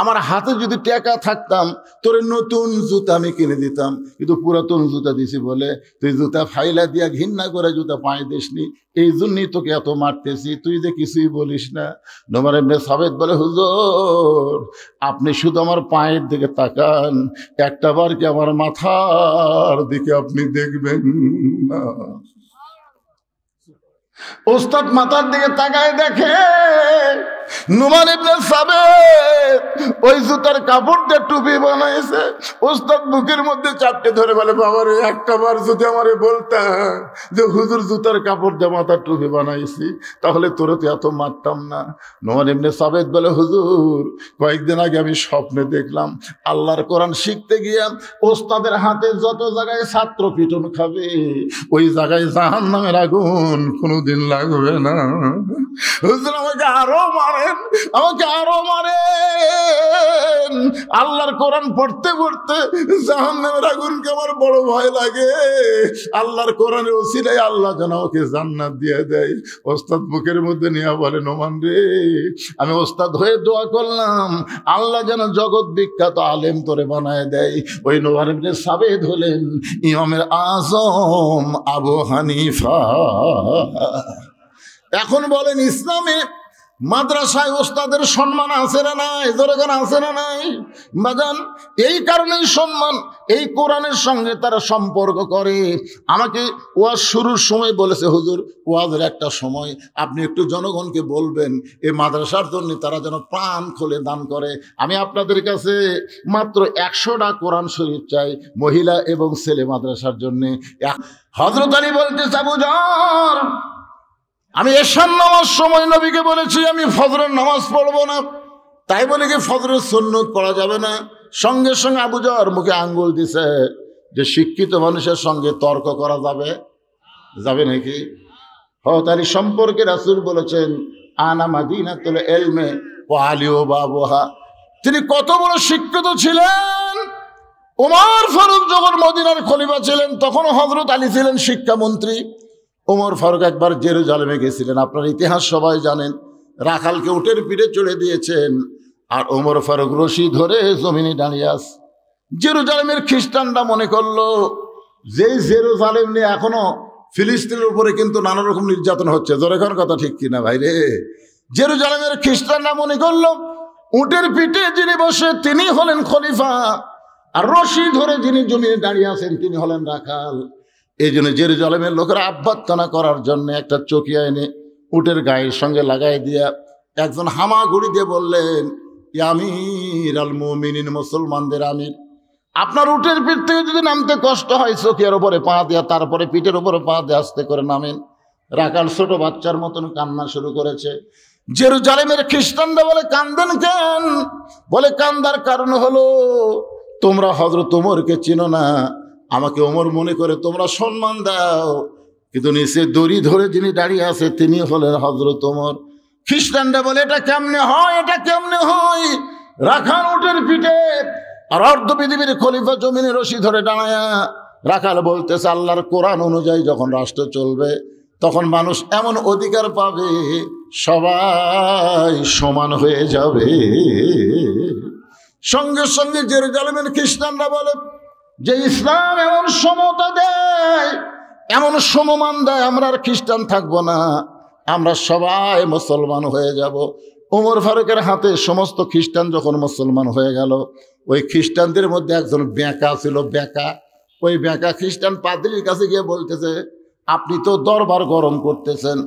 আমার হাতে যদি টাকা থাকতাম তোর নতুন জুতা আমি কিনে দিতাম, কিন্তু পুরাতন জুতা দিছি বলে তুই জুতা ফাইলা দিয়া ঘৃণা করে জুতা পায়ে দিসনি, এই জন্যই তোকে এত মারতেছি, তুই যে কিছুই বলিস না। নোমান ইবনে সাবেত বলে, হুজুর আপনি শুধু আমার পায়ের দিকে তাকান, একটা বার কি আমার মাথার দিকে আপনি দেখবেন না? ওস্তাদ মাথার দিকে তাকায় দেখে নোমান ইবনে সাবেত ওই জুতার কাপড় দিয়ে টুপি বানাইছে। ওস্তাদ বুকের মধ্যে চাপটে ধরে বলে, বাবা রে, একটা বার যদি আমারে বলতা যে হুজুর জুতার কাপড় দিয়ে মাথার টুপি বানাইছি তাহলে তোর তো এত মারতাম না। নোমান ইবনে সাবেত বলে, হুজুর কয়েকদিন আগে আমি স্বপ্নে দেখলাম আল্লাহর কোরআন শিখতে গিয়ে ওস্তাদের হাতে যত জায়গায় ছাত্র পিটন খাবে ওই জায়গায় জাহান্নামের আগুন কোনোদিন লাগবে না। হুজুর আমাকে আরো মারেন, আমাকে আরো মারেন। আল্লাহর কোরআন পড়তে পড়তে জাহান্নামের আগুনকে আমার বড় ভয় লাগে। আল্লাহর কোরআনের ওসিলায় আল্লাহ যেন ওকে জান্নাত দিয়ে দেয়। ওস্তাদ বুকের মধ্যে নিয়ে বলে, নোমান রে, আমি ওস্তাদ হয়ে দোয়া করলাম আল্লাহ যেন জগৎ বিখ্যাত আলেম তোরে বানায় দেয়। ওই নোমান ইবনে সাবেত হলেন ইমামের আজম আবু হানিফা। এখন বলেন, ইসলামে মাদ্রাসায় ওস্তাদের সম্মান আছে না নাই? জোরেগান আছে না নাই? বাজান, এই কারণেই সম্মান, এই কোরআনের সঙ্গে তারা সম্পর্ক করে। আমাকে ওয়াজ শুরুর সময় বলেছে, হুজুর ওয়াজের একটা সময় আপনি একটু জনগণকে বলবেন এই মাদ্রাসার জন্য তারা যেন প্রাণ খুলে দান করে। আমি আপনাদের কাছে মাত্র 100টা কোরআন শরীফ চাই মহিলা এবং ছেলে মাদ্রাসার জন্য। হযরত আলী বলতেছে, আবু যর, আমি এশার নামাজ সময় নবীকে বলেছি আমি ফজরের নামাজ পড়বো না, তাই বলে কি ফজরের সুন্নত পড়া যাবে না? সঙ্গে সঙ্গে আবু যর মুখে আঙ্গুল দিছে যে শিক্ষিত মানুষের সঙ্গে তর্ক করা যাবে নাকি? হযরত আলী সম্পর্কে রাসূল বলেছেন, আনা মাদিনাতুল ইলমি ওয়া আলী বাবুহা। তিনি কত বড় শিক্ষিত ছিলেন। ওমর ফারুক যখন মদিনার খলিফা ছিলেন তখন হযরত আলী ছিলেন শিক্ষামন্ত্রী। ওমর ফারুক একবার জেরুজালেমে গেছিলেন, আপনার ইতিহাস সবাই জানেন। রাখালকে উটের পিঠে চড়ে দিয়েছেন আর ওমর ফারুক রশি ধরে জমিনে দাঁড়িয়ে আছে। জেরুজালেমের খ্রিস্টানরা মনে করলো যেই জেরুজালেম নিয়ে এখনো ফিলিস্তিনের উপরে কিন্তু নানা রকম নির্যাতন হচ্ছে। জোরেখান কথা ঠিক কিনা ভাই রে? জেরুজালেমের খ্রিস্টানরা মনে করলো উটের পিঠে যিনি বসে তিনি হলেন খলিফা, আর রশি ধরে যিনি জমিনে দাঁড়িয়ে আছেন তিনি হলেন রাখাল। এই জন্য জেরুজালেমের লোকেরা আভ্যর্থনা করার জন্য একটা চকিয়া এনে উটের গায়ের সঙ্গে লাগাই দিয়া একজন হামাগুড়ি দিয়ে বললেন, আমির আল মুমিনিন, মুসলমানদের আমির, আপনার উটের পিঠ থেকে যদি নামতে কষ্ট হয় চকিয়ার উপরে পা দেয়া, তারপরে পিঠের উপরে পা দিয়ে আস্তে করে নামেন। রাখাল ছোট বাচ্চার মতন কান্না শুরু করেছে। জেরুজালেমের খ্রিস্টানরা বলে, কান্দেন কেন? বলে, কান্দার কারণ হলো তোমরা হযরত ওমরকে চিনো না, আমাকে ওমর মনে করে তোমরা সম্মান দাও, কিন্তু নিচে দড়ি ধরে যিনি দাঁড়িয়ে আছে তিনি হলেন হযরত ওমর। খ্রিস্টানরা বলে, এটা কেমনে হয়, এটা কেমনে হয়? রাখাল উটের পিঠে আর অর্ধ পৃথিবীর খলিফা জমিনে রশি ধরে দাঁড়ায়া। রাখাল বলতেছে, আল্লাহর কোরআন অনুযায়ী যখন রাষ্ট্র চলবে তখন মানুষ এমন অধিকার পাবে সবাই সমান হয়ে যাবে। সঙ্গে সঙ্গে জেরুজালেমের খ্রিস্টানরা বলে যে ইসলাম এমন সমতা দেয় এমন সমমান দেয় আমরা আর খ্রিস্টান থাকবো না, আমরা সবাই মুসলমান হয়ে যাব। ওমর ফারুকের হাতে সমস্ত খ্রিস্টান যখন মুসলমান হয়ে গেল, ওই খ্রিস্টানদের মধ্যে একজন বেঁকা ছিল, বেঁকা। ওই বেঁকা খ্রিস্টান পাদ্রীর কাছে গিয়ে বলতেছে, আপনি তো দরবার গরম করতেছেন,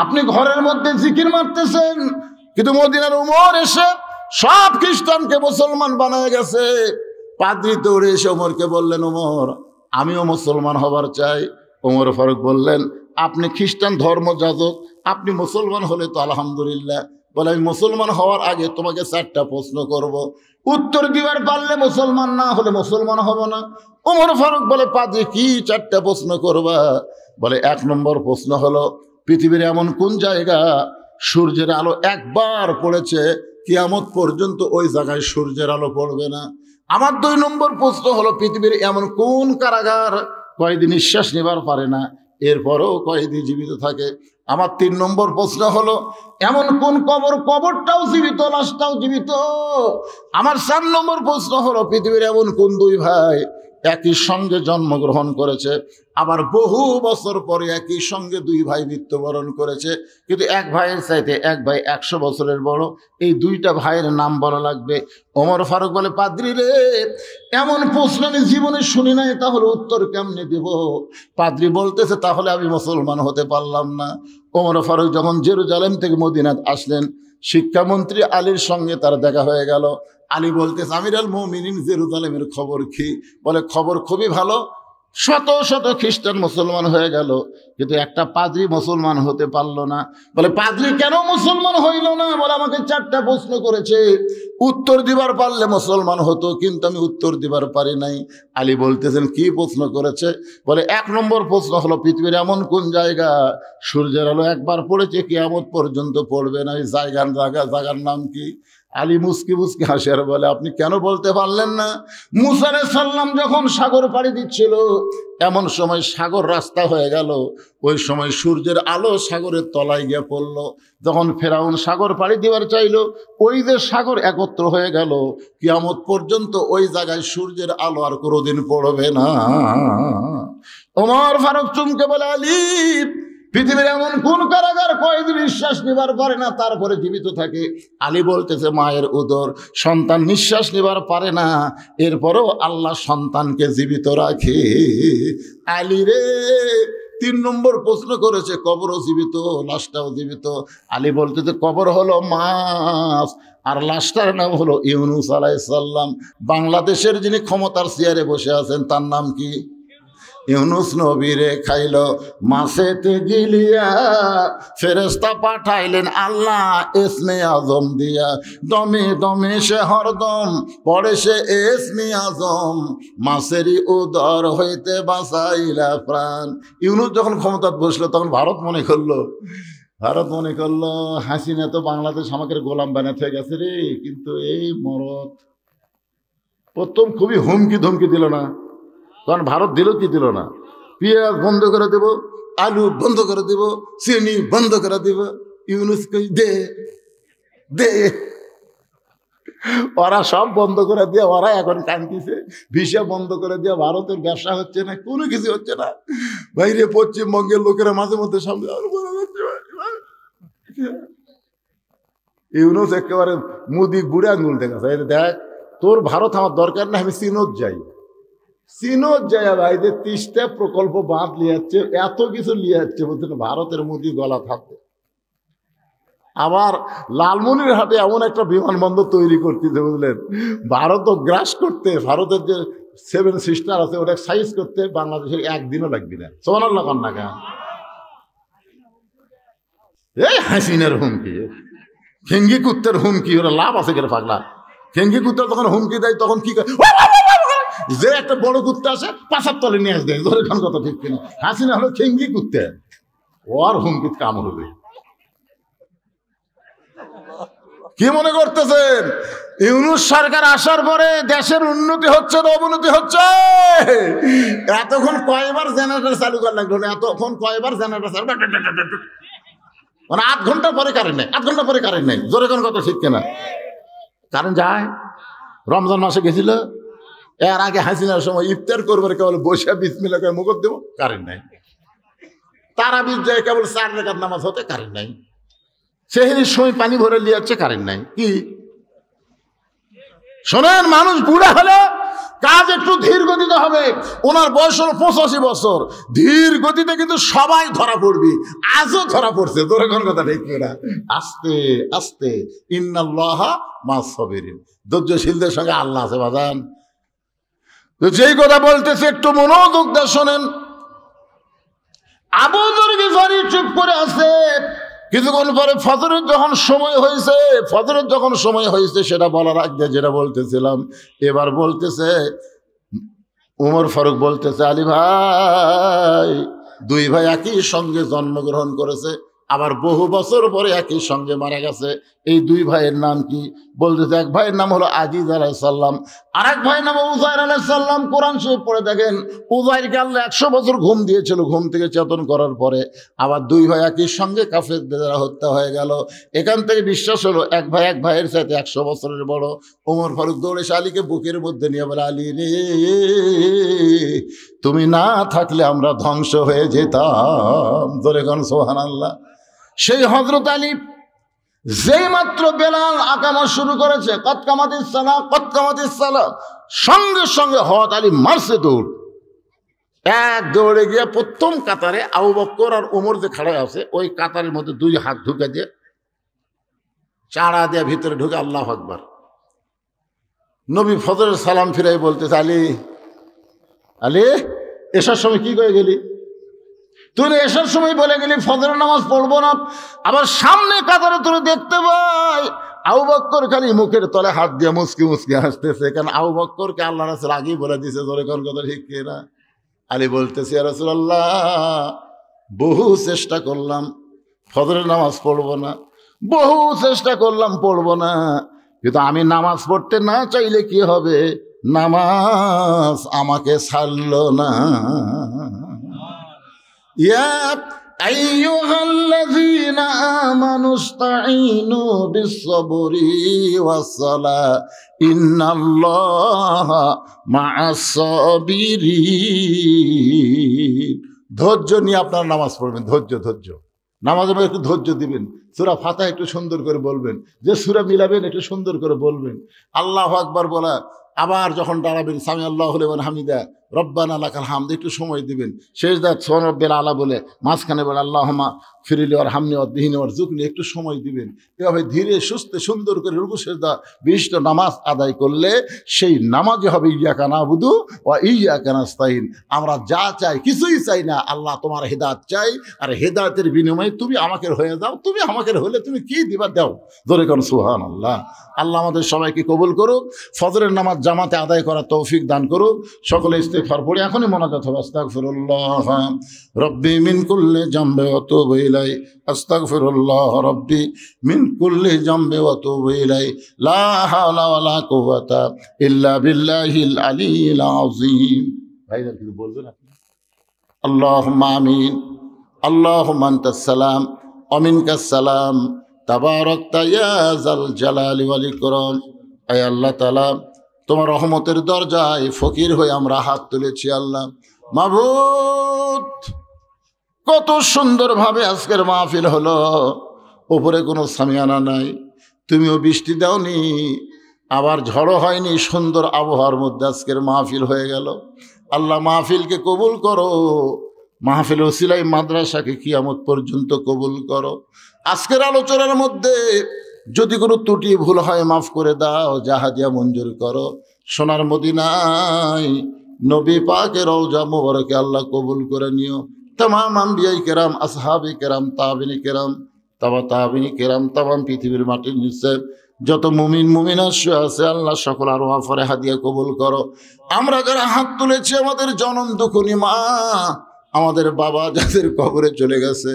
আপনি ঘরের মধ্যে জিকির মারতেছেন, কিন্তু মদিনার ওমর এসে সব খ্রিস্টানকে মুসলমান বানায় গেছে। পাদ্রী দৌড়ে এসে ওমরকে বললেন, ওমর আমিও মুসলমান হবার চাই। ওমর ফারুক বললেন, আপনি খ্রিস্টান ধর্মযাজক, আপনি মুসলমান হলে তো আলহামদুলিল্লাহ। বলে, আমি মুসলমান হওয়ার আগে তোমাকে 4টা প্রশ্ন করব, উত্তর দিবার পারলে মুসলমান, না হলে মুসলমান হব না। ওমর ফারুক বলে, পাদ্রী কি 4টা প্রশ্ন করবা? বলে, 1 নম্বর প্রশ্ন হলো, পৃথিবীর এমন কোন জায়গা সূর্যের আলো একবার পড়েছে কিয়ামত পর্যন্ত ওই জায়গায় সূর্যের আলো পড়বে না। আমার 2 নম্বর প্রশ্ন হলো, পৃথিবীর এমন কোন কারাগার কয়েদি নিঃশ্বাস নেবার পারে না, এরপরও কয়েদি জীবিত থাকে। আমার 3 নম্বর প্রশ্ন হলো, এমন কোন কবর, কবরটাও জীবিত, লাশটাও জীবিত। আমার 4 নম্বর প্রশ্ন হলো, পৃথিবীর এমন কোন 2 ভাই একই সঙ্গে জন্মগ্রহণ করেছে, আবার বহু বছর পরে একই সঙ্গে 2 ভাই মৃত্যুবরণ করেছে, কিন্তু এক ভাইয়ের চাইতে এক ভাই 100 বছরের বড়। এই 2টা ভাইয়ের নাম বলা লাগবে। ওমর ফারুক বলে, পাদ্রী রে, এমন প্রশ্ন আমি জীবনে শুনি নাই, তাহলে উত্তর কেমনে দেব? পাদ্রী বলতেছে, তাহলে আমি মুসলমান হতে পারলাম না। ওমর ফারুক যখন জেরুজালেম থেকে মদিনাত আসলেন, শিক্ষামন্ত্রী আলীর সঙ্গে তার দেখা হয়ে গেল। আলী বলতেছে, আমির আল মুমিনিন, জেরুজালেমের খবর কি? বলে, খবর খুবই ভালো, শত শত খ্রিস্টান মুসলমান হয়ে গেল, কিন্তু একটা পাদ্রী মুসলমান হতে পারলো না। বলে, পাদ্রী কেন মুসলমান হইল না? বলে, আমাকে 4টা প্রশ্ন করেছে, উত্তর দিবার পারলে মুসলমান হতো, কিন্তু আমি উত্তর দিবার পারি নাই। আলী বলতেছেন, কি প্রশ্ন করেছে? বলে, 1 নম্বর প্রশ্ন হলো, পৃথিবীর এমন কোন জায়গা সূর্যের আলো একবার পড়েছে কিয়ামত পর্যন্ত পড়বে না, এই জায়গার নাম কি? আলী মুস্কি মুস্কি হাসে আর বলে, আপনি কেন বলতে পারলেন না? মুসা আলাইহিস সালাম যখন সাগর পাড়ি দিচ্ছিল, এমন সময় সাগর রাস্তা হয়ে গেল, ওই সময় সূর্যের আলো সাগরের তলায় গিয়ে পড়ল। যখন ফেরাউন সাগর পাড়ি দেওয়ার চাইল, ওই যে সাগর একত্র হয়ে গেল, কিয়ামত পর্যন্ত ওই জায়গায় সূর্যের আলো আর কোনোদিন পড়বে না। ওমর ফারুক চুমকে বলে, আলী, পৃথিবীর এমন কোন কারাগার কয়েদি নিঃশ্বাস নেবার পারে না তারপরে জীবিত থাকে? আলী বলতেছে, মায়ের উদর, সন্তান নিঃশ্বাস নেবার পারে না, এরপরও আল্লাহ সন্তানকে জীবিত রাখে। আলী রে, 3 নম্বর প্রশ্ন করেছে, কবরও জীবিত, লাশটাও জীবিত। আলী বলতেছে, কবর হলো মাছ, আর লাশটার নাম হলো ইউনুস আলাইহিস সালাম। বাংলাদেশের যিনি ক্ষমতার চেয়ারে বসে আছেন, তার নাম কি? ইউনুস নবীরে খাইল মাছেতে গিলিয়া, ফেরেশতা পাঠাইলেন আল্লাহ ইসমে আজম দিয়া, দমে দমে সে হরদম পড়ে সে ইসমে আজম, মাছেরই উদর হইতে বাঁচাইলা প্রাণ। ইউনুস যখন ক্ষমতায় বসলো, তখন ভারত মনে করলো হাসিনা তো বাংলাদেশ আমাকে গোলাম বানাতে গেছে রে। কিন্তু এই মরদ প্রথম খুবই হুমকি ধমকি দিল না? কারণ ভারত দিল কি দিল না? পেঁয়াজ বন্ধ করে দেব, আলু বন্ধ করে দেব, চিনি বন্ধ করে দেব। ইউনুস কই দে দে, ওরা সব বন্ধ করে দিয়ে ওরা এখন কাঁদতেছে, ভিসা বন্ধ করে দিয়ে ভারতের ব্যবসা হচ্ছে না, কোনো কিছু হচ্ছে না। বাইরে পশ্চিমবঙ্গের লোকেরা মাঝে মধ্যে সামনে ইউনুস একেবারে মুদি বুড়ে আঙুল দেখাচ্ছে, দেখ তোর ভারত আমার দরকার না, আমি চীনত যাই ভাই, যে 30টা প্রকল্প বাঁধ লিয়াচ্ছে, এত কিছু লিয়াচ্ছে, বলছেন ভারতের মুদি গলা থাকবে। আবার লালমনিরহাটে এমন একটা বিমানবন্দর তৈরি করতেছে, বুঝলেন, ভারতও গ্রাস করতে, ভারতের যে 7 সিস্টার আছে ওটা সাইজ করতে বাংলাদেশের 1 দিনও লাগবে না। সুবহানাল্লাহ কন্যা কেন? এই হাসিনার হুমকি, ফেঙ্গি কুত্তের হুমকি, ওরা লাভ আছে কেন পাগলা? ফেঙ্গি কুত্তা যখন হুমকি দেয় তখন কি করে? যে একটা বড় কুত্তা আসে 5 তলে নিয়ে আসে দেয়, ধরে কথা ঠিক কিনা? হাসিনা হলো ফেঙ্গি কুত্তে, ওর হুমকির কাম হবে। কি মনে করতেছেন ইউনুস সরকার আসার পরে দেশের উন্নতি হচ্ছে না অবনতি হচ্ছে? এতক্ষণ কয়বার জেনারেটর চালু করা লাগলো না, এতক্ষণ কয়বার জেনারেটর চালু, মানে 8 ঘন্টা পরে কারেন্ট নেই, 8 ঘন্টা পরে কারেন্ট নেই, জোরে কোন কথা ঠিক কিনা? কারেন্ট যায়। রমজান মাসে গেছিল, এর আগে হাসিনার সময় ইফতার করবার কেবল বসে বিসমিল্লাহ করে মুখত দেবো, কারেন্ট নাই। তারাবির যায় কেবল 4 রাকাত নামাজ হতে কারেন্ট নাই, সেহরির সময় পানি ভরে নিয়ে যাচ্ছে কারেন্ট নাই। কি শোনেন, মানুষ বুড়া হলে কাজ একটু ধীর গতিতে হবে। ওনার বয়স হলো 85 বছর, ধীর গতিতে কিন্তু সবাই ধরা পড়বি, আজও ধরা পড়ছে। তোর কোন কথা ঠিক না? আস্তে আস্তে, ইন্নাল্লাহা মাস সাবিরিন, ধৈর্যশীলদের সঙ্গে আল্লাহ আছে বাজান। তো যেই কথা বলতেছে একটু মনোযোগ দিয়ে শোনেন। আবু যর গিফারি চুপ করে আছে। কিছুক্ষণ পরে ফজরের যখন সময় হয়েছে সেটা বলার আগে যেটা বলতেছিলাম, এবার বলতেছে উমর ফারুক বলতেছে, আলী ভাই, 2 ভাই একই সঙ্গে জন্মগ্রহণ করেছে, আবার বহু বছর পরে একই সঙ্গে মারা গেছে। এই 2 ভাইয়ের নাম কি? বলতেছে এক ভাইয়ের নাম হলো আজিজ আলাইহিস সালাম, আর এক ভাইয়ের নাম উযাইর আলাইহিস সালাম। কোরআন শরীফ পড়ে দেখেন, উযাইরকে আল্লাহ 100 বছর ঘুম দিয়েছিল, ঘুম থেকে চেতন করার পরে আবার 2 ভাই একই সঙ্গে কাফেরদের দ্বারা হত্যা হয়ে গেল। এখান থেকে বিশ্বাস হলো এক ভাইয়ের সাথে 100 বছরের বড়। ওমর ফারুক দৌড়ে এসে আলীকে বুকের মধ্যে নিয়ে বলে, আলী রে, তুমি না থাকলে আমরা ধ্বংস হয়ে যেতাম। ধরে কোন সুবহানাল্লাহ। সেই হযরত আলী যেই মাত্র বেলাল আকামত শুরু করেছে, কদ কামাতিস সালাহ, সঙ্গে সঙ্গে হযরত আলী মারছে দৌড়। দৌড়ে গিয়ে প্রথম কাতারে আবু বকর আর ওমর যে খাড়া আছে, ওই কাতারের মধ্যে 2 হাত ঢুকে দিয়ে চাড়া দিয়ে ভিতরে ঢুকে আল্লাহু আকবার। নবী ফজরের সালাম ফিরাই বলতেছে, আলী এসার সময় কি করে গেলি? তুই এসার সময় বলে গেলি ফজরের নামাজ পড়বো না, আবার সামনে কাতারে তোর দেখতে পাই আবু বকর খালি মুখের তলে হাত দিয়ে মুসকি মুসকি হাসতেছে। কারণ আবু বকরকে আল্লাহ রাসূল আগেই বলে দিয়েছে, ধরে কোন কথা ঠিক কিনা? আলী বলতেছে, ইয়া রাসূলুল্লাহ, বহু চেষ্টা করলাম ফজরের নামাজ পড়বো না, বহু চেষ্টা করলাম পড়বো না, কিন্তু আমি নামাজ পড়তে না চাইলে কি হবে? নামাজ আমাকে ছাড়লো না। ইয়া আইয়ুহাল্লাযীনা আমানু ইসতাঈনু বিস-সাবরি ওয়াস-সালাহ ইন্নাল্লাহা মা'আস-সাবিরিন। ধৈর্য নিয়ে আপনারা নামাজ পড়বেন, ধৈর্য। নামাজের মধ্যে একটু ধৈর্য দিবেন। সূরা ফাতিহা একটু সুন্দর করে বলবেন, যে সূরা মিলাবেন একটু সুন্দর করে বলবেন। আল্লাহু আকবার বলা, আবার যখন দাঁড়াবেন সামি আল্লাহু লিমান হামিদা রব্বানা লাকাল হামদ, একটু সময় দিবেন। শেষদা সুবহান রাব্বিল আলা বলে মাঝখানে বলে আল্লাহুম্মা ফিরলি ওয়ার হামনি ওয়াহদিনি ওয়ারযুকনি, একটু সময় দিবেন। এভাবে ধীরে সুস্থে সুন্দর করে রুকু সেজদা বিশিষ্ট নামাজ আদায় করলে সেই নামাজে হবে ইয়্যাকা না'বুদু ওয়া ইয়্যাকা নাস্তাইন। আমরা যা চাই কিছুই চাই না, আল্লাহ তোমার হেদায়েত চাই, আর হেদায়েতের বিনিময়ে তুমি আমাকে হয়ে যাও। তুমি আমাকে হলে তুমি কি দিবা দাও। ধরে কোন সুবহানাল্লাহ। আল্লাহ আমাদের সবাইকে কবুল করুক, ফজরের নামাজ জামাতে আদায় করার তৌফিক দান করুক। সকলে ইস্তিগফার পড়ি, এখনই মোনাজাত হবে। আস্তাগফিরুল্লাহ রব্বি মিন কুল্লি জামবি ওয়া তুবু ইলাই, আস্তাগফিরুল্লাহ রব্বি মিন কুল্লি জামবি ওয়া তুবু ইলাই, লা হাওলা ওয়ালা কুওয়াতা ইল্লা বিল্লাহিল আলিয়্যিল আযীম। ভাইরা কিছু বলবেন আপনি? আল্লাহুম্মা আমিন। আল্লাহুম্মা আনতাস সালাম ওয়া মিনকাস সালাম, তাবারাকতা ইয়া যাল জালালি ওয়াল ইকরাম। আয় আল্লাহ তাআলা, তোমার রহমতের দরজায় ফকির হয়ে আমরা হাত তুলেছি। আল্লাহ মাবুদ, কত সুন্দরভাবে আজকের মাহফিল হলো, উপরে কোনো সামিয়ানা নাই, তুমিও বৃষ্টি দাওনি, আবার ঝড়ও হয়নি, সুন্দর আবহাওয়ার মধ্যে আজকের মাহফিল হয়ে গেল। আল্লাহ মাহফিলকে কবুল করো, মাহফিল ওসিলাই মাদ্রাসাকে কিয়ামত পর্যন্ত কবুল করো। আজকের আলোচনার মধ্যে যদি কোনো ত্রুটি ভুল হয় মাফ করে দাও, জাহাদিয়া মঞ্জুর করো। সোনার মদিনায় নবী পাকের রওজা মুবারকে আল্লাহ কবুল করে নিও। तमाम আম্বিয়াই কেরাম, আসহাবে কেরাম, তাবিনী কেরাম, তাবিনী কেরাম, তামাম পৃথিবীর মাটির নিচে যত মুমিন মুমিনা আছে আল্লাহ সকল আরো আফরে হাদিয়া কবুল করো। আমরা যারা হাত তুলেছি, আমাদের জনম দুঃখনী মা, আমাদের বাবা যাদের কবরে চলে গেছে,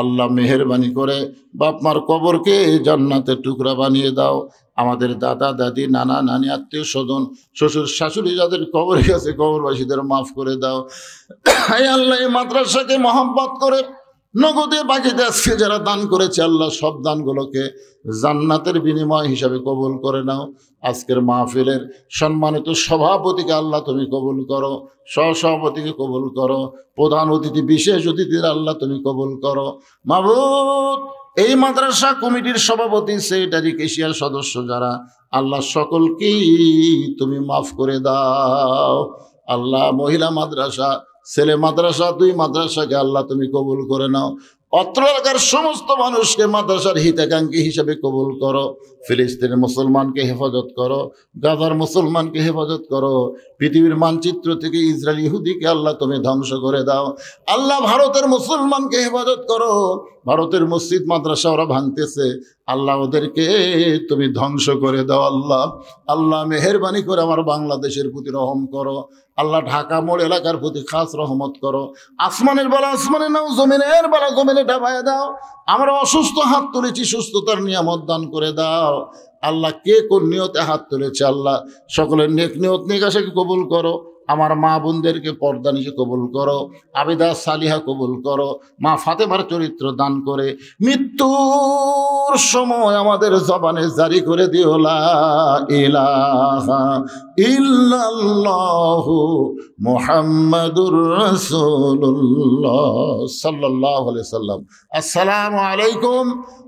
আল্লাহ মেহেরবানি করে বাপ মার কবরকে জান্নাতের টুকরা বানিয়ে দাও। আমাদের দাদা দাদি, নানা নানি, আত্মীয় স্বজন, শ্বশুর শাশুড়ি যাদের কবরে গেছে, কবরবাসীদের মাফ করে দাও। আল্লাহ এই মাদ্রাসাকে মহব্বত করে নগদে বাকিতে আজকে যারা দান করেছে আল্লাহ সব দানগুলোকে জান্নাতের বিনিময় হিসাবে কবুল করে নাও। আজকের মাহফিলের সম্মানিত সভাপতিকে আল্লাহ তুমি কবুল করো, সহসভাপতিকে কবুল করো, প্রধান অতিথি বিশেষ অতিথির আল্লাহ তুমি কবুল করো। মাবুদ, এই মাদ্রাসা কমিটির সভাপতি, সেক্রেটারি, কেশিয়ার সদস্য যারা, আল্লাহ সকলকেই তুমি মাফ করে দাও। আল্লাহ মহিলা মাদ্রাসা, ছেলে মাদ্রাসা, দুই মাদ্রাসাকে আল্লাহ তুমি কবুল করে নাও। অত্র এলাকার সমস্ত মানুষকে মাদ্রাসার হিতাকাঙ্ক্ষী হিসেবে কবুল করো। ফিলিস্তিনের মুসলমানকে হেফাজত করো, গাজার মুসলমানকে হেফাজত করো। পৃথিবীর মানচিত্র থেকে ইসরায়েল ইহুদিকে আল্লাহ তুমি ধ্বংস করে দাও। আল্লাহ ভারতের মুসলমানকে হেফাজত করো। ভারতের মসজিদ মাদ্রাসা ওরা ভাঙতেছে, আল্লাহ ওদেরকে তুমি ধ্বংস করে দাও। আল্লাহ আল্লাহ মেহেরবানি করে আমার বাংলাদেশের প্রতি রহম করো। আল্লাহ ঢাকা মোড় এলাকার প্রতি খাস রহমত করো। আসমানের বেলা আসমানে নাও, জমিনের বেলা জমিনে ডাবায় দাও। আমরা অসুস্থ হাত তুলেছি, সুস্থতার নিয়ামত দান করে দাও। আল্লাহ কে কোন নিয়তে হাত তুলেছে আল্লাহ সকলের নেক নিয়ত নিকাশাকে কবুল করো। আমার মা বোনদেরকে পর্দা নিয়ে কবুল করো, আবিদা সালিহা কবুল করো। মা ফাতেমার চরিত্র দান করে মৃত্যুর সময় আমাদের জবানে জারি করে দিও লা ইলাহা ইল্লাল্লাহু মুহাম্মাদুর রাসূলুল্লাহ সাল্লাল্লাহু আলাইহি সাল্লাম। আসসালামু আলাইকুম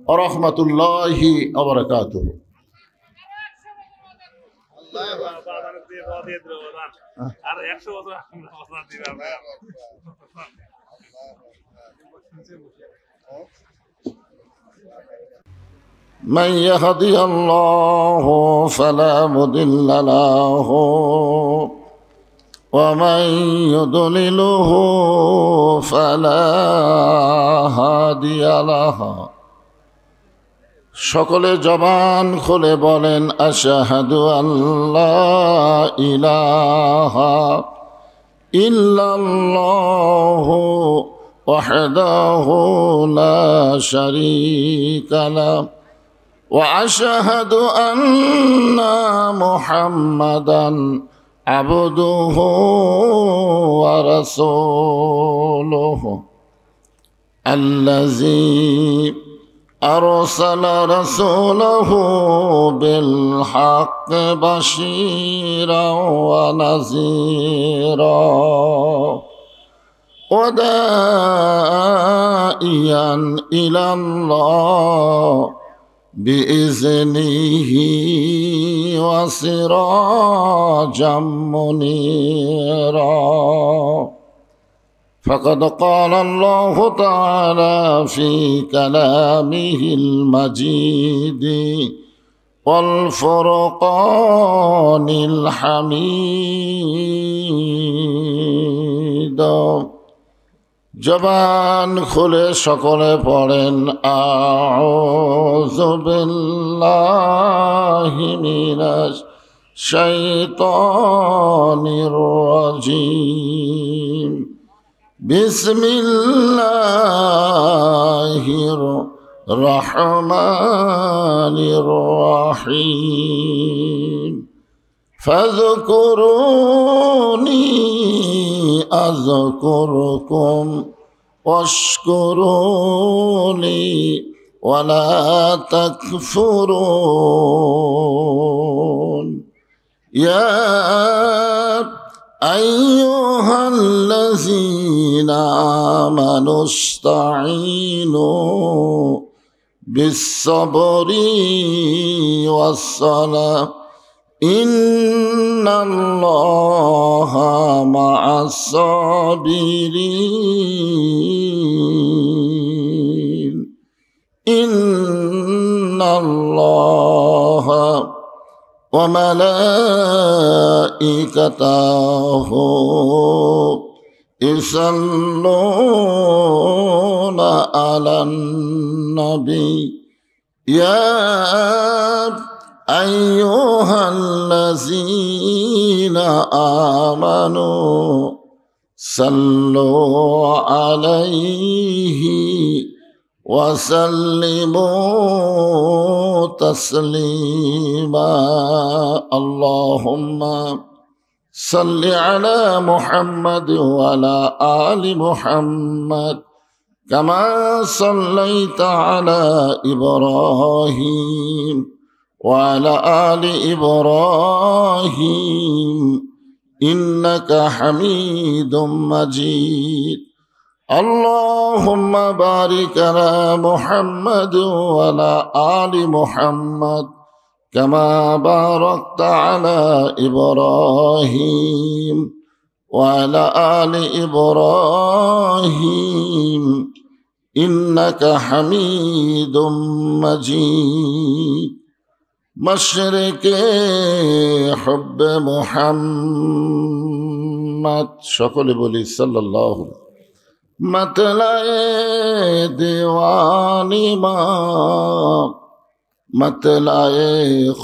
ওয়া রাহমাতুল্লাহি ওয়া বারাকাতুহু। আর 100 বছর من يهدي الله فلا مضل له ومن يضلله فلا هادي له। সকলে জবান খুলে বলেন আশহাদু আল্লা ইলাহা ইল্লাল্লাহু ওয়াহদাহু লা শারীকা লাহু ওয়া আশহাদু আন্না মুহাম্মাদান আবদুহু ওয়া রাসূলুহু আল্লাযী أرسل رسوله بالحق بشيرا ونذيرا وداعيا إلى الله بإذنه وسراجا منيرا. فقد قال الله تعالى في كلامه المجيد والفرقان الحميد. জবান খুলে সকলে পড়েন আউযু বিল্লাহি মিনাশ শাইতানির রাজীম। বিসমিল্লাহির রহমানির রহিম। ফাযকুরুনি আযকুরকুম ওয়াশকুরুনি ওয়ালা তাকফুরুন। ইয়া أيها الذين آمنوا استعينوا بالصبر والصلاة إن الله مع الصابرين. إن الله وملائكته يصلون على النبي يا أيها الذين آمنوا صلوا عليه وسلموا تسليما. اللهم صل على محمد وعلى آل محمد كما صليت على إبراهيم وعلى آل إبراهيم إنك حميد مجيد اللهم بارك على محمد وعلى آل محمد كما باركت على إبراهيم وعلى آل إبراهيم إنك حميد مجيد مشرق حب محمد সকলে বলি সাল্লাল্লাহু मतलाए दीवानी माँ मतलाए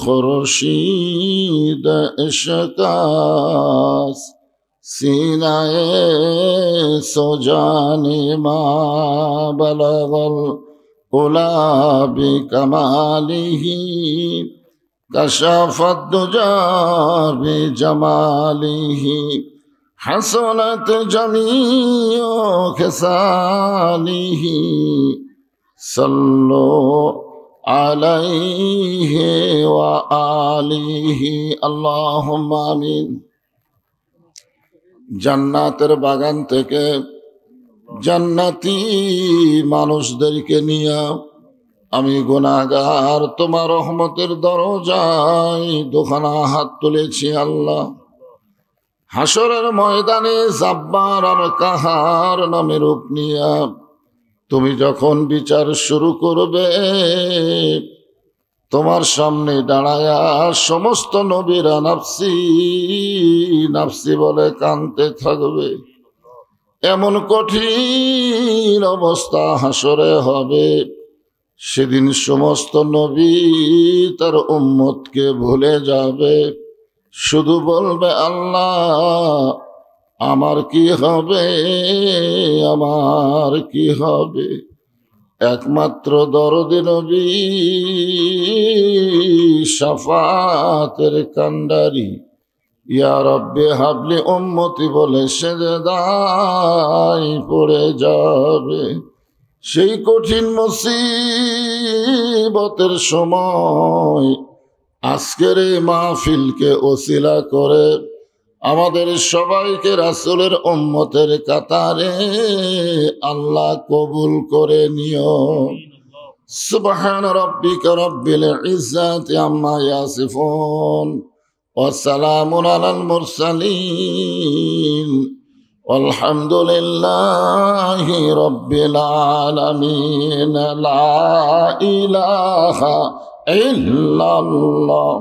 खुर्शीद इश्कास सीनाए सुजानी माँ बलगल उला बिकमालिही कशफत दुजा बिजमालिही हसनत जमीओ खिसालिही सल्लो अलैहि व आलिहि अल्लाहुम्मा आमीन। জান্নাতের বাগান থেকে জান্নাতি মানুষদেরকে নিয়ে আমি গুনাহগার তোমার রহমতের দরজায় দুখানা হাত তুলেছি আল্লাহ। হাসরের ময়দানে জাব্বার আর কাহার নামে রূপ নিয়া তুমি যখন বিচার শুরু করবে তোমার সামনে দাঁড়ায়া সমস্ত নবীরা নাফসি নাফসি বলে কাঁদতে থাকবে। এমন কঠিন অবস্থা হাসরে হবে, সেদিন সমস্ত নবী তার উম্মতকে ভুলে যাবে, শুধু বলবে আল্লাহ আমার কি হবে, আমার কি হবে। একমাত্র দরদি নবী শাফাতের কান্ডারি ইয়া রব্বে হাবলি উম্মতি বলে সেজদায় পড়ে যাবে। সেই কঠিন মুসিবতের সময় আজকের এই মাহফিলকে ওসিলা করে আমাদের সবাইকে রাসূলের উম্মতের কাতারে আল্লাহ কবুল করে নিও। সুবহান রাব্বিকা রাব্বিল ইজ্জাতি আম্মা ইয়াসিফুন ওয়া সালামুন আলাল মুরসালিন আলহামদুলিল্লাহি রাব্বিল আলামিন। লা ইলাহা ইল্লাল্লাহ।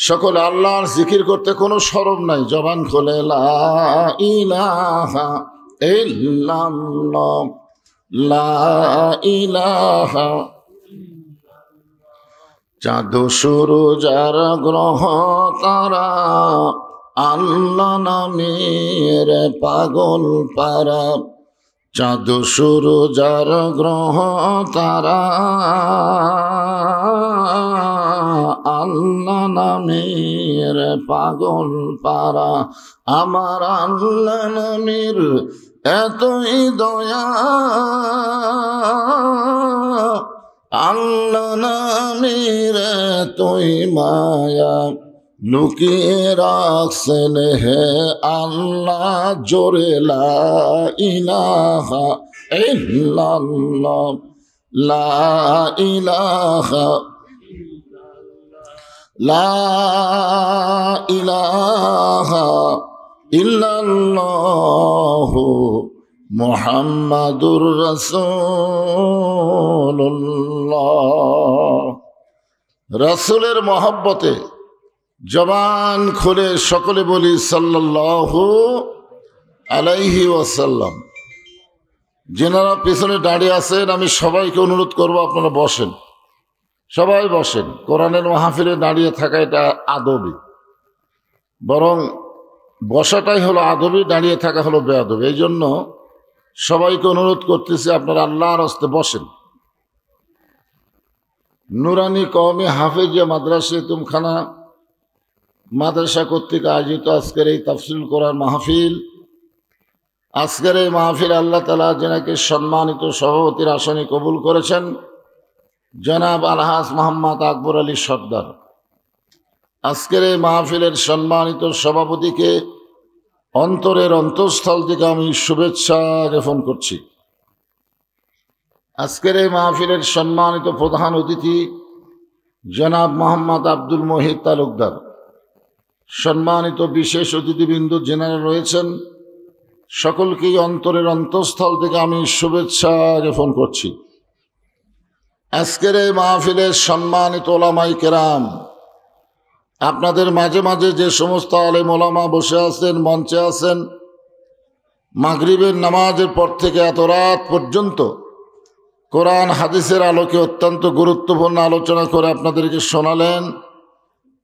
সকল আল্লাহর জিকির করতে কোনো শরম নাই, জবান খোলে লা ইলাহা ইল্লাল্লাহ, লা ইলাহা। চাঁদ সূরজ আর গ্রহ তারা আল্লাহ নামের পাগল পারা। চাঁদ সূরজ আর গ্রহ তারা আল্লাহ নামের পাগল পারা। আমার আল্লাহ নামের এতই দয়া, আল্লাহ নামের এতই মায়া, লুকিয়ে রাখছেন হে আল্লাহ জোরে লা ইলাহা ইল্লাল্লাহ, লা ইলাহা, লা ইলাহা ইল্লাল্লাহু মুহাম্মাদুর রাসূলুল্লাহ। রাসূলের মহব্বতে জবান খুলে সকলে বলি সাল্লাল্লাহু আলাইহি ওয়াসাল্লাম। যেনারা পেছনে দাঁড়িয়ে আছেন আমি সবাইকে অনুরোধ করব আপনারা বসেন, সবাই বসেন। কোরআনের মাহফিলে দাঁড়িয়ে থাকা এটা আদবি, বরং বসাটাই হলো আদবি, দাঁড়িয়ে থাকা হলো বেয়াদবি। এই জন্য সবাইকে অনুরোধ করতেছি আপনারা আল্লাহর হস্তে বসেন। নুরানি কওমি হাফেজিয়া মাদ্রাসা এতিমখানা মাদ্রাসা কর্তৃক আয়োজিত আজকের এই তাফসীরুল কোরআন মাহফিল, আজকের এই মাহফিল আল্লাহ তাআলা যেনাকে সম্মানিত সভাপতির আসনে কবুল করেছেন, জনাব আলহাজ মোহাম্মদ আকবর আলী সর্দার। আজকের এই মাহফিলের সম্মানিত সভাপতিকে অন্তরের অন্তঃস্থল থেকে আমি শুভেচ্ছা জ্ঞাপন করছি। আজকের এই মাহফিলের সম্মানিত প্রধান অতিথি জনাব মোহাম্মদ আব্দুল মহিদ তালুকদার, সম্মানিত বিশেষ অতিথিবৃন্দ জেনারেল রয়েছেন, সকলকেই অন্তরের অন্তঃস্থল থেকে আমি শুভেচ্ছা জ্ঞাপন করছি। আজকের এই মাহফিলের সম্মানিত ওলামায়ে কেরাম, আপনাদের মাঝে মাঝে যে সমস্ত আলেম ওলামা বসে আছেন, মঞ্চে আছেন, মাগরিবের নামাজের পর থেকে এত রাত পর্যন্ত কোরআন হাদিসের আলোকে অত্যন্ত গুরুত্বপূর্ণ আলোচনা করে আপনাদেরকে শোনালেন,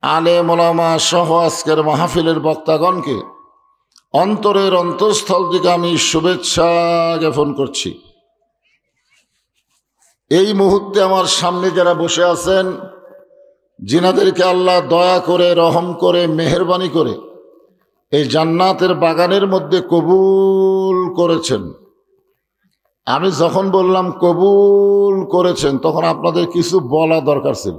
আলেম ওলামা সহ আজকের মাহফিলের বক্তাগণকে অন্তরের অন্তঃস্থল থেকে আমি শুভেচ্ছা জ্ঞাপন করছি। এই মুহূর্তে আমার সামনে যারা বসে আছেন, যিনাদেরকে আল্লাহ দয়া করে, রহম করে, মেহেরবানি করে এই জান্নাতের বাগানের মধ্যে কবুল করেছেন, আমি যখন বললাম কবুল করেছেন তখন আপনাদের কিছু বলা দরকার ছিল।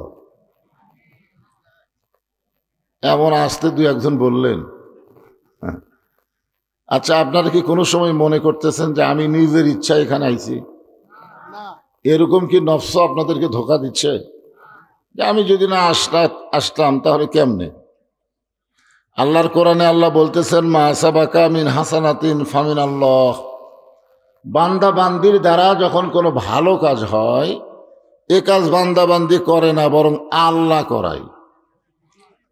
এমন আসতে দুই একজন বললেন। আচ্ছা, আপনারা কি কোনো সময় মনে করতেছেন যে আমি নিজের ইচ্ছা এখানে আইছি? এরকম কি নফস আপনাদেরকে ধোঁকা দিচ্ছে যে আমি যদি না আসতাম তাহলে কেমনে? আল্লাহর কোরআনে আল্লাহ বলতেছেন, মা আসাবাকা মিন হাসানাতিন ফামিন আল্লাহ। বান্দা বান্দির দ্বারা যখন কোনো ভালো কাজ হয়, এ কাজ বান্দা বান্দি করে না, বরং আল্লাহ করায়।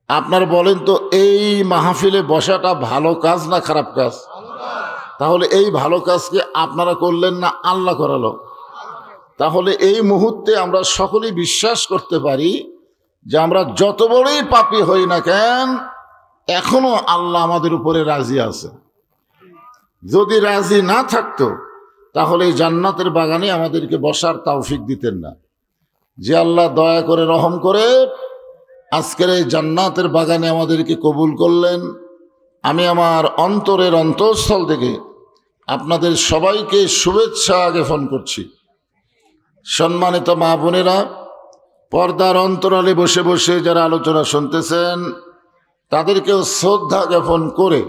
আপনার বলেন তো, এই মাহফিলে বসাটা ভালো কাজ না খারাপ কাজ? তাহলে এই ভালো কাজকে আপনারা করলেন না, আল্লাহ করালো। তাহলে এই মুহূর্তে আমরা সকলেই বিশ্বাস করতে পারি যে আমরা যত বড়ই পাপী হই না কেন, এখনো আল্লাহ আমাদের উপরে রাজি আছে। যদি রাজি না থাকতো তাহলে এই জান্নাতের বাগানে আমাদেরকে বসার তৌফিক দিতেন না। যে আল্লাহ দয়া করে, রহম করে আজকের এই জান্নাতের বাগানে আমাদেরকে কবুল করলেন, আমি আমার অন্তরের অন্তঃস্থল থেকে আপনাদের সবাইকে শুভেচ্ছা জ্ঞাপন করছি। সম্মানিত মা বোনেরা, পর্দার অন্তরালে বসে বসে যারা আলোচনা শুনতেছেন, তাদেরকেও শ্রদ্ধা জ্ঞাপন করে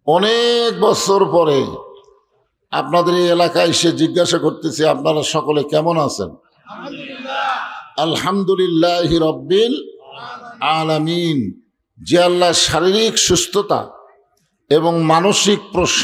অনেক বছর পরে আপনাদের এই এলাকায় এসে জিজ্ঞাসা করতেছি, আপনারা সকলে কেমন আছেন? আলহামদুলিল্লাহ রব্বিল আলামিন। যে আল্লাহ শারীরিক সুস্থতা এবং মানসিক